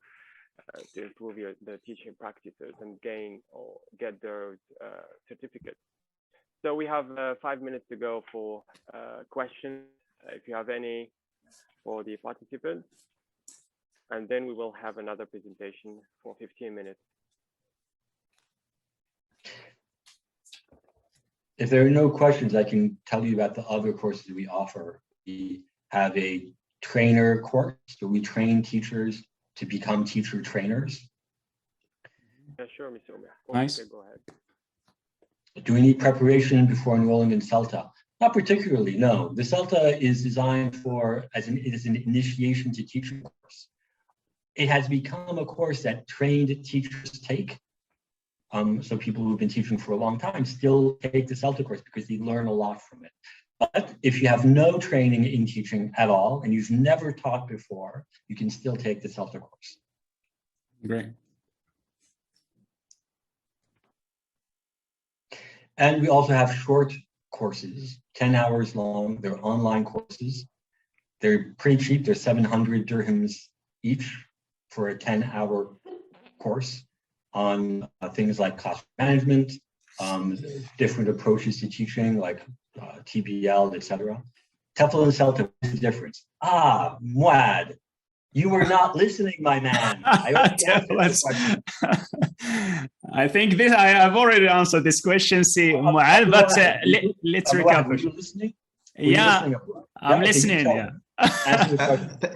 to improve the teaching practices and gain or get those certificates. So we have 5 minutes to go for questions, if you have any for the participants, and then we will have another presentation for 15 minutes. If there are no questions, I can tell you about the other courses we offer. We have a trainer course, so we train teachers to become teacher trainers. Yeah, sure, Mr. Oumir. Nice. Okay, go ahead. Do we need preparation before enrolling in CELTA? Not particularly, no. The CELTA is designed as an initiation to teaching course. It has become a course that trained teachers take. So people who've been teaching for a long time still take the CELTA course because they learn a lot from it. But if you have no training in teaching at all and you've never taught before, you can still take the CELTA course. Great. And we also have short courses, 10 hours long. They're online courses. They're pretty cheap. They're 700 dirhams each for a 10-hour course on things like classroom management, different approaches to teaching like TBL, etc. TEFL and CELTA, what's the difference? Muad, you were not listening, my man. I think I have already answered this question, Muad, but let's recap. Yeah, I'm listening. Yeah.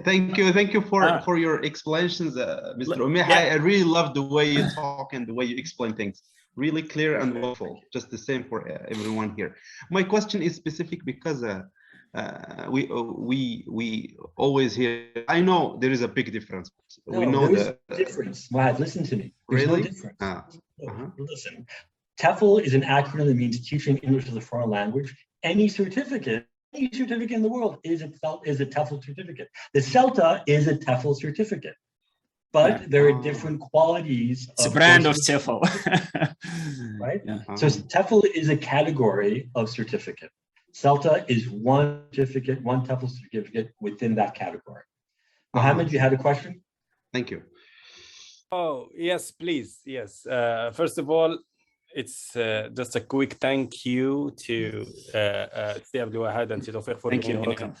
Thank you for your explanations, Mr. Oumir. I really love the way you talk and the way you explain things. Really clear and helpful. Just the same for everyone here. My question is specific because we always hear. I know there is a big difference. We know there is that no difference. Wahad, listen to me. There's really no difference. uh-huh. Listen, TEFL is an acronym that means Teaching English as a Foreign Language. Any certificate in the world is a TEFL certificate. The CELTA is a TEFL certificate, but there are different qualities. It's a brand of TEFL, right? So TEFL is a category of certificate. CELTA is one certificate, one TEFL certificate within that category. Mohammed, you had a question? Thank you. Oh, yes, please. Yes. First of all, it's just a quick thank you to Mr Abdelouahed and Tawfiq for thank you. Welcome.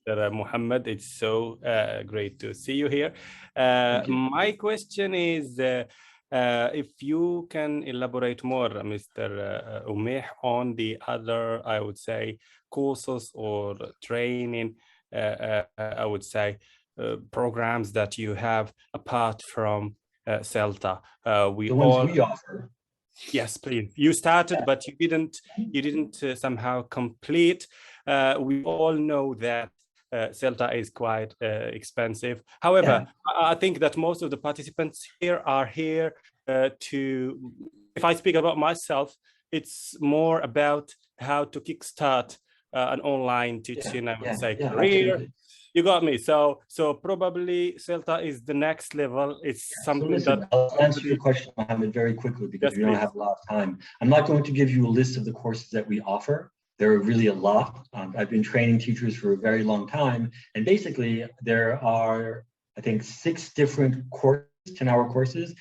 Mohammed, it's so great to see you here. My question is, if you can elaborate more, Mr. Umeh, on the other, I would say, courses or training, I would say, programs that you have apart from CELTA. The ones we offer. Yes, please. You started, but you didn't somehow complete. We all know that CELTA is quite expensive. However, I think that most of the participants here are here to, if I speak about myself, it's more about how to kickstart an online teaching, I would say, career. Absolutely. You got me. So probably CELTA is the next level. It's something that I'll answer your question, Mohammed, very quickly because we don't have a lot of time. I'm not going to give you a list of the courses that we offer. There are really a lot. I've been training teachers for a very long time. And basically, there are, I think, 6 different courses, 10-hour courses,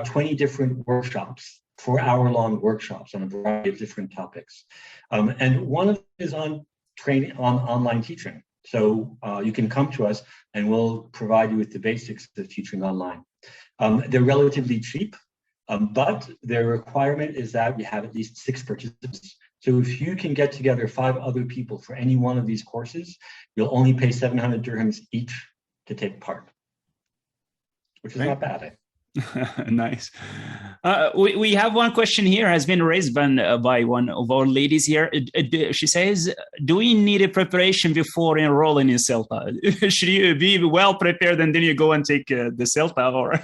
20 different workshops, 4-hour-long workshops on a variety of different topics. And one of them is on training, on online teaching. So you can come to us and we'll provide you with the basics of teaching online. They're relatively cheap, but their requirement is that we have at least 6 participants. So if you can get together 5 other people for any one of these courses, you'll only pay 700 dirhams each to take part, which is not bad. Nice. We have one question here has been raised by one of our ladies here. She says, do we need a preparation before enrolling in CELTA? Should you be well prepared and then you go and take the CELTA? Or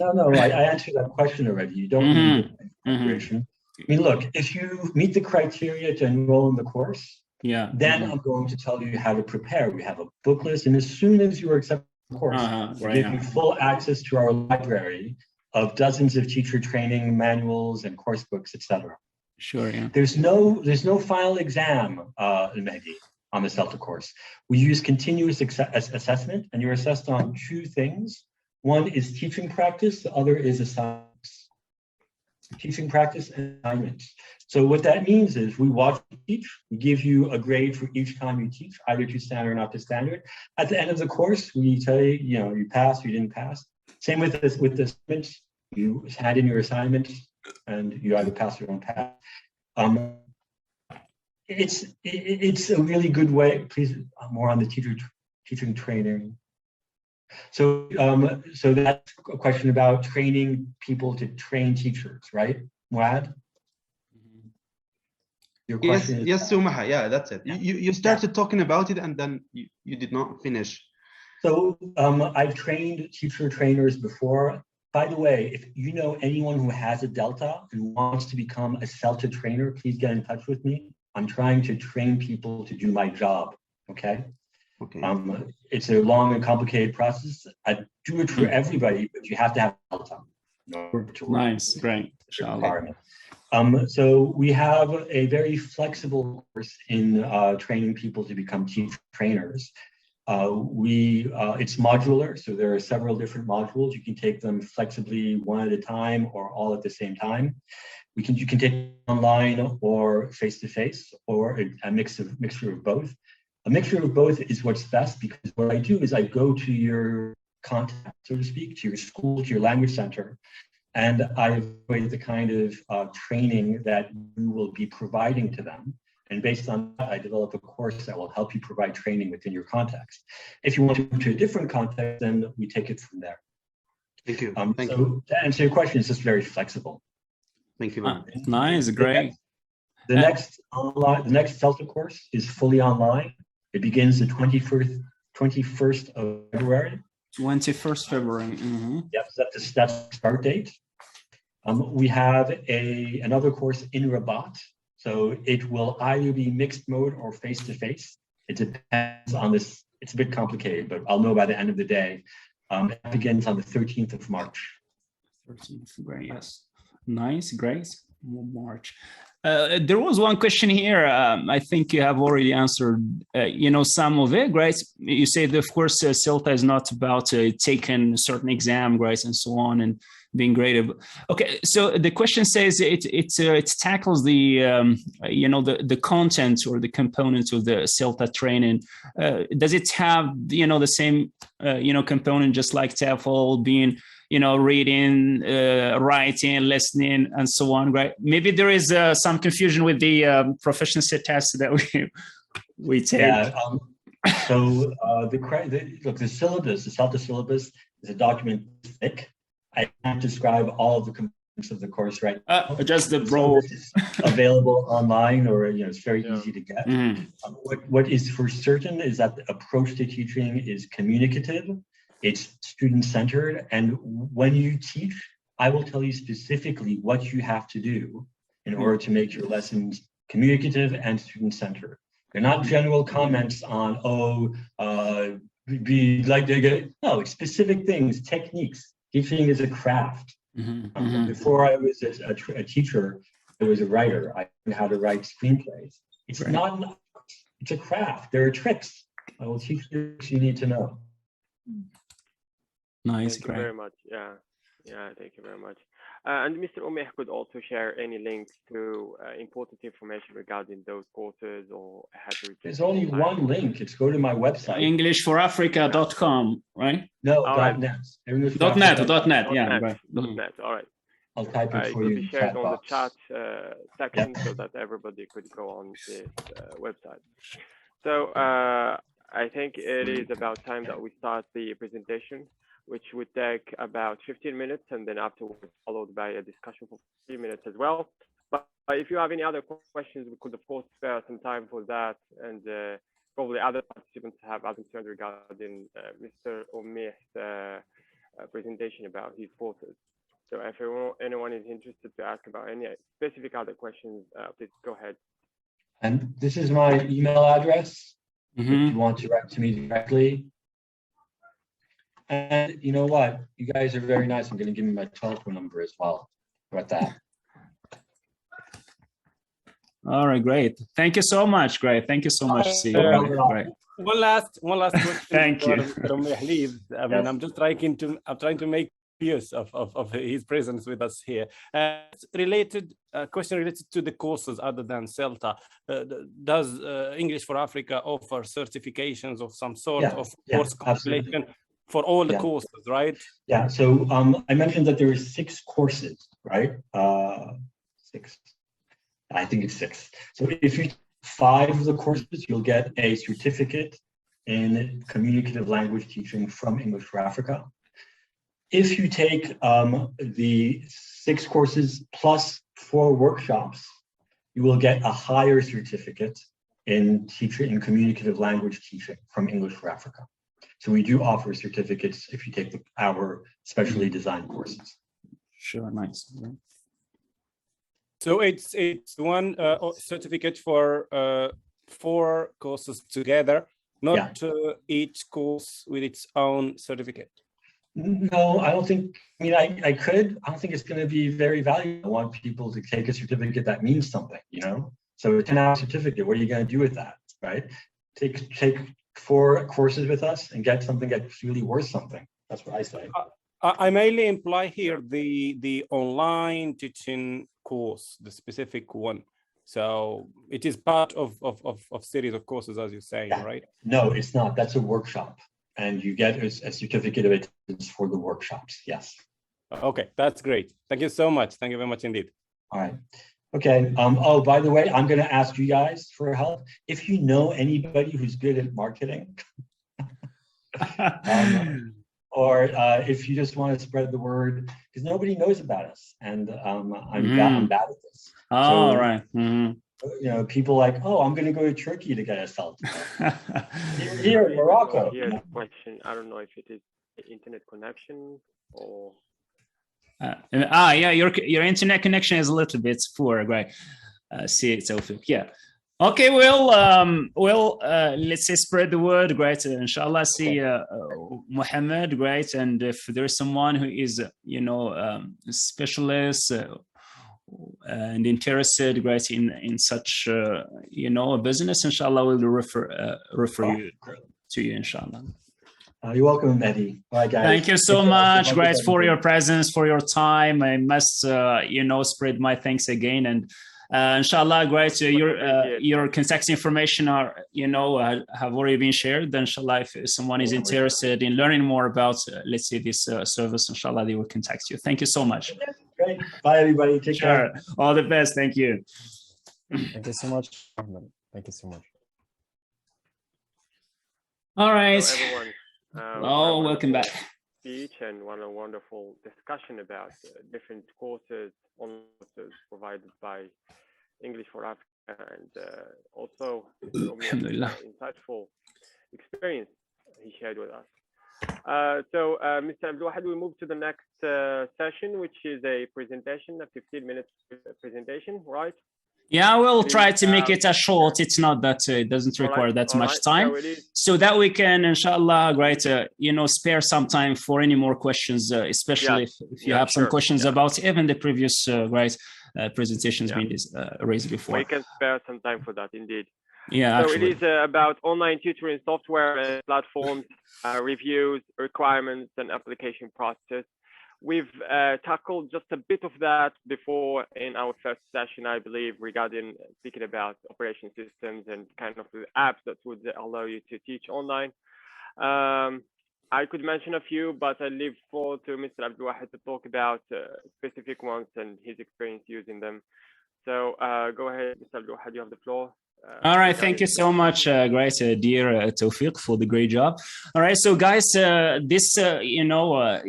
No, I answered that question already. You don't need preparation. I mean, look, if you meet the criteria to enroll in the course, then I'm going to tell you how to prepare. We have a book list, and as soon as you are accepted, of course, we give you full access to our library of dozens of teacher training manuals and course books, etc. Sure, yeah. There's no final exam, Mehdi, on the CELTA course. We use continuous assessment, and you're assessed on 2 things. One is teaching practice, the other is assignments. Teaching practice and assignments. So what that means is we watch you teach, we give you a grade for each time you teach, either to standard or not to standard. At the end of the course, we tell you, you passed, you didn't pass. Same with the assignments. You hand in your assignments and you either pass or don't pass. It's a really good way. Please, more on the teaching training. So that's a question about training people to train teachers, right, Muad? Your question is, yes, Sumaha, yeah, that's it. You started talking about it and then you did not finish. So I've trained teacher trainers before. By the way, if you know anyone who has a Delta and wants to become a CELTA trainer, please get in touch with me. I'm trying to train people to do my job, okay? Okay. It's a long and complicated process. I do it for everybody, but you have to have Delta. Nice, great. So we have a very flexible course in training people to become teacher trainers. It's modular, so there are several different modules. You can take them flexibly one at a time or all at the same time. You can take it online or face-to-face or a mixture of both. A mixture of both is what's best, because what I do is I go to your contact, so to speak, to your school, to your language center, and I evaluate the kind of training that you will be providing to them. And based on that, I develop a course that will help you provide training within your context. If you want to move to a different context, then we take it from there. Thank you. To answer your question, it's just very flexible. Thank you. Nice, great. The next CELTA course is fully online. It begins the 21st of February. 21st February. Yep, so that's the start date. We have another course in Rabat. So it will either be mixed mode or face-to-face. It depends on this. It's a bit complicated, but I'll know by the end of the day. It begins on the 13th of March. 13th, great, yes. Nice, great. March. There was one question here. I think you have already answered, some of it, right? You said, of course, CELTA is not about taking a certain exam, right, and so on, and being graded. Okay, so the question says it tackles the content or the components of the CELTA training. Does it have the same component, just like TOEFL, being reading, writing, listening, and so on, right? Maybe there is some confusion with the proficiency test that we take. Yeah. So the syllabus, the CELTA syllabus, is a document thick. I can't describe all of the components of the course right now. Just the broad. Available online, or it's very easy to get. What is for certain is that the approach to teaching is communicative. It's student-centered, and when you teach, I will tell you specifically what you have to do in order to make your lessons communicative and student-centered. They're not general comments on, no, specific things, techniques. Teaching is a craft. Before I was a teacher, I was a writer. I knew how to write screenplays. It's a craft. There are tricks. I will teach you what you need to know. Nice, thank you very much. Yeah, thank you very much. And Mr. Omeh could also share any links to important information regarding those courses, or how to. There's only one link. It's go to my website. EnglishForAfrica.com, right? No, right. .net. .net. Yeah, right. .net. All right. I'll type it for you. It you. will be shared on the chat section, Yeah. so that everybody could go on this website. So I think it is about time that we start the presentation, which would take about 15 minutes, and then afterwards followed by a discussion for 3 minutes as well. But if you have any other questions, we could of course spare some time for that, and probably other participants have other concerns regarding Mr. Omeh's presentation about his courses. So if anyone is interested to ask about any specific other questions, please go ahead. And this is my email address. If you want to write to me directly. And you know what? You guys are very nice. I'm going to give you my telephone number as well. How about that? All right, great. Thank you so much. Great. Thank you so much. Great. One last question. Thank you. I mean, I'm just trying to make use of his presence with us here. Question related to the courses other than CELTA. Does English for Africa offer certifications of some sort of course compilation for all the courses, right? Yeah, so I mentioned that there are 6 courses, right? 6. I think it's 6. So if you 5 of the courses, you'll get a certificate in communicative language teaching from English for Africa. If you take the 6 courses plus 4 workshops, you will get a higher certificate in communicative language teaching from English for Africa. So we do offer certificates if you take our specially designed courses. Sure, nice. So it's one certificate for 4 courses together, not each course with its own certificate. No, I don't think. I mean, I could. I don't think it's going to be very valuable. I want people to take a certificate that means something, So a 10-hour certificate, what are you going to do with that, right? Take 4 courses with us and get something that's really worth something. That's what I say. I mainly imply here the online teaching course, the specific one. So it is part of series of courses, as you're saying, right? No, it's not. That's a workshop, and you get a certificate of attendance for the workshops. Yes. Okay, that's great. Thank you so much. Thank you very much indeed. All right. Okay. Oh, by the way, I'm going to ask you guys for help. If you know anybody who's good at marketing, or if you just want to spread the word, because nobody knows about us, and I'm bad at this. All right. You know, people like, oh, I'm going to go to Turkey to get a selfie. Here in Morocco. Here's a question. I don't know if it is internet connection or. Yeah, your internet connection is a little bit poor, right? See it, Tawfiq. Yeah. Okay, well, let's say spread the word, great. Inshallah, see Muhammad, great. And if there's someone who is, you know, a specialist and interested, great, in such, you know, a business, inshallah, we'll refer you to you, inshallah. You're welcome, Mehdi. Bye, guys. Thank you so much, great, for your presence, for your time. I must, you know, spread my thanks again. And inshallah, great, your contact information are, you know, have already been shared. Inshallah, if someone is interested in learning more about, let's say, this service, inshallah, they will contact you. Thank you so much. Great. Bye, everybody. Take care. All the best. Thank you. Thank you so much, Ahmed. Thank you so much. All right. Hello, everyone. Welcome back. Speech and a wonderful discussion about different courses, online courses provided by English for Africa, and also insightful experience he shared with us. So, Mr. Abdelouahed, we move to the next session, which is a presentation, a 15-minute presentation, right? Yeah, we'll try to make it as short. It's not that it doesn't require that much time, so that we can, inshallah, great, you know, spare some time for any more questions, especially if you have some questions about even the previous presentations being raised before. We can spare some time for that, indeed. Yeah, so it is about online tutoring software and platforms, reviews, requirements, and application process. We've tackled just a bit of that before in our first session, I believe, regarding speaking about operation systems and kind of the apps that would allow you to teach online. I could mention a few, but I leave floor to Mr. Abdelouahed to talk about specific ones and his experience using them. So go ahead, Mr. Abdelouahed, you have the floor. All right, thank you so much, great, dear Tawfiq, for the great job. All right, so guys, this you know,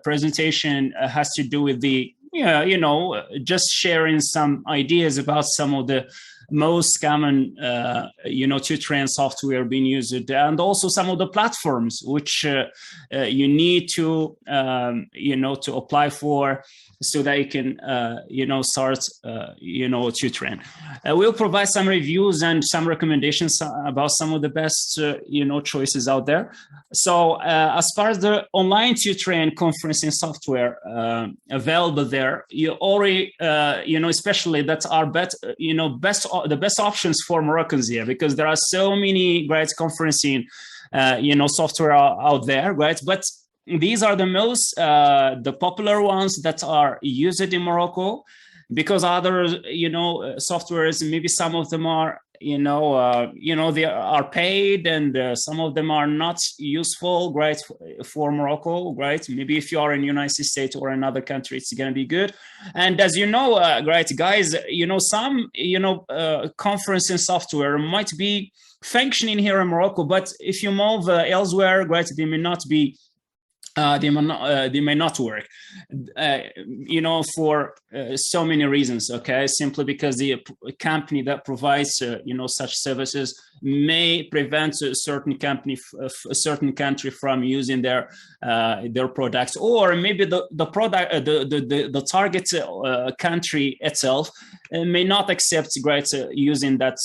presentation has to do with the you know, just sharing some ideas about some of the most common you know, tutoring software being used, and also some of the platforms which you need to you know, to apply for, so that you can you know, start you know, tutoring. We'll provide some reviews and some recommendations about some of the best you know, choices out there. So as far as the online tutoring conferencing software available there, you already you know, especially that are you know, the best options for Moroccans here, because there are so many great conferencing you know, software out there, right? But these are the most the popular ones that are used in Morocco, because other, you know, softwares, maybe some of them are, you know, they are paid, and some of them are not useful, right, for Morocco, right? Maybe if you are in the United States or another country, it's going to be good. And as you know, right, guys, you know, some, you know, conferencing software might be functioning here in Morocco, but if you move elsewhere, right, they may not be they may not work, you know, for so many reasons. Okay, simply because the company that provides you know, such services may prevent a certain company, a certain country from using their products, or maybe the product, the target country itself may not accept using that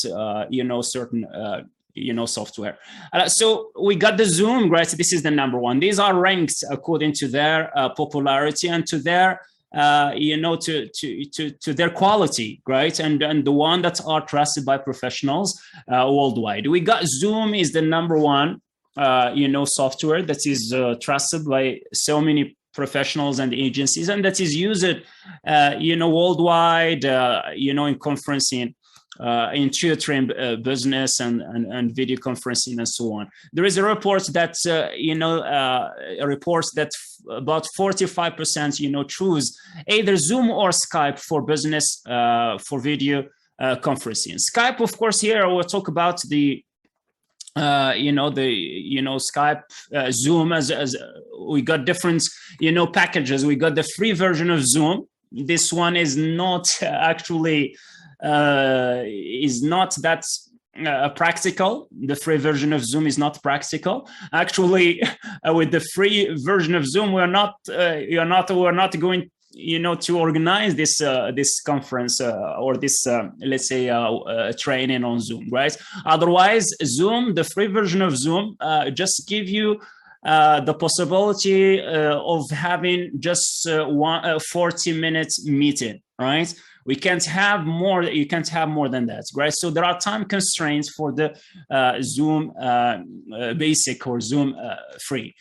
you know, certain you know, software. So we got the Zoom, right? This is the number one. These are ranked according to their popularity and to their you know, to their quality, right? And the one that are trusted by professionals worldwide. We got Zoom is the number one you know, software that is trusted by so many professionals and agencies, and that is used you know, worldwide, you know, in conferencing, in tutoring business and video conferencing and so on. There is a report that you know, reports that about 45% you know, choose either Zoom or Skype for business for video conferencing. Skype, of course, here we'll talk about the you know, Skype, Zoom, as we got different, you know, packages. We got the free version of Zoom. This one is not actually is not that practical. The free version of Zoom is not practical. Actually, with the free version of Zoom, we're not going, to organize this conference or this let's say training on Zoom, right? Otherwise, Zoom, the free version of Zoom, just give you the possibility of having just 40 minutes meeting, right? We can't have more. You can't have more than that, right? So there are time constraints for the Zoom basic or Zoom free.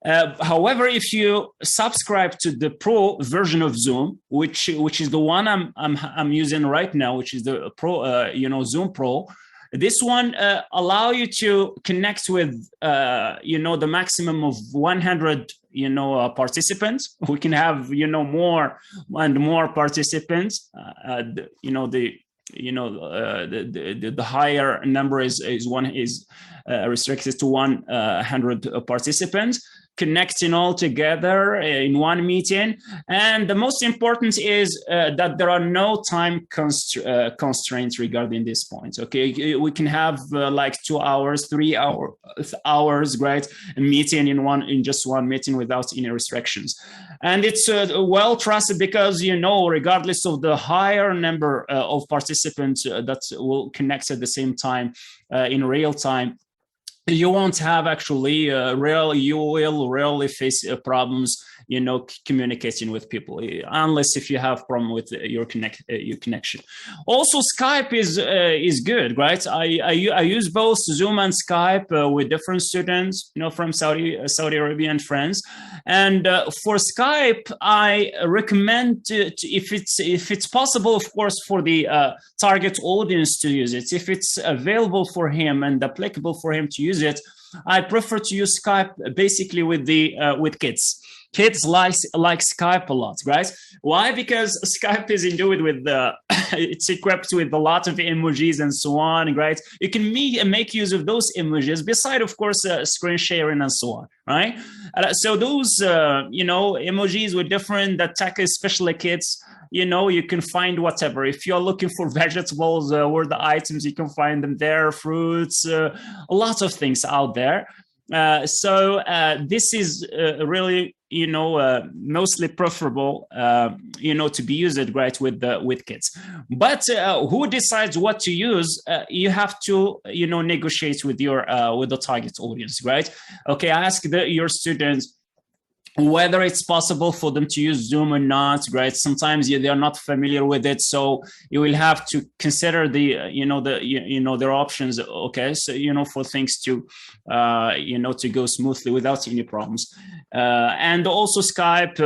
However, if you subscribe to the pro version of Zoom, which is the one I'm using right now, which is the pro, Zoom Pro, this one allow you to connect with the maximum of 100 participants. We can have more and more participants. The higher number is restricted to 100 participants, connecting all together in one meeting. And the most important is that there are no time constraints regarding this point. Okay, we can have like 2 hours, 3 hours, right? A meeting in just one meeting without any restrictions. And it's well trusted because, regardless of the higher number of participants that will connect at the same time in real time, you won't have actually you will rarely face problems communicating with people, unless if you have problem with your connection. Also, Skype is good, right? I use both Zoom and Skype with different students, from Saudi Arabia and friends. And for Skype, I recommend if it's possible, of course, for the target audience to use it. If it's available for him and applicable for him to use it, I prefer to use Skype basically with with kids. Kids like Skype a lot, right? Why? Because Skype is endued with it's equipped with a lot of emojis and so on, right? You can make use of those emojis, beside, of course, screen sharing and so on, right? So those, emojis with different that tackle especially kids, you can find whatever. If you're looking for vegetables or the items, you can find them there, fruits, a lot of things out there. So this is really, mostly preferable, to be used, right, with kids. But who decides what to use? You have to, negotiate with with the target audience, right? Okay, ask your students whether it's possible for them to use Zoom or not, right? Sometimes they are not familiar with it, so you will have to consider their options. Okay, so for things to to go smoothly without any problems. And also Skype,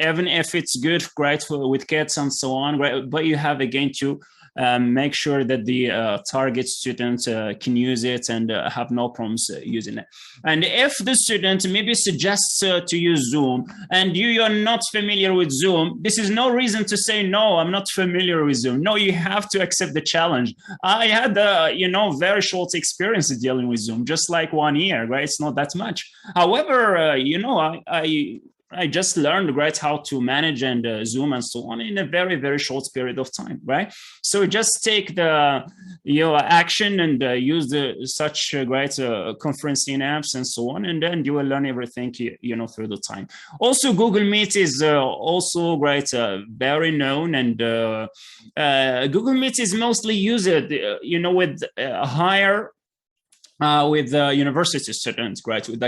even if it's good, right, with kids and so on, right? But you have again to make sure that the target student can use it and have no problems using it. And if the student maybe suggests to use Zoom and you are not familiar with Zoom, this is no reason to say, no, I'm not familiar with Zoom. No, you have to accept the challenge. I had very short experience dealing with Zoom, just like 1 year, right? It's not that much. However, I just learned, right, how to manage and Zoom and so on in a very, very short period of time, right? So just take the action and use such great conferencing apps and so on, and then you will learn everything through the time. Also, Google Meet is also great, very known, and Google Meet is mostly used, with higher. With university students, right? With the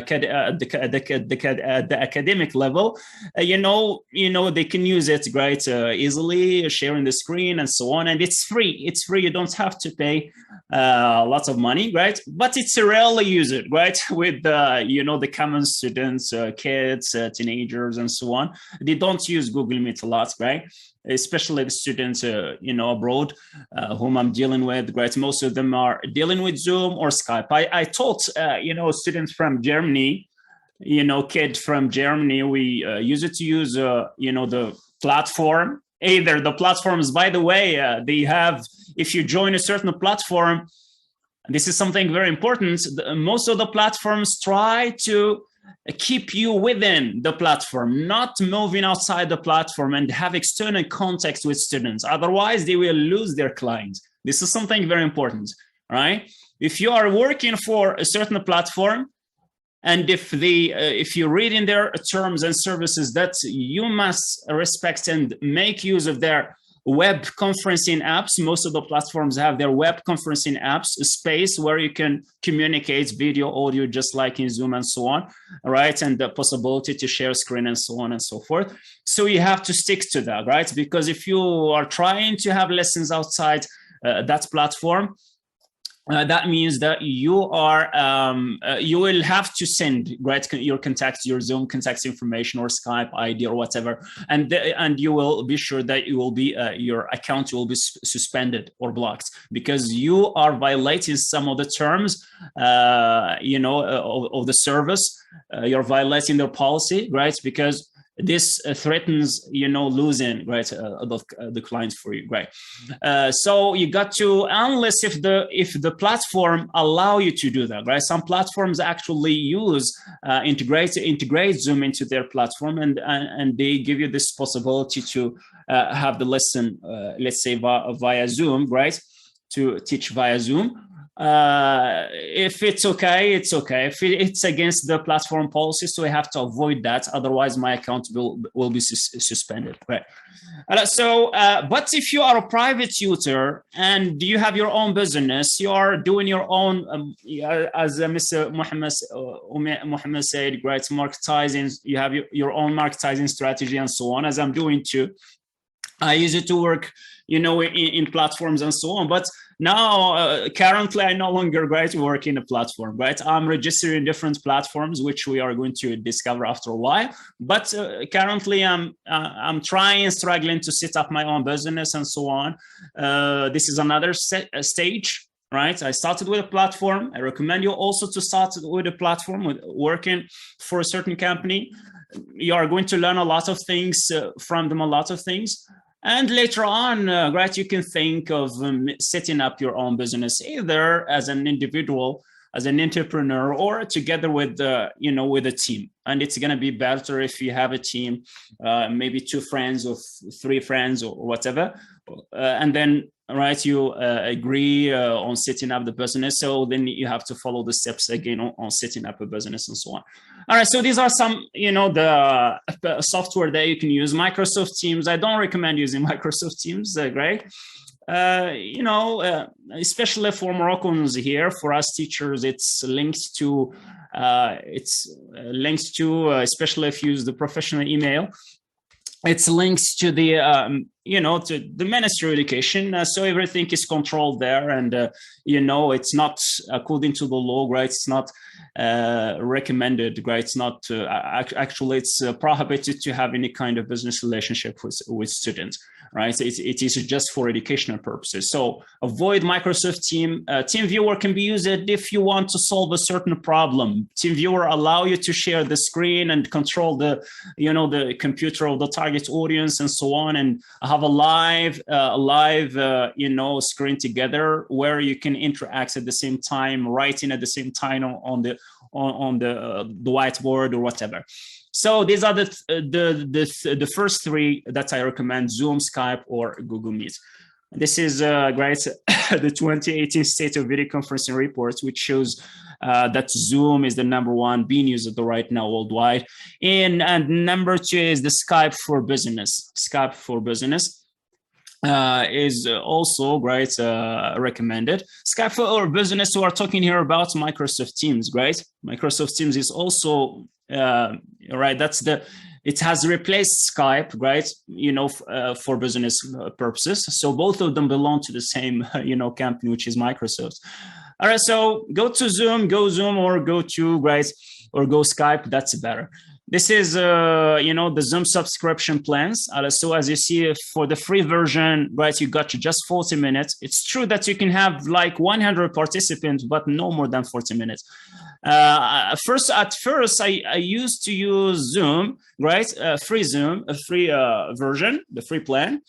academic level, they can use it, right, easily, sharing the screen and so on. And it's free. It's free. You don't have to pay lots of money, right? But it's rarely used, right? With the common students, kids, teenagers, and so on. They don't use Google Meet a lot, right? Especially the students, abroad, whom I'm dealing with, right? Most of them are dealing with Zoom or Skype. I taught, students from Germany, kids from Germany, we used to use, the platform. Either the platforms, by the way, they have, if you join a certain platform, this is something very important. Most of the platforms try to keep you within the platform, not moving outside the platform and have external contact with students. Otherwise, they will lose their clients. This is something very important, right? If you are working for a certain platform, and if you read in their terms and services that you must respect and make use of their web conferencing apps. Most of the platforms have their web conferencing apps, a space where you can communicate video, audio, just like in Zoom and so on, right? And the possibility to share screen and so on and so forth. So you have to stick to that, right? Because if you are trying to have lessons outside that platform, that means that you are you will have to send, right, your contacts, your Zoom contact information or Skype ID or whatever, and you will be sure that you will be your account will be suspended or blocked because you are violating some of the terms of the service. You're violating their policy, right? Because this threatens, losing, right, the clients for you, right? So you got to, unless if the platform allow you to do that, right? Some platforms actually use integrate Zoom into their platform, and they give you this possibility to have the lesson, let's say via Zoom, right? To teach via Zoom. If it's okay, it's okay. If it's against the platform policy, so I have to avoid that. Otherwise, my account will be suspended. Right. But if you are a private tutor and you have your own business, you are doing your own, as Mr. Mohammed said, right? Marketizing. You have your own marketizing strategy and so on. As I'm doing too. I use it to work, in platforms and so on. But now, currently, I no longer work in a platform, right? I'm registering different platforms, which we are going to discover after a while. But currently, I'm struggling to set up my own business and so on. This is another stage. Right. I started with a platform. I recommend you also to start with a platform, with working for a certain company. You are going to learn a lot of things from them, And later on, right, you can think of setting up your own business, either as an individual, as an entrepreneur, or together with, with a team. And it's going to be better if you have a team, maybe 2 friends or 3 friends or whatever. And then, right, you agree on setting up the business. So then you have to follow the steps again on setting up a business and so on. All right, so these are some, the software that you can use. Microsoft Teams. I don't recommend using Microsoft Teams, Greg. Especially for Moroccans here, for us teachers, it's linked to, especially if you use the professional email, it's linked to the, to the Ministry of Education. So everything is controlled there, and, it's not according to the law, right? It's not recommended, right? It's not, actually, it's prohibited to have any kind of business relationship with students, right? It is just for educational purposes. So avoid Microsoft Team. TeamViewer can be used if you want to solve a certain problem. TeamViewer allow you to share the screen and control the, the computer of the target audience and so on, and have a live, screen together where you can interact at the same time, writing at the same time on the whiteboard or whatever. So these are the first 3 that I recommend: Zoom, Skype, or Google Meet. This is great. The 2018 State of Video Conferencing Report, which shows that Zoom is the #1 being used right now worldwide. And number 2 is the Skype for Business. Skype for Business is also great, recommended. Skype for Business, we are talking here about Microsoft Teams, right? Microsoft Teams is also, right, it has replaced Skype, right? For business purposes. So both of them belong to the same, company, which is Microsoft. All right, so go Zoom, or go Skype. That's better. This is, the Zoom subscription plans. So as you see, for the free version, right, you got just 40 minutes. It's true that you can have like 100 participants, but no more than 40 minutes. At first, I used to use Zoom, right? Free Zoom, a free version, the free plan.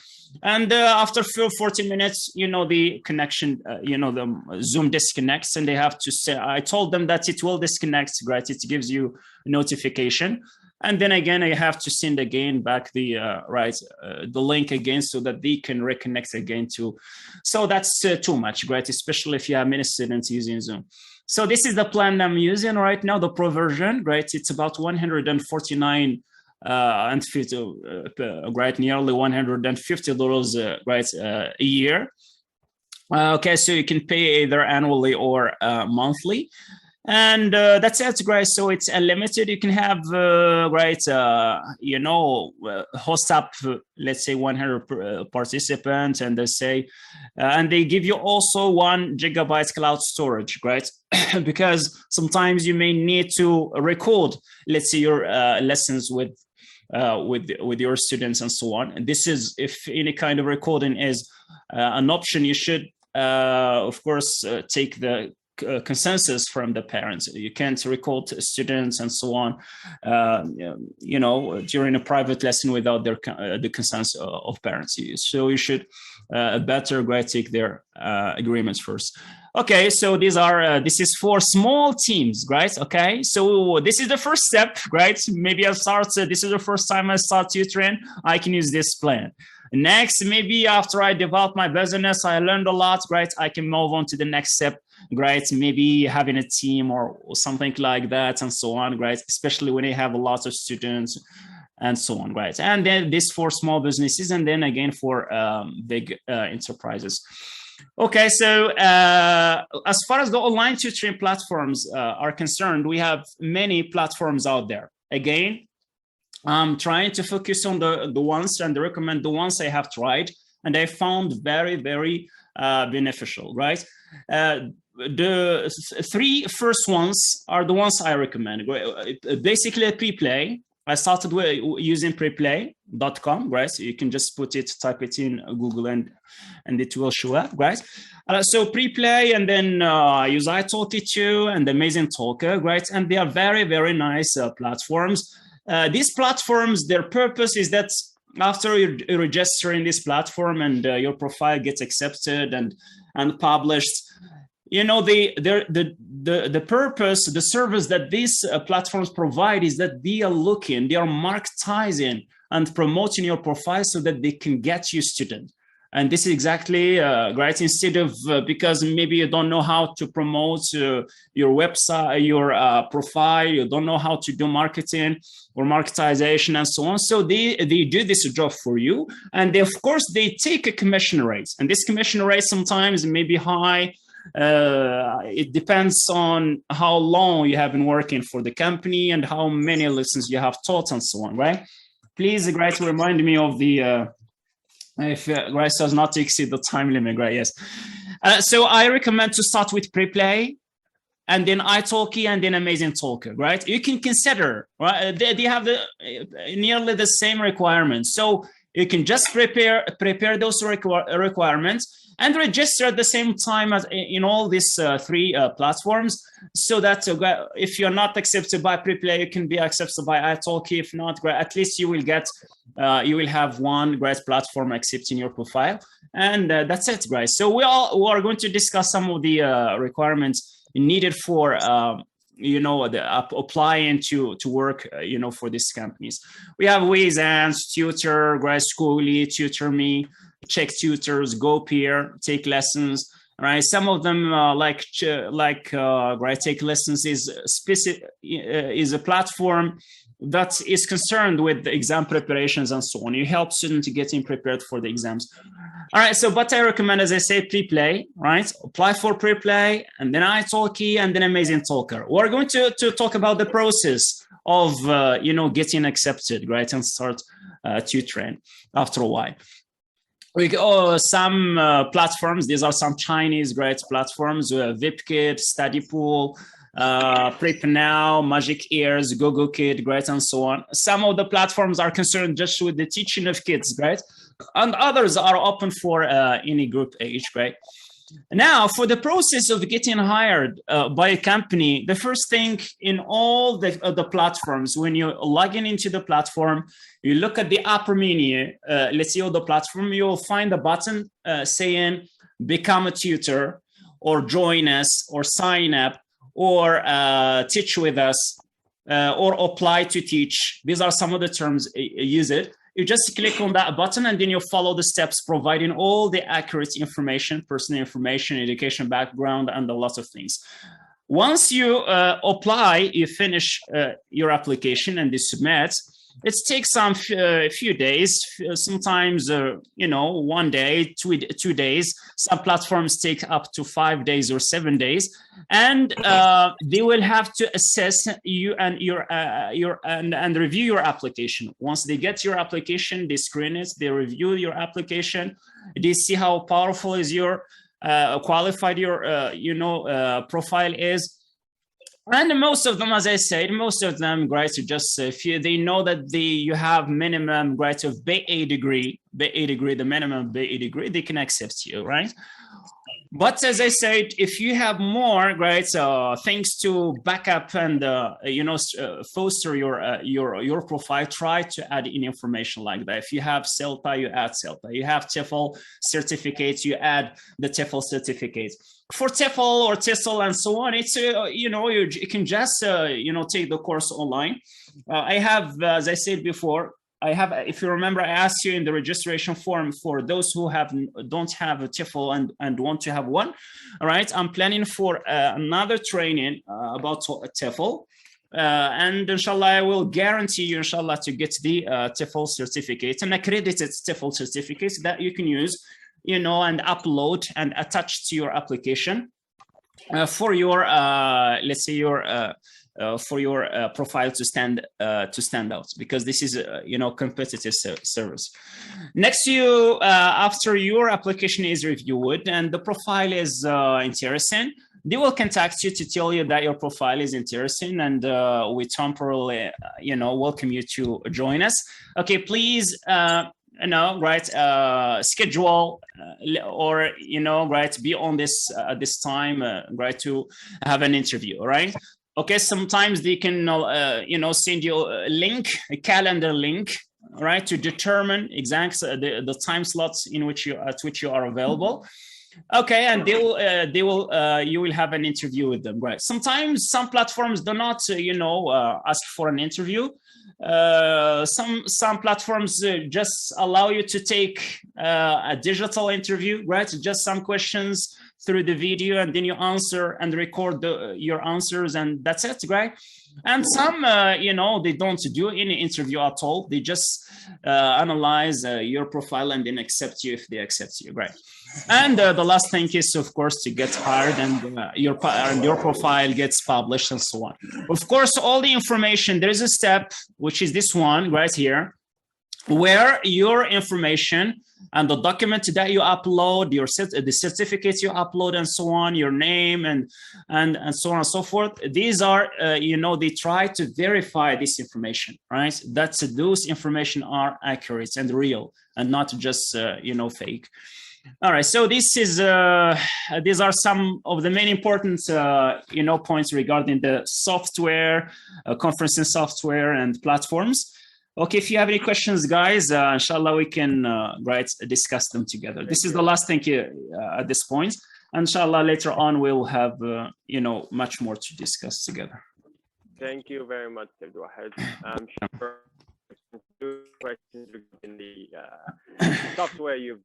And after 40 minutes, the connection, the Zoom disconnects, and they have to say, I told them that it will disconnect, right? It gives you a notification. And then again, I have to send again back the the link again so that they can reconnect again too. So that's too much, right? Especially if you have many students using Zoom. So this is the plan I'm using right now, the Pro version, right? It's about 149 and 50, right? Nearly $150, right? A year. Okay, so you can pay either annually or monthly. And that's it, guys. So it's unlimited. You can have, host up, let's say 100 participants, and they say, and they give you also 1 GB cloud storage, right? Because sometimes you may need to record, let's say, your lessons with your students and so on. And this is, if any kind of recording is an option, you should, of course, take the consensus from the parents. You can't record students and so on, during a private lesson without the consensus of parents. So you should better take their agreements first. Okay, so this is for small teams, right? Okay, so this is the first step, right? Maybe this is the first time I start tutoring, I can use this plan. Next, maybe after I develop my business, I learned a lot, right? I can move on to the next step, right? Maybe having a team or something like that and so on, right? Especially when you have a lot of students and so on, right? And then this for small businesses, and then again for big enterprises. Okay, so as far as the online tutoring platforms are concerned, we have many platforms out there. Again, I'm trying to focus on the ones and recommend the ones I have tried and I found very, very beneficial, right? The 3 first ones are the ones I recommend. Basically, Preplay. I started with using preplay.com, right? So you can just type it in Google and it will show up, right? So Preplay, and then use italki too, and Amazing Talker, right? And they are very, very nice platforms. These platforms, their purpose is that after you register in this platform and your profile gets accepted and published, the purpose, the service that these platforms provide is that they are marketizing and promoting your profile so that they can get you students. And this is exactly right. Instead of because maybe you don't know how to promote your website, your profile, you don't know how to do marketing or marketization and so on. So they do this job for you, and they, of course, they take a commission rate, and this commission rate sometimes may be high. It depends on how long you have been working for the company and how many lessons you have taught and so on, right? Please, right, remind me of the if Grace does not exceed the time limit, right? Yes. So I recommend to start with Preplay, and then italki, and then Amazing Talker, right? You can consider, right? They have nearly the same requirements. So you can just prepare those requirements and register at the same time as in all these 3 platforms, so that if you're not accepted by Preplay, you can be accepted by italki. If not, at least you will get, you will have one great platform accepting your profile, and that's it, guys. So we are going to discuss some of the requirements needed for applying to work for these companies. We have Wayzans, Tutor, Schooly, TutorMe, Check Tutors, GoPeer, Take Lessons. Right, some of them Take Lessons is a platform that is concerned with the exam preparations and so on. You help students getting prepared for the exams. All right, so but I recommend, as I say, Preplay, right? Apply for Preplay, and then italki, and then Amazing Talker. We're going to talk about the process of getting accepted, right, and start tutoring after a while. Some platforms, these are some Chinese great platforms, VipKid, StudyPool, Prep Now, Magic Ears, Google Kid, great, and so on. Some of the platforms are concerned just with the teaching of kids, right? And others are open for any group age, right? Now, for the process of getting hired by a company, the first thing in all the platforms, when you're logging into the platform, you look at the upper menu, let's say on the platform, you'll find a button saying become a tutor, or join us, or sign up, or teach with us, or apply to teach. These are some of the terms use it. You just click on that button and then you follow the steps, providing all the accurate information, personal information, education background, and a lot of things. Once you apply, you finish your application and you submit. It takes some few days, sometimes, 1 day, 2 days. Some platforms take up to 5 days or 7 days, and they will have to assess you and and review your application. Once they get your application, they screen it, they review your application, they see how powerful is your qualified your profile is. And most of them, as I said, most of them, right, just if they know that you have minimum, right, of BA degree, the minimum BA degree, they can accept you, right? But as I said, if you have more, right, things to back up and foster your profile, try to add in information like that. If you have CELTA, you add CELTA. You have TEFL certificates, you add the TEFL certificate. For TEFL or TESOL and so on, it's you can just take the course online. I have, as I said before, if you remember, I asked you in the registration form for those who don't have a TEFL and want to have one. All right, I'm planning for another training about TEFL. And inshallah, I will guarantee you, inshallah, to get the TEFL certificate, an accredited TEFL certificate that you can use, and upload and attach to your application for your, let's say, for your profile to stand out, because this is competitive service. Next, after your application is reviewed and the profile is interesting, they will contact you to tell you that your profile is interesting, and we temporarily welcome you to join us. Okay, please schedule or be on this this time to have an interview. All right. Okay, sometimes they can send you a link, a calendar link, right, to determine exactly the time slots in which you are available. Okay, and you will have an interview with them, right? Sometimes some platforms do not ask for an interview. Some platforms just allow you to take a digital interview, right? Just some questions through the video, and then you answer and record your answers, and that's it, right? And some, they don't do any interview at all. They just analyze your profile and then accept you if they accept you, right? And the last thing is, of course, to get hired and your profile gets published and so on. Of course, all the information, there is a step, which is this one right here, where your information and the document that you upload, the certificates you upload and so on, your name and so on and so forth. These are, they try to verify this information, right? Those information are accurate and real and not just, fake. All right, so these are some of the main important, points regarding the software, conferencing software and platforms. Okay, if you have any questions, guys, inshallah, we can discuss them together. This is the last thing at this point. Inshallah, later on, we'll have, much more to discuss together. Thank you very much, Abdelouahed. I'm sure questions in the software you've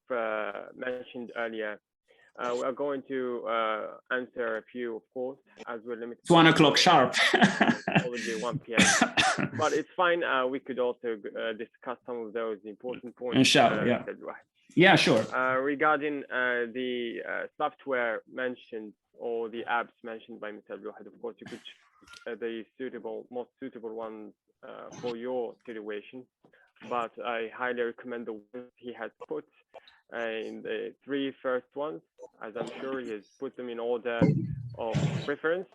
mentioned earlier. We are going to answer a few, of course, as we're limited. It's 1 o'clock sharp. Already 1 p.m. But it's fine. We could also discuss some of those important points. Inshallah, yeah. Yeah, sure. Regarding the software mentioned or the apps mentioned by Mr. Abdelouahed, of course, you could choose the most suitable ones for your situation. But I highly recommend the ones he has put in the 3 first ones, as I'm sure he has put them in order of preference.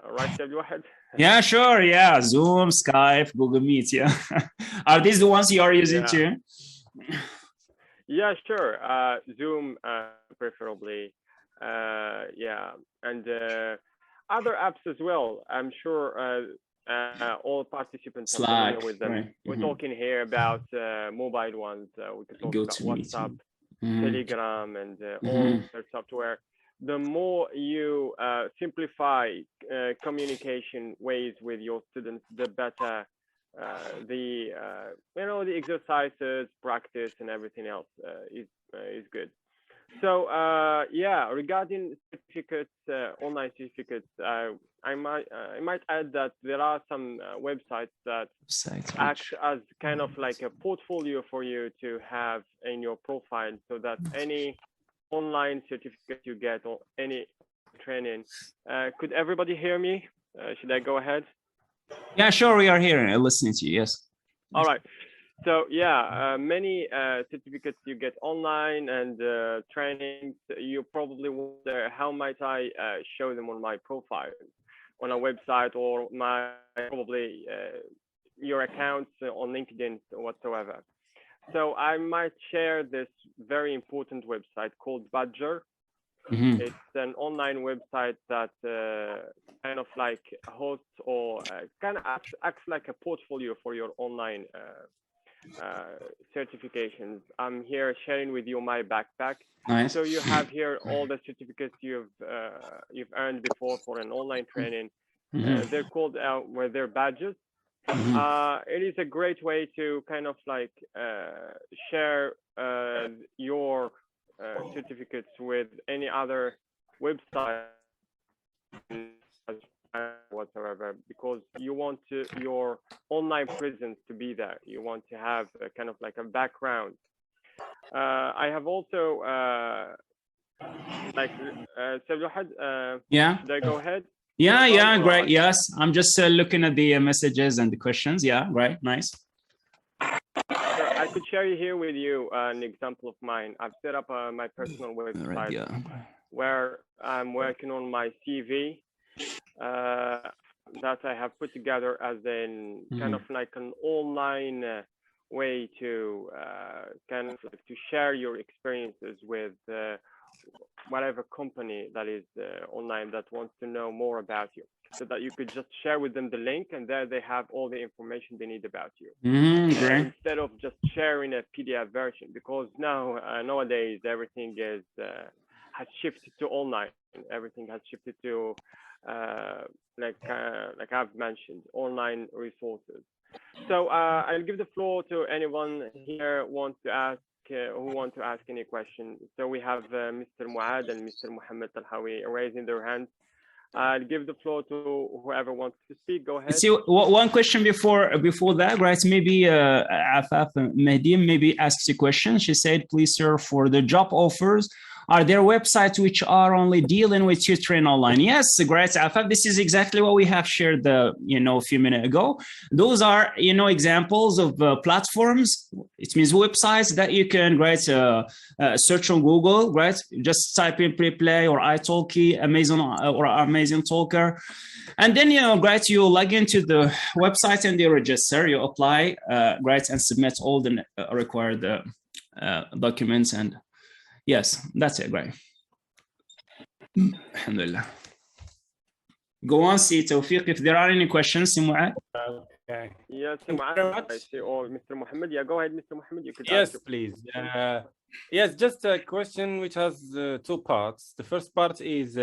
Right, Abdelouahed? Yeah, sure. Yeah, Zoom, Skype, Google Meet. Yeah. Are these the ones you are using too? Yeah, sure. Zoom, preferably. Yeah, and other apps as well. I'm sure all participants are familiar Slack, with them. right? We're talking here about mobile ones. We could talk about WhatsApp, Telegram, and all their software. The more you simplify communication ways with your students, the better the the exercises, practice, and everything else is good. So yeah, regarding certificates, online certificates, I might add that there are some websites that act as kind of like a portfolio for you to have in your profile, so that any online certificate you get or any training. Could everybody hear me? Should I go ahead? Yeah, sure. We are here listening to you. Yes. All right. So yeah, many certificates you get online and trainings. You probably wonder, how might I show them on my profile, on a website, or my probably your accounts on LinkedIn or whatsoever. So I might share this very important website called Badger. It's an online website that kind of like hosts or kind of acts like a portfolio for your online certifications. I'm here sharing with you my backpack. Nice. So you have here all the certificates you've earned before for an online training. They're called they're badges. It is a great way to kind of like share your certificates with any other website whatsoever, because you want your online presence to be there. You want to have a kind of like a background. I have also like yeah. Should I go ahead? Yeah, great. Yes, I'm just looking at the messages and the questions. Yeah, right, nice. Sure. I could share here with you an example of mine. I've set up my personal website where I'm working on my CV that I have put together as in kind of like an online way to kind of like to share your experiences with whatever company that is online that wants to know more about you, so that you could just share with them the link, and there they have all the information they need about you. Instead of just sharing a PDF version, because now nowadays everything is has shifted to online. Everything has shifted to like I've mentioned, online resources. So I'll give the floor to anyone here who wants to ask any question. So we have Mr. Muad and Mr. Mohammed Talhawi raising their hands. I'll give the floor to whoever wants to speak. Go ahead. See, one question before that, right? Maybe Afaf Mehdi maybe asks a question. She said, please, sir, for the job offers, are there websites which are only dealing with tutoring online? Yes, great, Afaf. This is exactly what we have shared, a few minutes ago. Those are, examples of platforms. It means websites that you can, search on Google, right? Just type in Preplay or italki, Amazon or Amazon Talker. And then, you log into the website and you register, you apply, and submit all the required documents. And yes, that's it, great. Alhamdulillah. Go on, see Tawfiq, if there are any questions, Mu'ad. Okay. Yes, Mu'ad, I see. Or Mr. Mohammed. Yeah, go ahead, Mr. Mohammed. You could yes, please. Yes, just a question which has two parts. The first part is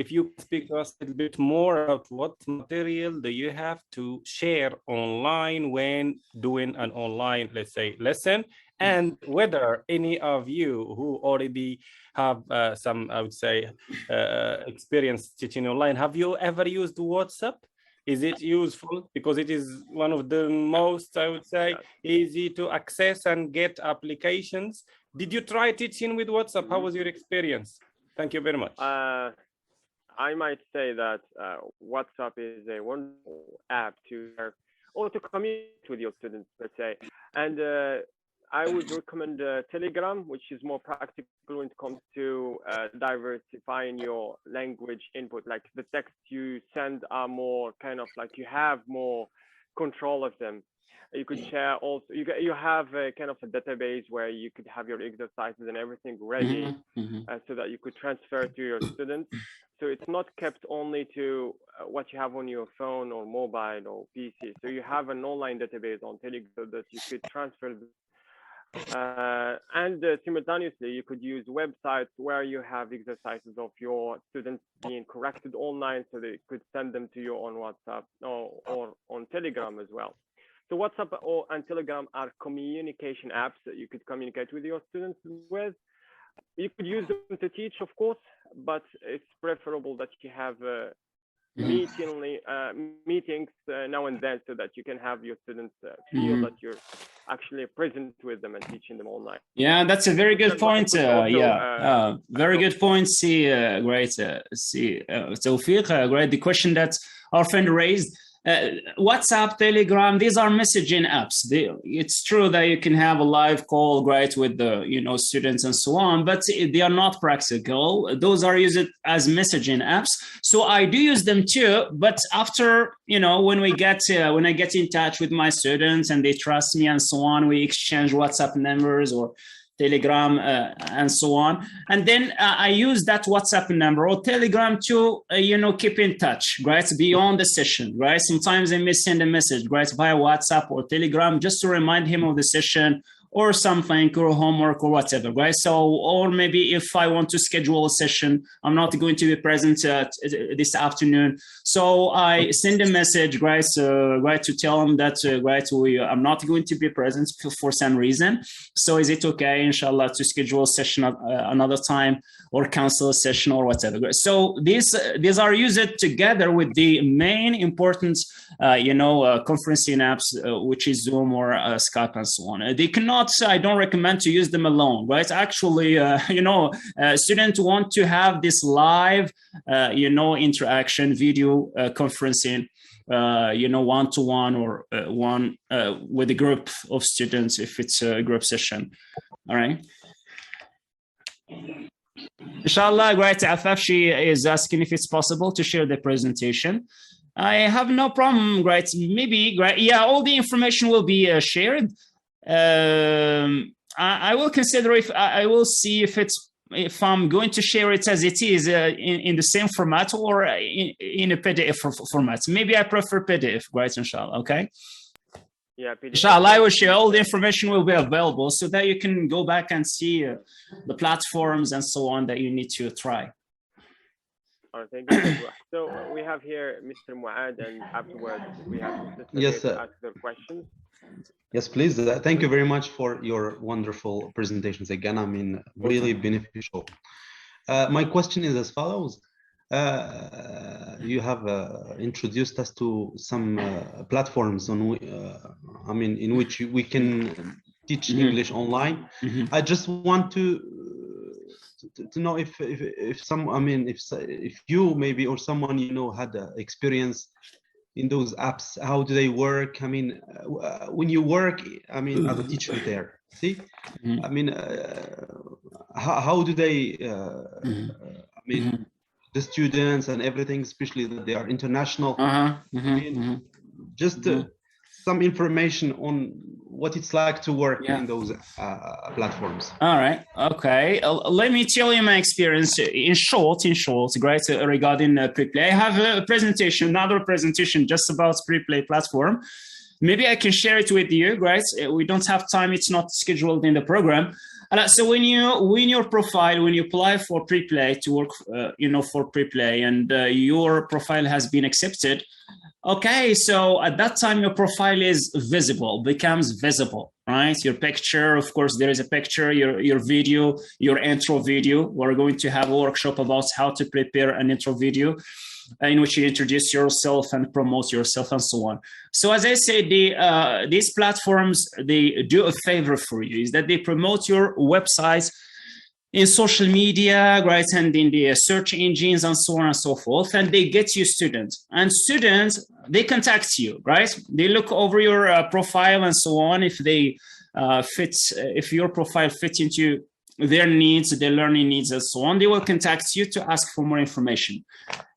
if you speak to us a little bit more about what material do you have to share online when doing an online, let's say, lesson, and whether any of you who already have some, I would say, experience teaching online, have you ever used WhatsApp? Is it useful? Because it is one of the most, I would say, easy to access and get applications. Did you try teaching with WhatsApp? How was your experience? Thank you very much. I might say that WhatsApp is a wonderful app to communicate with your students, let's say. And I would recommend Telegram, which is more practical when it comes to diversifying your language input. Like the text you send are more kind of like you have more control of them. You could share also. You have a kind of a database where you could have your exercises and everything ready, so that you could transfer to your students. So it's not kept only to what you have on your phone or mobile or PC. So you have an online database on Telegram so that you could transfer. And simultaneously, you could use websites where you have exercises of your students being corrected online, so they could send them to you on WhatsApp or on Telegram as well. So WhatsApp and Telegram are communication apps that you could communicate with your students with. You could use them to teach, of course, but it's preferable that you have meetings now and then, so that you can have your students feel that you're actually present with them and teaching them online. Yeah, that's a very good point. Very good point. Great. Tawfiq, great. The question that our friend raised. WhatsApp, Telegram, these are messaging apps. It's true that you can have a live call, right, with the students and so on, but they are not practical. Those are used as messaging apps. So I do use them too. But after when I get in touch with my students and they trust me and so on, we exchange WhatsApp numbers or Telegram and so on, and then I use that WhatsApp number or Telegram to keep in touch, right, beyond the session, right? Sometimes I may send a message, right, via WhatsApp or Telegram just to remind him of the session or something, or homework or whatever, right? So, or maybe if I want to schedule a session, I'm not going to be present this afternoon, so I send a message, right, to tell them that, I'm not going to be present for some reason. So is it okay, inshallah, to schedule a session another time or cancel a session or whatever? So these are used together with the main important, conferencing apps, which is Zoom or Skype and so on. They cannot. I don't recommend to use them alone, right? Actually, students want to have this live, interaction, video conferencing, one-to-one or one with a group of students if it's a group session. All right. Inshallah, great. Afaf, she is asking if it's possible to share the presentation. I have no problem, great. Maybe, great. Yeah, all the information will be shared. I will consider if I will see if I'm going to share it as it is in the same format or in a PDF format. Maybe I prefer PDF, right? Inshallah, okay. Yeah, PDF. Inshallah, I will share all the information will be available so that you can go back and see the platforms and so on that you need to try. All right, thank you. So we have here Mr. Muad, and afterwards we have Mr. to ask their questions. Yes, please. Thank you very much for your wonderful presentations again. I mean, really beneficial. My question is as follows. You have introduced us to some platforms in which we can teach English online. I just want to know if you maybe or someone had experience in those apps. How do they work? I mean, when you work, as a teacher there, see, how do they, the students and everything, especially that they are international. Just some information on what it's like to work in those platforms. All right. Okay. Let me tell you my experience in short, great, regarding Preplay. I have another presentation just about Preplay platform. Maybe I can share it with you, right? We don't have time. It's not scheduled in the program. So when you apply for Preplay to work, for Preplay, and your profile has been accepted. Okay, so at that time, your profile is becomes visible, right? Your picture, of course, there is a picture, your video, your intro video. We're going to have a workshop about how to prepare an intro video in which you introduce yourself and promote yourself and so on. So as I said, these platforms, they do a favor for you, is that they promote your website in social media, right, and in the search engines and so on and so forth, and they get you students. And students, they contact you, right? They look over your profile and so on. If they if your profile fits into their needs, their learning needs and so on, they will contact you to ask for more information.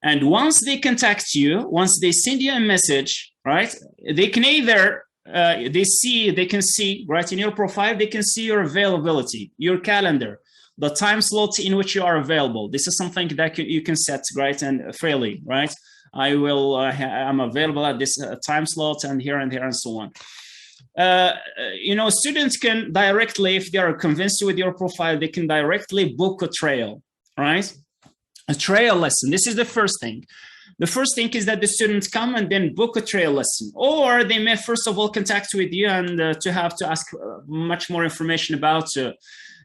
And once they contact you, once they send you a message, right, they can either they can see, right, in your profile, they can see your availability, your calendar, the time slot in which you are available. This is something that you can set, right, and fairly, right? I'm available at this time slot and here and so on. Students can directly, if they are convinced with your profile, they can directly book a trial, right? A trial lesson. This is the first thing. The first thing is that the students come and then book a trial lesson, or they may first of all contact with you and to ask much more information about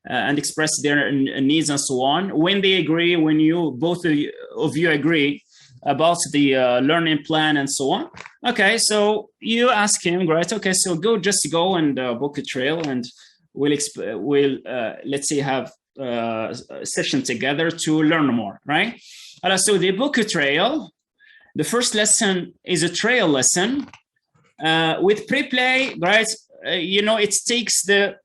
and express their needs and so on. When they agree, when both of you agree about the learning plan and so on, okay, so you ask him, right? Okay, so just go and book a trial, and we'll let's say have a session together to learn more, right? So they book a trial. The first lesson is a trial lesson with pre-play, right? It takes the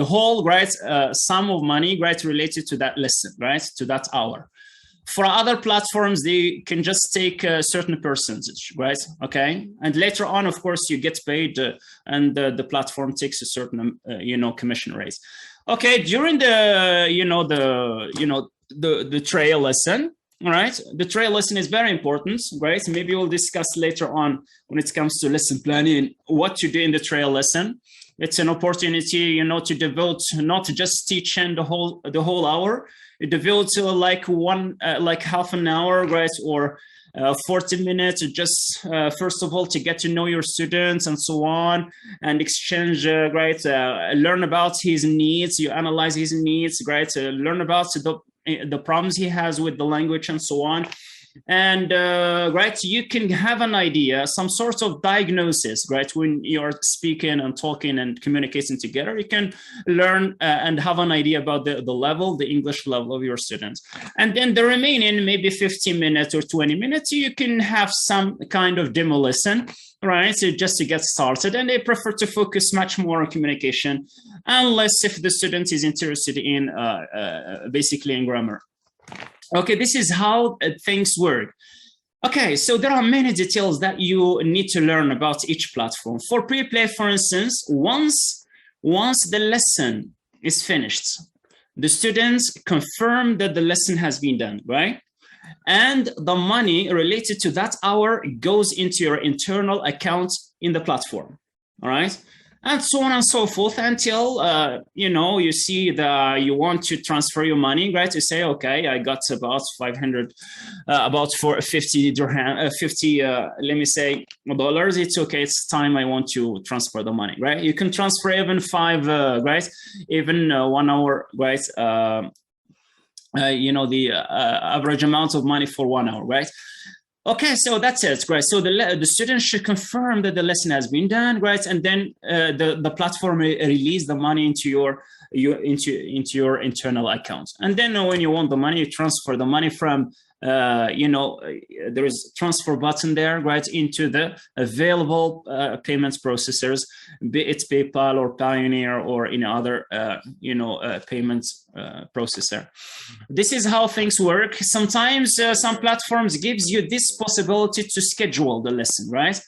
whole, right, sum of money, right, related to that lesson, right, to that hour. For other platforms, they can just take a certain percentage, right? Okay, and later on, of course, you get paid, and the platform takes a certain, commission rate. Okay, during the trial lesson. All right, the trial lesson is very important, right? Maybe we'll discuss later on when it comes to lesson planning what to do in the trial lesson. It's an opportunity, to devote, not just teaching the whole hour. It devotes like half an hour, right, or 40 minutes, just first of all to get to know your students and so on, and exchange, right, learn about his needs. You analyze his needs, right? Learn about the problems he has with the language and so on. And right, you can have an idea, some sort of diagnosis, right? When you're speaking and talking and communicating together, you can learn and have an idea about the English level of your students. And then the remaining maybe 15 minutes or 20 minutes, you can have some kind of demo lesson, right? So just to get started. And they prefer to focus much more on communication, unless if the student is interested in basically in grammar. Okay, this is how things work. Okay, so there are many details that you need to learn about each platform. For pre-play, for instance, once the lesson is finished, the students confirm that the lesson has been done, right? And the money related to that hour goes into your internal account in the platform, all right? And so on and so forth until, you see that you want to transfer your money, right? You say, okay, I got about 500, about for 50 dirham, 50, let me say, dollars. It's okay. It's time I want to transfer the money, right? You can transfer even 5, right? Even 1 hour, right? The average amount of money for 1 hour, right? Okay, so that's it, great. So the student should confirm that the lesson has been done, right? And then the platform release the money into your internal account. And then when you want the money, you transfer the money from there is transfer button there, right, into the available payments processors, be it PayPal or Payoneer or any other payments processor. This is how things work. Sometimes some platforms gives you this possibility to schedule the lesson, right?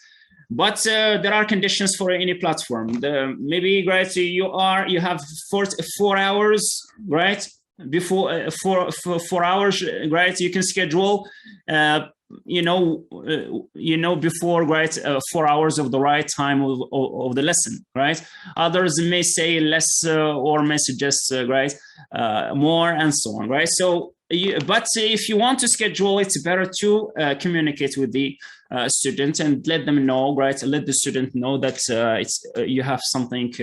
But there are conditions for any platform. Maybe, right, you have 4 hours, right? Before 4 hours, right? You can schedule, before, right, 4 hours of the right time of the lesson, right? Others may say less or may suggest, right, more and so on, right? So, but if you want to schedule, it's better to communicate with the student and let them know, right? Let the student know that you have something.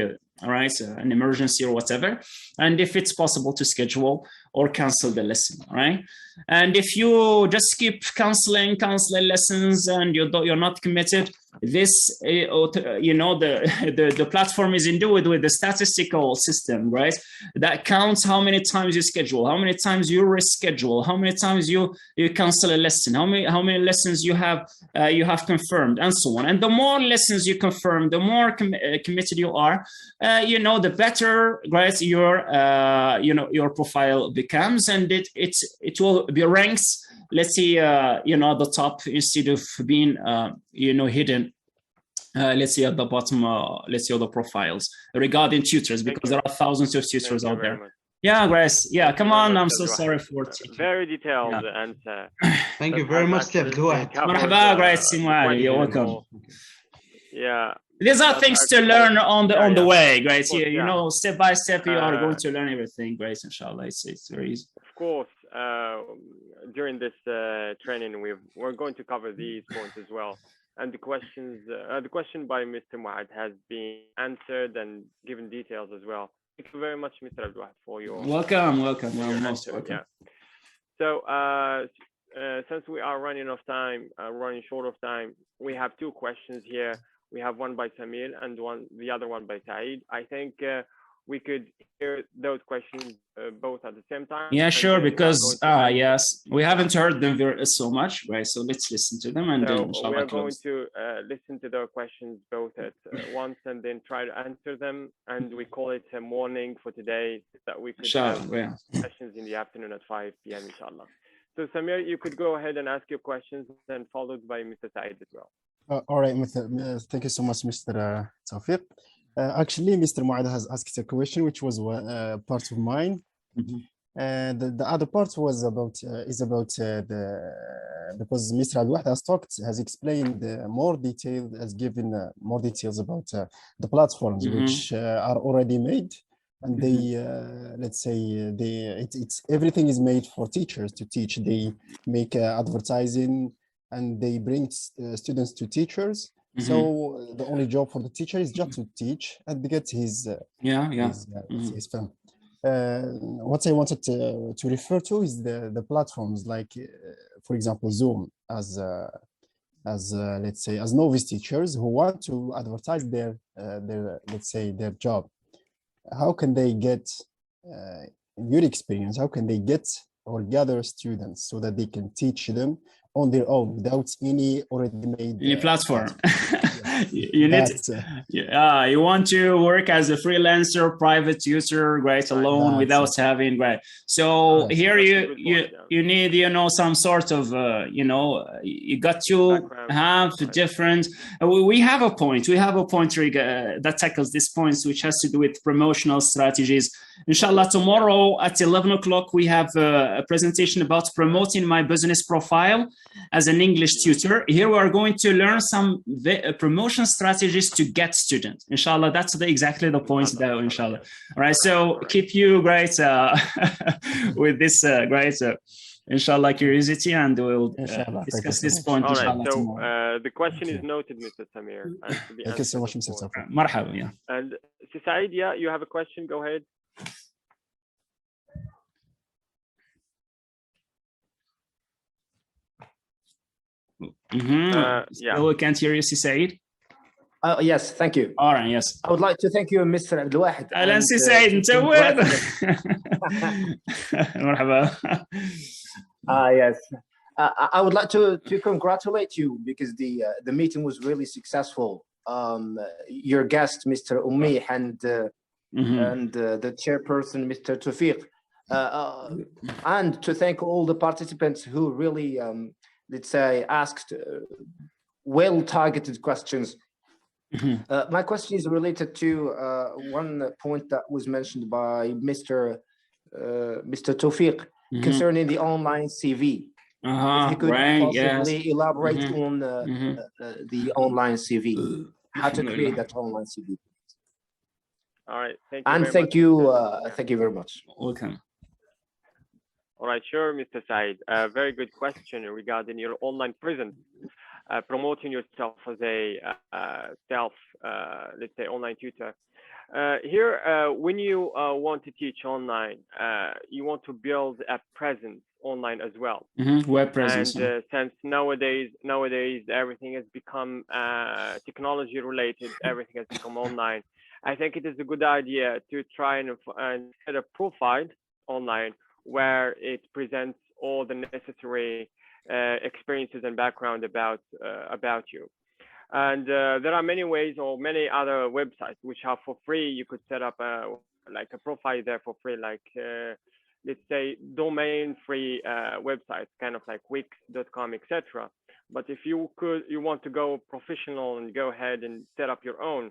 All right, an emergency or whatever, and if it's possible to schedule or cancel the lesson, all right? And if you just keep canceling lessons and you're not committed, this the platform is endued with the statistical system, right? That counts how many times you schedule, how many times you reschedule, how many times you cancel a lesson, how many lessons you have confirmed, and so on. And the more lessons you confirm, the more committed you are, the better, right, your profile becomes, and it will be ranks, let's say, at the top instead of being hidden let's see at the bottom, let's see all the profiles regarding tutors, because there are thousands of tutors out there. Yeah, Grace. Yeah, come on. I'm so sorry for very detailed answer. Thank you very much, Mr Abdelouahed. مرحبا, Grace. You're welcome. Yeah. These are things to learn on the way, Grace. You know, step by step, you are going to learn everything, Grace. Inshallah, it's very easy. Of course, during this training, we're going to cover these points as well. And the question by Mr. Muad has been answered and given details as well. Thank you very much, Mr. Abdelouahed, for your welcome. You're most welcome. Yeah. So since we are running short of time, we have two questions here. We have one by Samir and the other one by Saeed. I think we could hear those questions both at the same time. Yeah, sure, because yes, we haven't heard them so much, right? So let's listen to them, and then we are going to listen to their questions both at once, and then try to answer them. And we call it a morning for today, so that we could have questions in the afternoon at 5 p.m. inshallah. So Samir, you could go ahead and ask your questions, then followed by Mr. Saeed as well. All right, thank you so much, Mr. Tawfiq. Actually, Mr. Muad has asked a question which was part of mine, and the other part was because Mr. Abdelouahed has explained more detail, has given more details about the platforms which are already made, and they let's say it's everything is made for teachers to teach. They make advertising, and they bring students to teachers. So the only job for the teacher is just to teach and get his his fund. What I wanted to refer to is the platforms like, for example, Zoom, as let's say as novice teachers who want to advertise their let's say their job. How can they get, in your experience, how can they get or gather students so that they can teach them on their own without any already made platform? You need you want to work as a freelancer, private tutor, right, alone, without having, right. So here you need, you know, some sort of you know, you got to have different we have a point that tackles this point, which has to do with promotional strategies. Inshallah, tomorrow at 11 o'clock we have a presentation about promoting my business profile as an English tutor. Here we are going to learn some promotion strategies to get students. Inshallah, that's exactly the point there, inshallah. All right, so keep you great with this great inshallah curiosity, and we'll discuss this point. All right, so the question is noted, Mr. Samir. Thank you so much, Mr. Tawfiq. Marhaba, yeah. And Saeed, yeah, you have a question, go ahead. We can't hear you, Saeed. Yes, thank you. All right, yes. I would like to thank you, Mr. Abdelouahed. أهلا سي سعيد، أنت وين؟ مرحبا. Yes. I would like to congratulate you because the meeting was really successful. Your guest, Mr. Ummi, and the chairperson, Mr. Tawfiq, and to thank all the participants who really, let's say, asked well-targeted questions. My question is related to one point that was mentioned by Mr. Tawfiq concerning the online CV. If you could possibly elaborate on the online CV, how to create that online CV. All right, thank you very much. Welcome. All right, sure, Mr. Saeed. Very good question regarding your online presence. Promoting yourself as a let's say, online tutor. Here, when you want to teach online, you want to build a presence online as well. Web presence. And since nowadays everything has become technology related, everything has become online. I think it is a good idea to try and set a profile online where it presents all the necessary experiences and background about you. And there are many ways or many other websites which are for free. You could set up like a profile there for free, like let's say domain free websites, kind of like wix.com, etc. But if you want to go professional and go ahead and set up your own,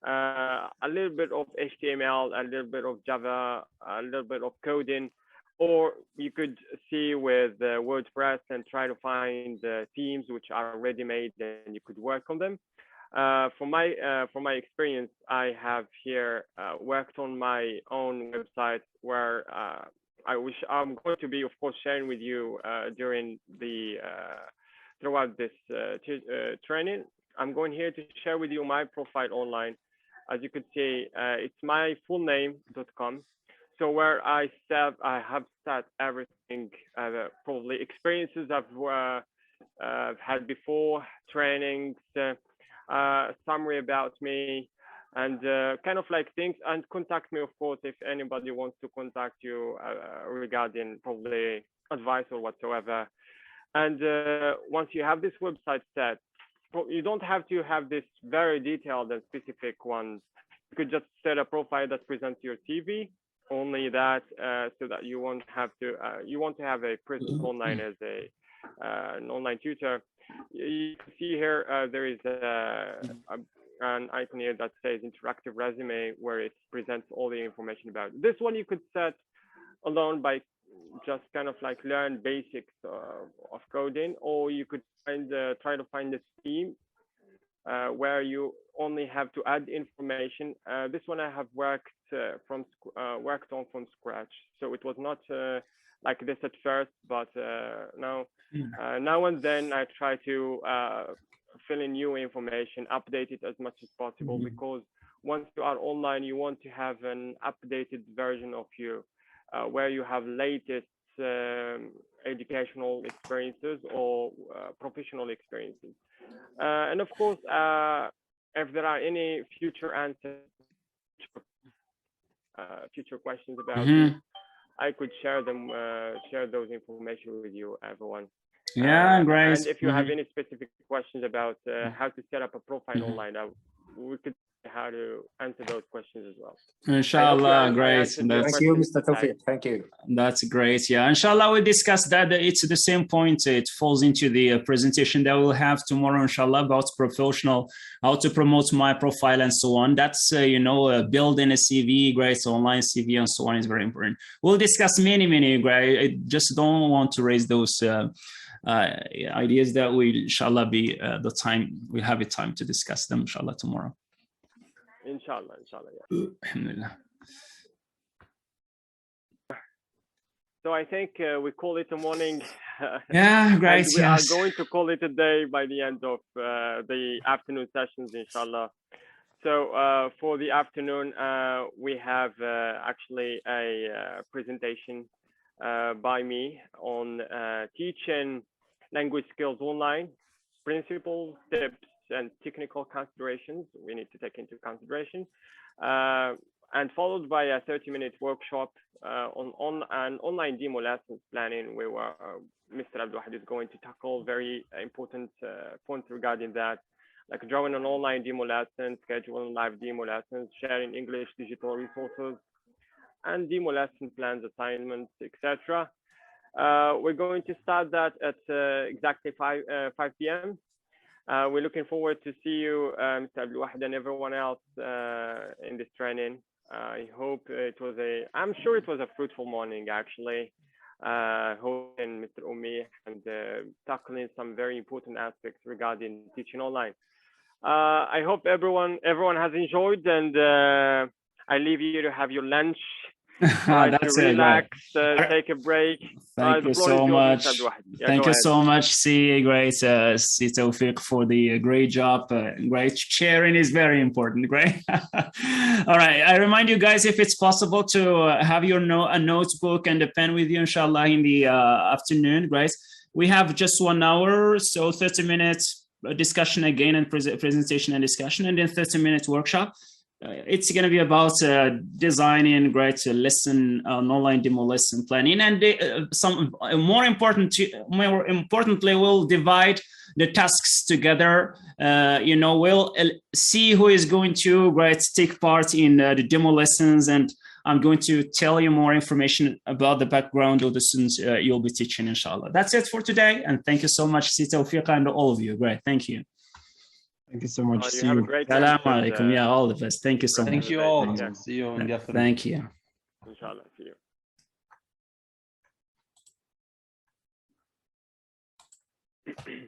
a little bit of HTML, a little bit of Java, a little bit of coding, or you could see with WordPress and try to find themes which are ready-made and you could work on them. From my experience, I have here worked on my own website where I'm going to be, of course, sharing with you during the throughout this training. I'm going here to share with you my profile online. As you could see, it's myfullname.com. So where I have set everything, probably experiences I've had before, trainings, summary about me, and kind of like things, and contact me, of course, if anybody wants to contact you regarding probably advice or whatsoever. And once you have this website set, you don't have to have this very detailed and specific one. You could just set a profile that presents your CV, only that, so that you won't have to, you want to have a presence online as an online tutor. You can see here, there is an icon here that says interactive resume, where it presents all the information about it. This one you could set alone by just kind of like learn basics of coding, or you could find try to find a theme where you only have to add information. This one I have worked on from scratch, so it was not like this at first, but now and then I try to fill in new information, update it as much as possible, because once you are online, you want to have an updated version of you, where you have latest educational experiences or professional experiences. And of course, if there are any future answers, future questions about you, I could share them, share those information with you, everyone. Yeah, great. And if you have any specific questions about how to set up a profile online, we could how to answer those questions as well. Inshallah, great. Thank you, Mr. Tawfiq. Thank you. That's great. Yeah, inshallah, we discussed that. It's the same point. It falls into the presentation that we'll have tomorrow, inshallah, about professional, how to promote my profile and so on. That's, building a CV, great, online CV and so on is very important. We'll discuss many, great. I just don't want to raise those ideas that we, inshallah, be the time, we'll have a time to discuss them, inshallah, tomorrow. Inshallah, yeah. Alhamdulillah. So I think we call it a morning. Yeah, great. We are going to call it a day by the end of the afternoon sessions, inshallah. So for the afternoon, we have actually a presentation by me on teaching language skills online, principles, tips, and technical considerations we need to take into consideration, and followed by a 30-minute workshop on an online demo lessons planning, where Mr. Abdelouahed is going to tackle very important points regarding that, like drawing an online demo lesson, scheduling live demo lessons, sharing English digital resources, and demo lesson plans, assignments, etc. We're going to start that at exactly 5 p.m. We're looking forward to see you, Mr. Abdelouahed, and everyone else in this training. I hope I'm sure it was a fruitful morning, actually. Hosting Mr. Oumih and tackling some very important aspects regarding teaching online. I hope everyone has enjoyed, and I leave you to have your lunch. That's to relax, take a break. Thank you so much. Thank you so much. See, great. See Tawfiq for the great job. Great sharing is very important. Great. All right. I remind you guys, if it's possible, to have your a notebook and a pen with you, inshallah, in the afternoon. Great. We have just 1 hour, so 30 minutes discussion again, and presentation and discussion, and then 30-minute workshop. It's going to be about designing great lesson, online demo lesson planning, and more importantly, we'll divide the tasks together. We'll see who is going to take part in the demo lessons, and I'm going to tell you more information about the background of the students you'll be teaching, inshallah. That's it for today. And thank you so much, Si Tawfiq, and all of you. Great. Thank you. Thank you so much. You See have you. a great Salam day. alaikum. Yeah, all the best. Thank you so much. Thank you all. See you in the afternoon. Thank you. Inshallah. See you.